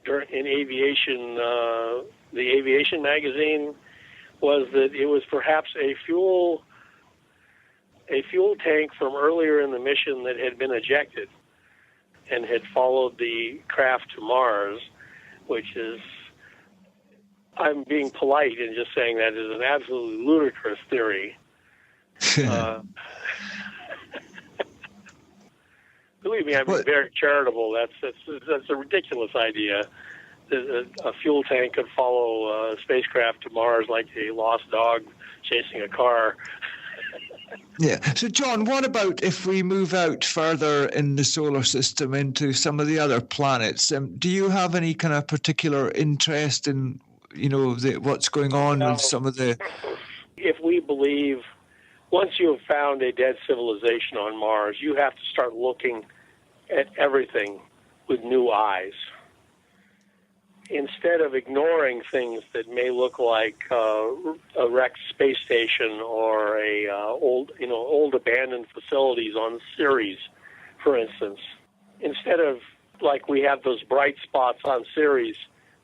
in aviation, the aviation magazine, was that it was perhaps a fuel tank from earlier in the mission that had been ejected and had followed the craft to Mars, which is, I'm being polite in just saying that is an absolutely ludicrous theory. Believe me, I'm very charitable. That's a ridiculous idea. A fuel tank could follow a spacecraft to Mars like a lost dog chasing a car. Yeah. So, John, what about if we move out further in the solar system into some of the other planets? Do you have any kind of particular interest in, what's going on with some of the... If we believe, once you have found a dead civilization on Mars, you have to start looking at everything with new eyes. Instead of ignoring things that may look like a wrecked space station or old abandoned facilities on Ceres, for instance, instead of like we have those bright spots on Ceres,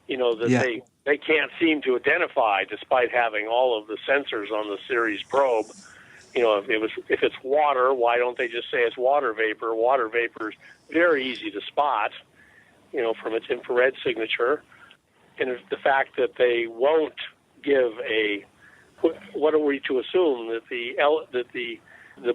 that they can't seem to identify despite having all of the sensors on the Ceres probe. If it's water, why don't they just say it's water vapor? Water vapor is very easy to spot, from its infrared signature. And the fact that they won't give what are we to assume, that the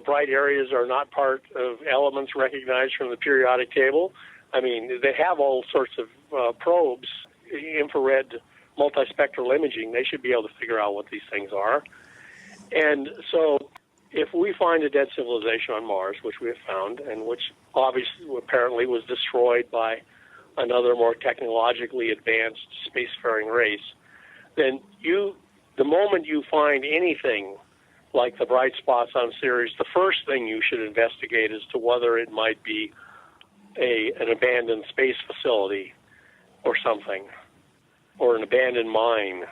bright areas are not part of elements recognized from the periodic table? I mean, they have all sorts of probes, infrared multispectral imaging. They should be able to figure out what these things are. And so if we find a dead civilization on Mars, which we have found, and which obviously apparently was destroyed by another more technologically advanced spacefaring race, then the moment you find anything like the bright spots on Ceres, the first thing you should investigate as to whether it might be an abandoned space facility or something, or an abandoned mine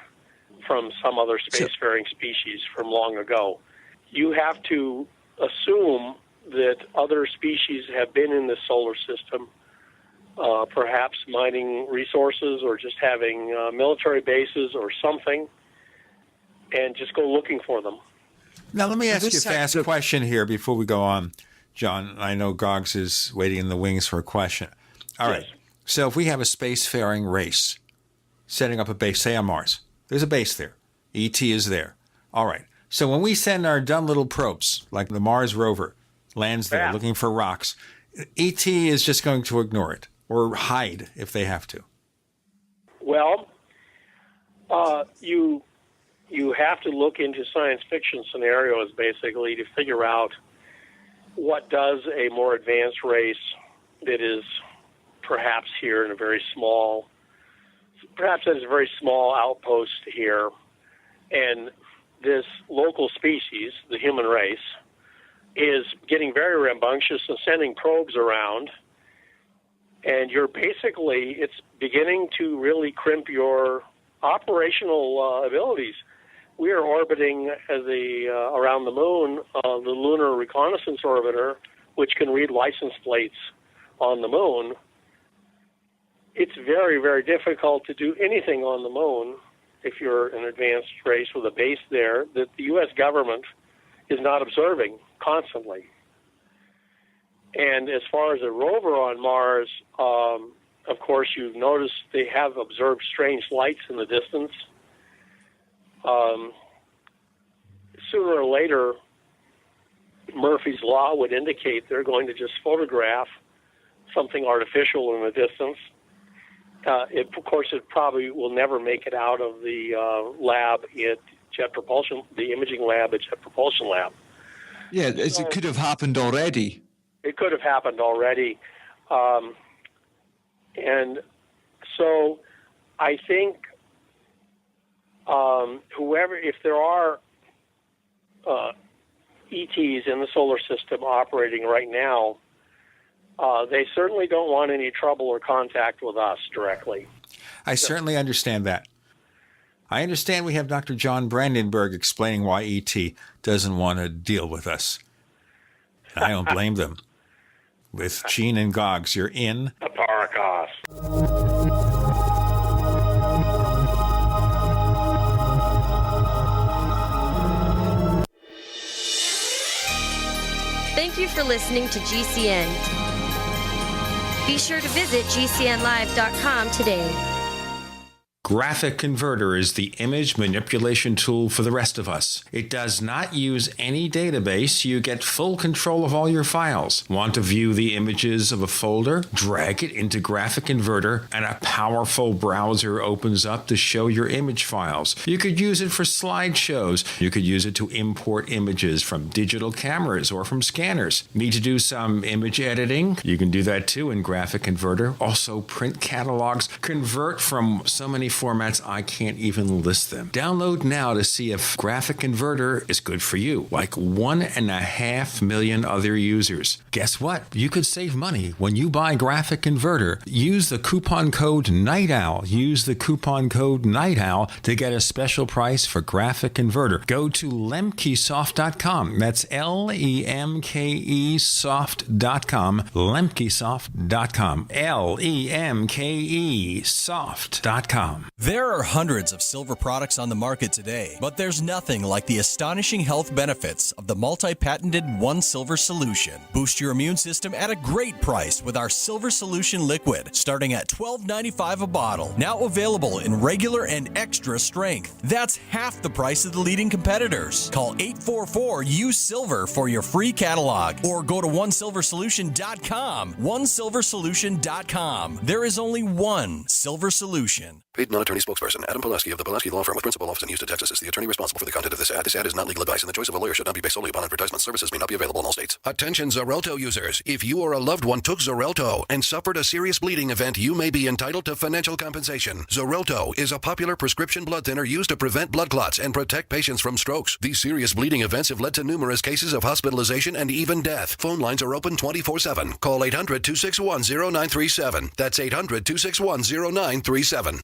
from some other spacefaring species from long ago. You have to assume that other species have been in the solar system, perhaps mining resources or just having military bases or something, and just go looking for them. Now, let me ask you a fast question here before we go on, John. I know Goggs is waiting in the wings for a question. All right. So if we have a spacefaring race setting up a base, say on Mars, there's a base there. ET is there. All right. So when we send our dumb little probes, like the Mars rover, lands there looking for rocks, ET is just going to ignore it or hide if they have to. Well, you have to look into science fiction scenarios, basically, to figure out what does a more advanced race that is perhaps here in perhaps as a very small outpost here, and this local species, the human race, is getting very rambunctious and sending probes around, and it's beginning to really crimp your operational abilities. We are orbiting around the moon, the Lunar Reconnaissance Orbiter, which can read license plates on the moon. It's very, very difficult to do anything on the moon if you're an advanced race with a base there, that the U.S. government is not observing constantly. And as far as a rover on Mars, of course, you've noticed they have observed strange lights in the distance. Sooner or later, Murphy's Law would indicate they're going to just photograph something artificial in the distance. Of course, it probably will never make it out of the lab at Jet Propulsion, the imaging lab at Jet Propulsion Lab. Yeah, it could have happened already. It could have happened already. And so I think if there are ETs in the solar system operating right now, they certainly don't want any trouble or contact with us directly. I certainly understand that. I understand we have Dr. John Brandenburg explaining why ET doesn't want to deal with us. I don't blame them. With Gene and Goggs, you're in the Paracast. Thank you for listening to GCN. Be sure to visit GCNlive.com today. Graphic Converter is the image manipulation tool for the rest of us. It does not use any database. You get full control of all your files. Want to view the images of a folder? Drag it into Graphic Converter and a powerful browser opens up to show your image files. You could use it for slideshows. You could use it to import images from digital cameras or from scanners. Need to do some image editing? You can do that too in Graphic Converter. Also print catalogs. Convert from so many formats I can't even list them. Download now to see if Graphic Converter is good for you, like 1.5 million other users. Guess what? You could save money when you buy Graphic Converter. Use the coupon code NIGHTOWL. Use the coupon code NIGHTOWL to get a special price for Graphic Converter. Go to lemkesoft.com. That's LEMKE soft.com. lemkesoft.com. LEMKE soft.com. There are hundreds of silver products on the market today, but there's nothing like the astonishing health benefits of the multi-patented One Silver Solution. Boost your immune system at a great price with our Silver Solution Liquid, starting at $12.95 a bottle. Now available in regular and extra strength. That's half the price of the leading competitors. Call 844-USILVER for your free catalog, or go to onesilversolution.com. onesilversolution.com. There is only one Silver Solution. Paid non-attorney spokesperson Adam Pulaski of the Pulaski Law Firm with principal office in Houston, Texas is the attorney responsible for the content of this ad. This ad is not legal advice, and the choice of a lawyer should not be based solely upon advertisement. Services may not be available in all states. Attention Xarelto users. If you or a loved one took Xarelto and suffered a serious bleeding event, you may be entitled to financial compensation. Xarelto is a popular prescription blood thinner used to prevent blood clots and protect patients from strokes. These serious bleeding events have led to numerous cases of hospitalization and even death. Phone lines are open 24/7. Call 800-261-0937. That's 800-261-0937.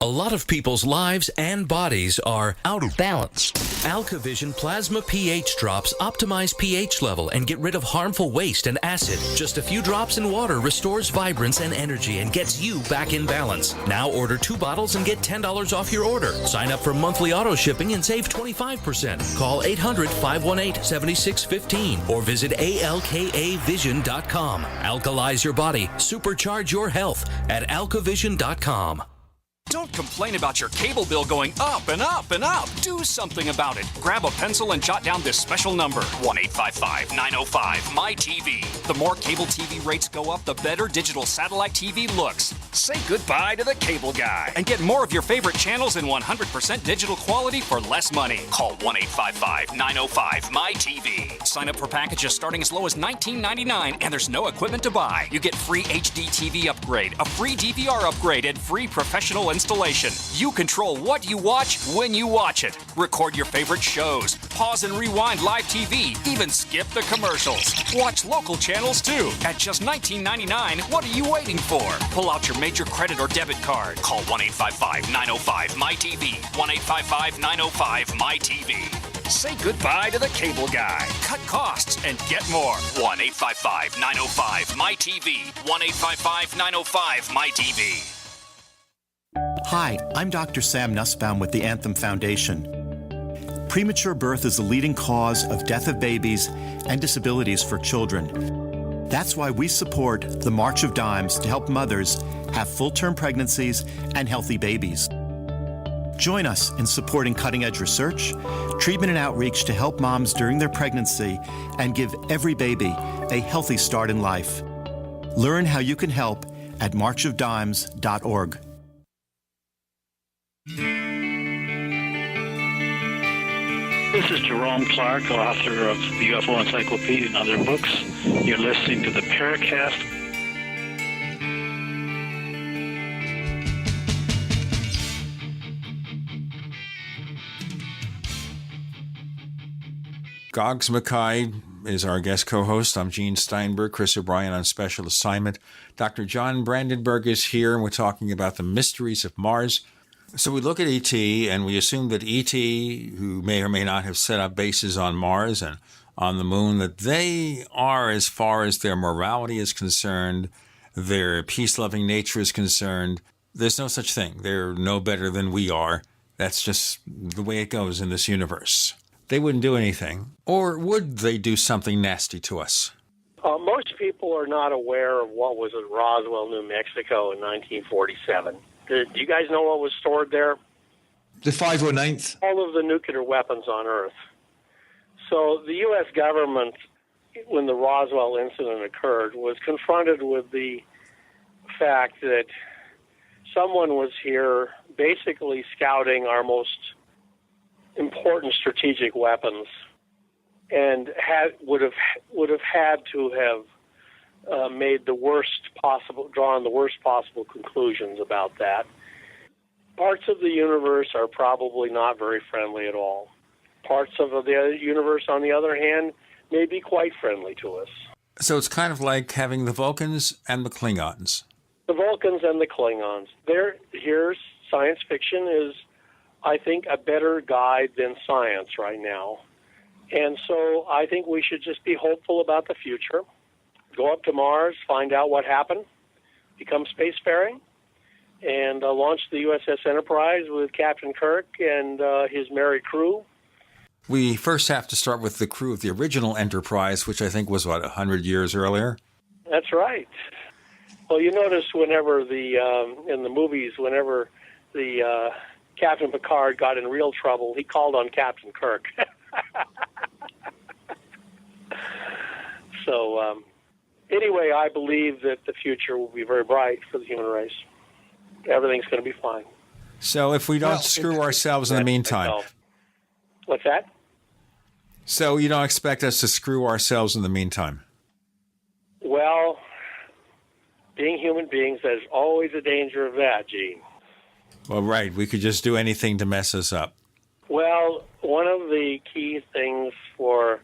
A lot of people's lives and bodies are out of balance. AlkaVision Plasma pH drops optimize pH level and get rid of harmful waste and acid. Just a few drops in water restores vibrance and energy and gets you back in balance. Now order 2 bottles and get $10 off your order. Sign up for monthly auto shipping and save 25%. Call 800-518-7615 or visit alkavision.com. Alkalize your body. Supercharge your health at alkavision.com. Don't complain about your cable bill going up and up and up. Do something about it. Grab a pencil and jot down this special number, 1-855-905-MyTV. The more cable TV rates go up, the better digital satellite TV looks. Say goodbye to the cable guy and get more of your favorite channels in 100% digital quality for less money. Call 1-855-905-MyTV. Sign up for packages starting as low as $19.99, and there's no equipment to buy. You get free HD TV upgrade, a free DVR upgrade, and free professional installation. You control what you watch when you watch it. Record your favorite shows, pause and rewind live TV, even skip the commercials. Watch local channels too. At just $19.99, what are you waiting for? Pull out your major credit or debit card. Call 1-855-905-MyTV. 1-855-905-MyTV. Say goodbye to the cable guy. Cut costs and get more. 1-855-905-MyTV. 1-855-905-MyTV. Hi, I'm Dr. Sam Nussbaum with the Anthem Foundation. Premature birth is the leading cause of death of babies and disabilities for children. That's why we support the March of Dimes to help mothers have full-term pregnancies and healthy babies. Join us in supporting cutting-edge research, treatment and outreach to help moms during their pregnancy and give every baby a healthy start in life. Learn how you can help at marchofdimes.org. This is Jerome Clark, author of the UFO Encyclopedia and other books. You're listening to the Paracast. Goggs Mackay is our guest co-host. I'm Gene Steinberg, Chris O'Brien on special assignment. Dr. John Brandenburg is here, and we're talking about the mysteries of Mars. So we look at E.T., and we assume that E.T., who may or may not have set up bases on Mars and on the moon, that they are, as far as their morality is concerned, their peace-loving nature is concerned, there's no such thing. They're no better than we are. That's just the way it goes in this universe. They wouldn't do anything. Or would they do something nasty to us? Most people are not aware of what was at Roswell, New Mexico in 1947. Do you guys know what was stored there? The 509th. All of the nuclear weapons on Earth. So the U.S. government, when the Roswell incident occurred, was confronted with the fact that someone was here basically scouting our most important strategic weapons, and would have had to have made drawn the worst possible conclusions about that. Parts of the universe are probably not very friendly at all. Parts of the universe, on the other hand, may be quite friendly to us. So it's kind of like having the Vulcans and the Klingons. The Vulcans and the Klingons. Here's science fiction is, I think, a better guide than science right now. And so I think we should just be hopeful about the future. Go up to Mars, find out what happened, become spacefaring, and launch the USS Enterprise with Captain Kirk and his merry crew. We first have to start with the crew of the original Enterprise, which I think was, 100 years earlier? That's right. Well, you notice whenever in the movies, whenever the Captain Picard got in real trouble, he called on Captain Kirk. So, anyway, I believe that the future will be very bright for the human race. Everything's going to be fine. So if we don't screw ourselves in the meantime. What's that? So you don't expect us to screw ourselves in the meantime? Well, being human beings, there's always a danger of that, Gene. Well, right. We could just do anything to mess us up. Well, one of the key things for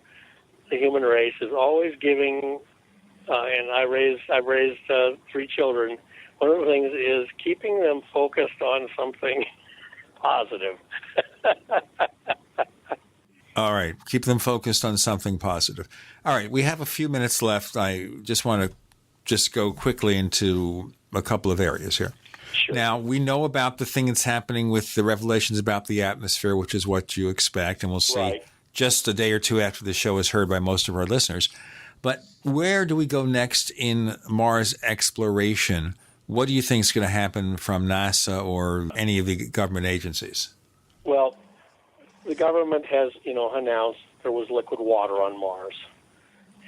the human race is always giving, and I've raised 3 children. One of the things is keeping them focused on something positive. All right. Keep them focused on something positive. All right. We have a few minutes left. I just want to go quickly into a couple of areas here. Sure. Now, we know about the thing that's happening with the revelations about the atmosphere, which is what you expect, and we'll see just a day or two after the show is heard by most of our listeners. But where do we go next in Mars exploration? What do you think is going to happen from NASA or any of the government agencies? Well, the government has, announced there was liquid water on Mars.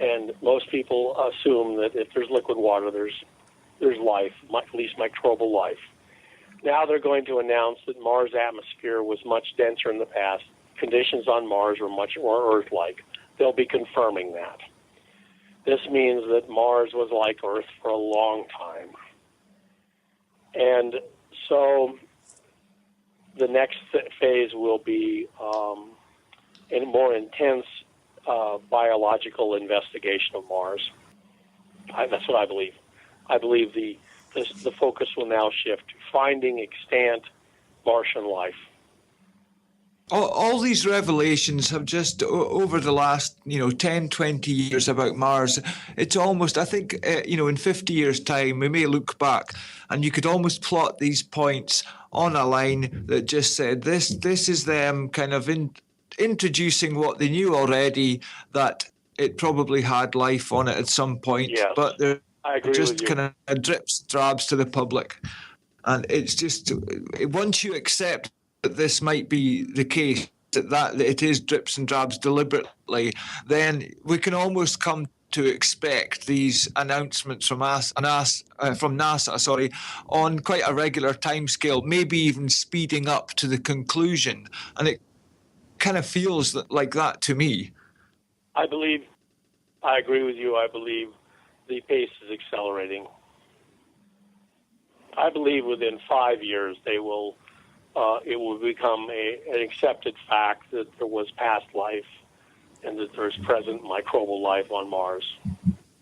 And most people assume that if there's liquid water, there's life, at least microbial life. Now they're going to announce that Mars' atmosphere was much denser in the past. Conditions on Mars were much more Earth-like. They'll be confirming that. This means that Mars was like Earth for a long time. And so the next phase will be a more intense biological investigation of Mars. That's what I believe. I believe the focus will now shift to finding extant Martian life. All these revelations have just, over the last, 10, 20 years about Mars, it's almost, I think, in 50 years' time, we may look back and you could almost plot these points on a line that just said this is them kind of introducing what they knew already, that it probably had life on it at some point, yes, but they're just kind of drips, drabs to the public. And it's just, once you accept that this might be the case, that it is drips and drabs deliberately, then we can almost come to expect these announcements from NASA, on quite a regular timescale, maybe even speeding up to the conclusion. And it kind of feels like that to me. I agree with you. I believe the pace is accelerating. I believe within 5 years it will become an accepted fact that there was past life and that there's present microbial life on Mars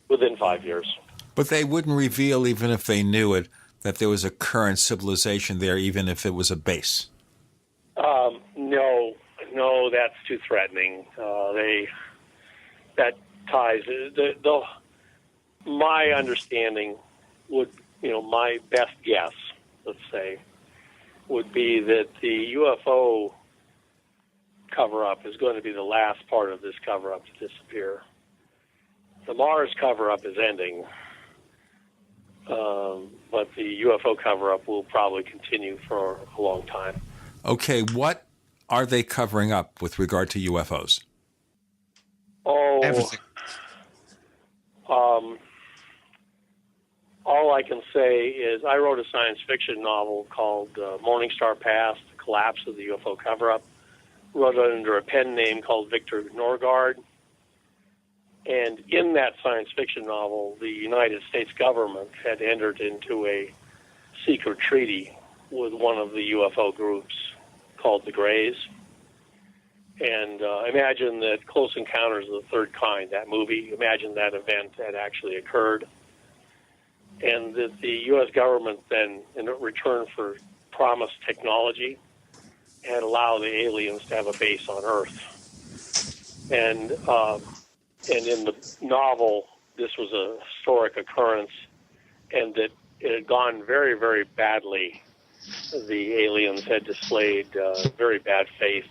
within 5 years. But they wouldn't reveal, even if they knew it, that there was a current civilization there, even if it was a base. No, that's too threatening. That ties my understanding would, my best guess, let's say, would be that the UFO cover-up is going to be the last part of this cover-up to disappear. The Mars cover-up is ending, but the UFO cover-up will probably continue for a long time. Okay, what are they covering up with regard to UFOs? Oh, everything. All I can say is I wrote a science fiction novel called Morning Star Past, The Collapse of the UFO Cover-Up. Wrote it under a pen name called Victor Norgard. And in that science fiction novel, the United States government had entered into a secret treaty with one of the UFO groups called the Greys. And imagine that Close Encounters of the Third Kind, that movie, imagine that event had actually occurred. And that the U.S. government then, in return for promised technology, had allowed the aliens to have a base on Earth. And in the novel, this was a historic occurrence, and that it had gone very, very badly. The aliens had displayed very bad faith.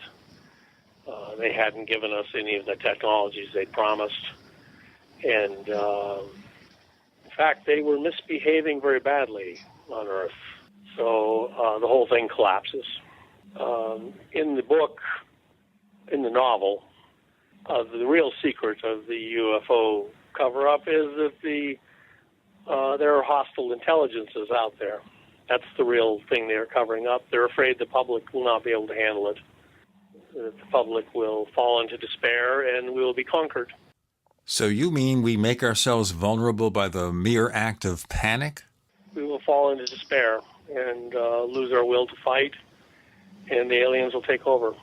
They hadn't given us any of the technologies they'd promised. And in fact, they were misbehaving very badly on Earth. So the whole thing collapses. In the book, in the novel, the real secret of the UFO cover-up is that there are hostile intelligences out there. That's the real thing they're covering up. They're afraid the public will not be able to handle it. The public will fall into despair and we will be conquered. So you mean we make ourselves vulnerable by the mere act of panic? We will fall into despair and lose our will to fight, and the aliens will take over.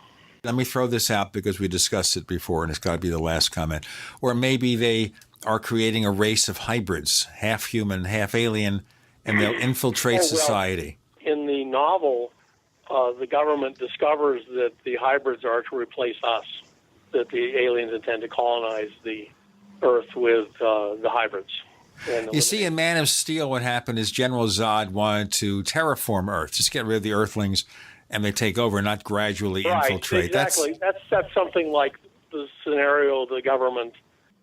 Let me throw this out because we discussed it before, and it's got to be the last comment. Or maybe they are creating a race of hybrids, half human, half alien, and they'll infiltrate society. In the novel, the government discovers that the hybrids are to replace us, that the aliens intend to colonize the Earth with the hybrids. You see, in Man of Steel, what happened is General Zod wanted to terraform Earth, just get rid of the Earthlings, and they take over, not gradually infiltrate. Exactly. That's something like the scenario the government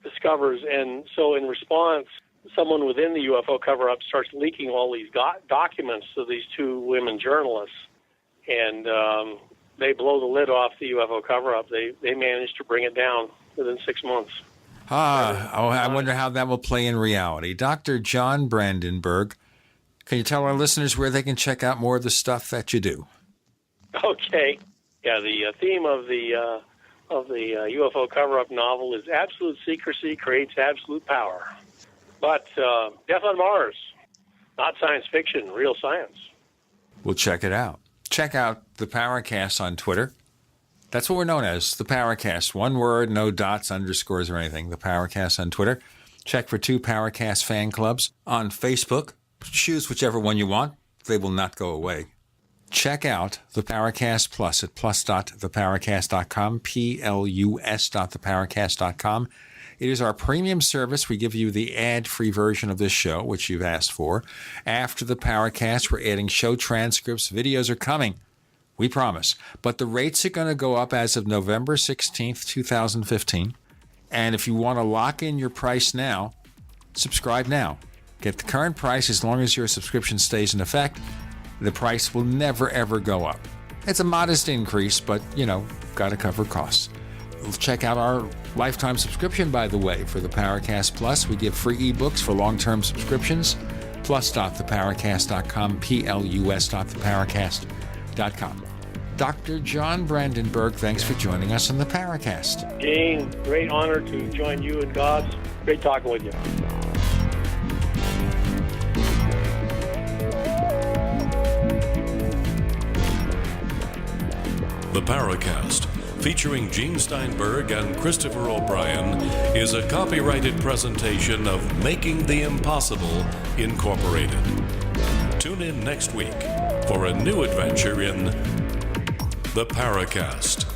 discovers. And so in response, someone within the UFO cover-up starts leaking all these documents to these two women journalists. And they blow the lid off the UFO cover-up. They managed to bring it down within 6 months. I wonder how that will play in reality. Dr. John Brandenburg, can you tell our listeners where they can check out more of the stuff that you do? Okay. Yeah, the theme of the UFO cover-up novel is absolute secrecy creates absolute power. But Death on Mars, not science fiction, real science. We'll check it out. Check out the Paracast on Twitter. That's what we're known as, the Paracast. One word, no dots, underscores, or anything. The Paracast on Twitter. Check for 2 Paracast fan clubs on Facebook. Choose whichever one you want. They will not go away. Check out the Paracast Plus at plus.theparacast.com, plus.theparacast.com. It is our premium service. We give you the ad-free version of this show, which you've asked for. After the Paracast, we're adding show transcripts. Videos are coming. We promise. But the rates are going to go up as of November 16th, 2015. And if you want to lock in your price now, subscribe now. Get the current price as long as your subscription stays in effect. The price will never, ever go up. It's a modest increase, but, got to cover costs. Check out our lifetime subscription, by the way, for the Paracast Plus. We give free ebooks for long-term subscriptions. Plus.theparacast.com, plus.theparacast.com. Dr. John Brandenburg, thanks for joining us on the Paracast. Gene, great honor to join you and Goggs. Great talking with you. The Paracast, featuring Gene Steinberg and Christopher O'Brien, is a copyrighted presentation of Making the Impossible, Incorporated. Tune in next week for a new adventure in The Paracast.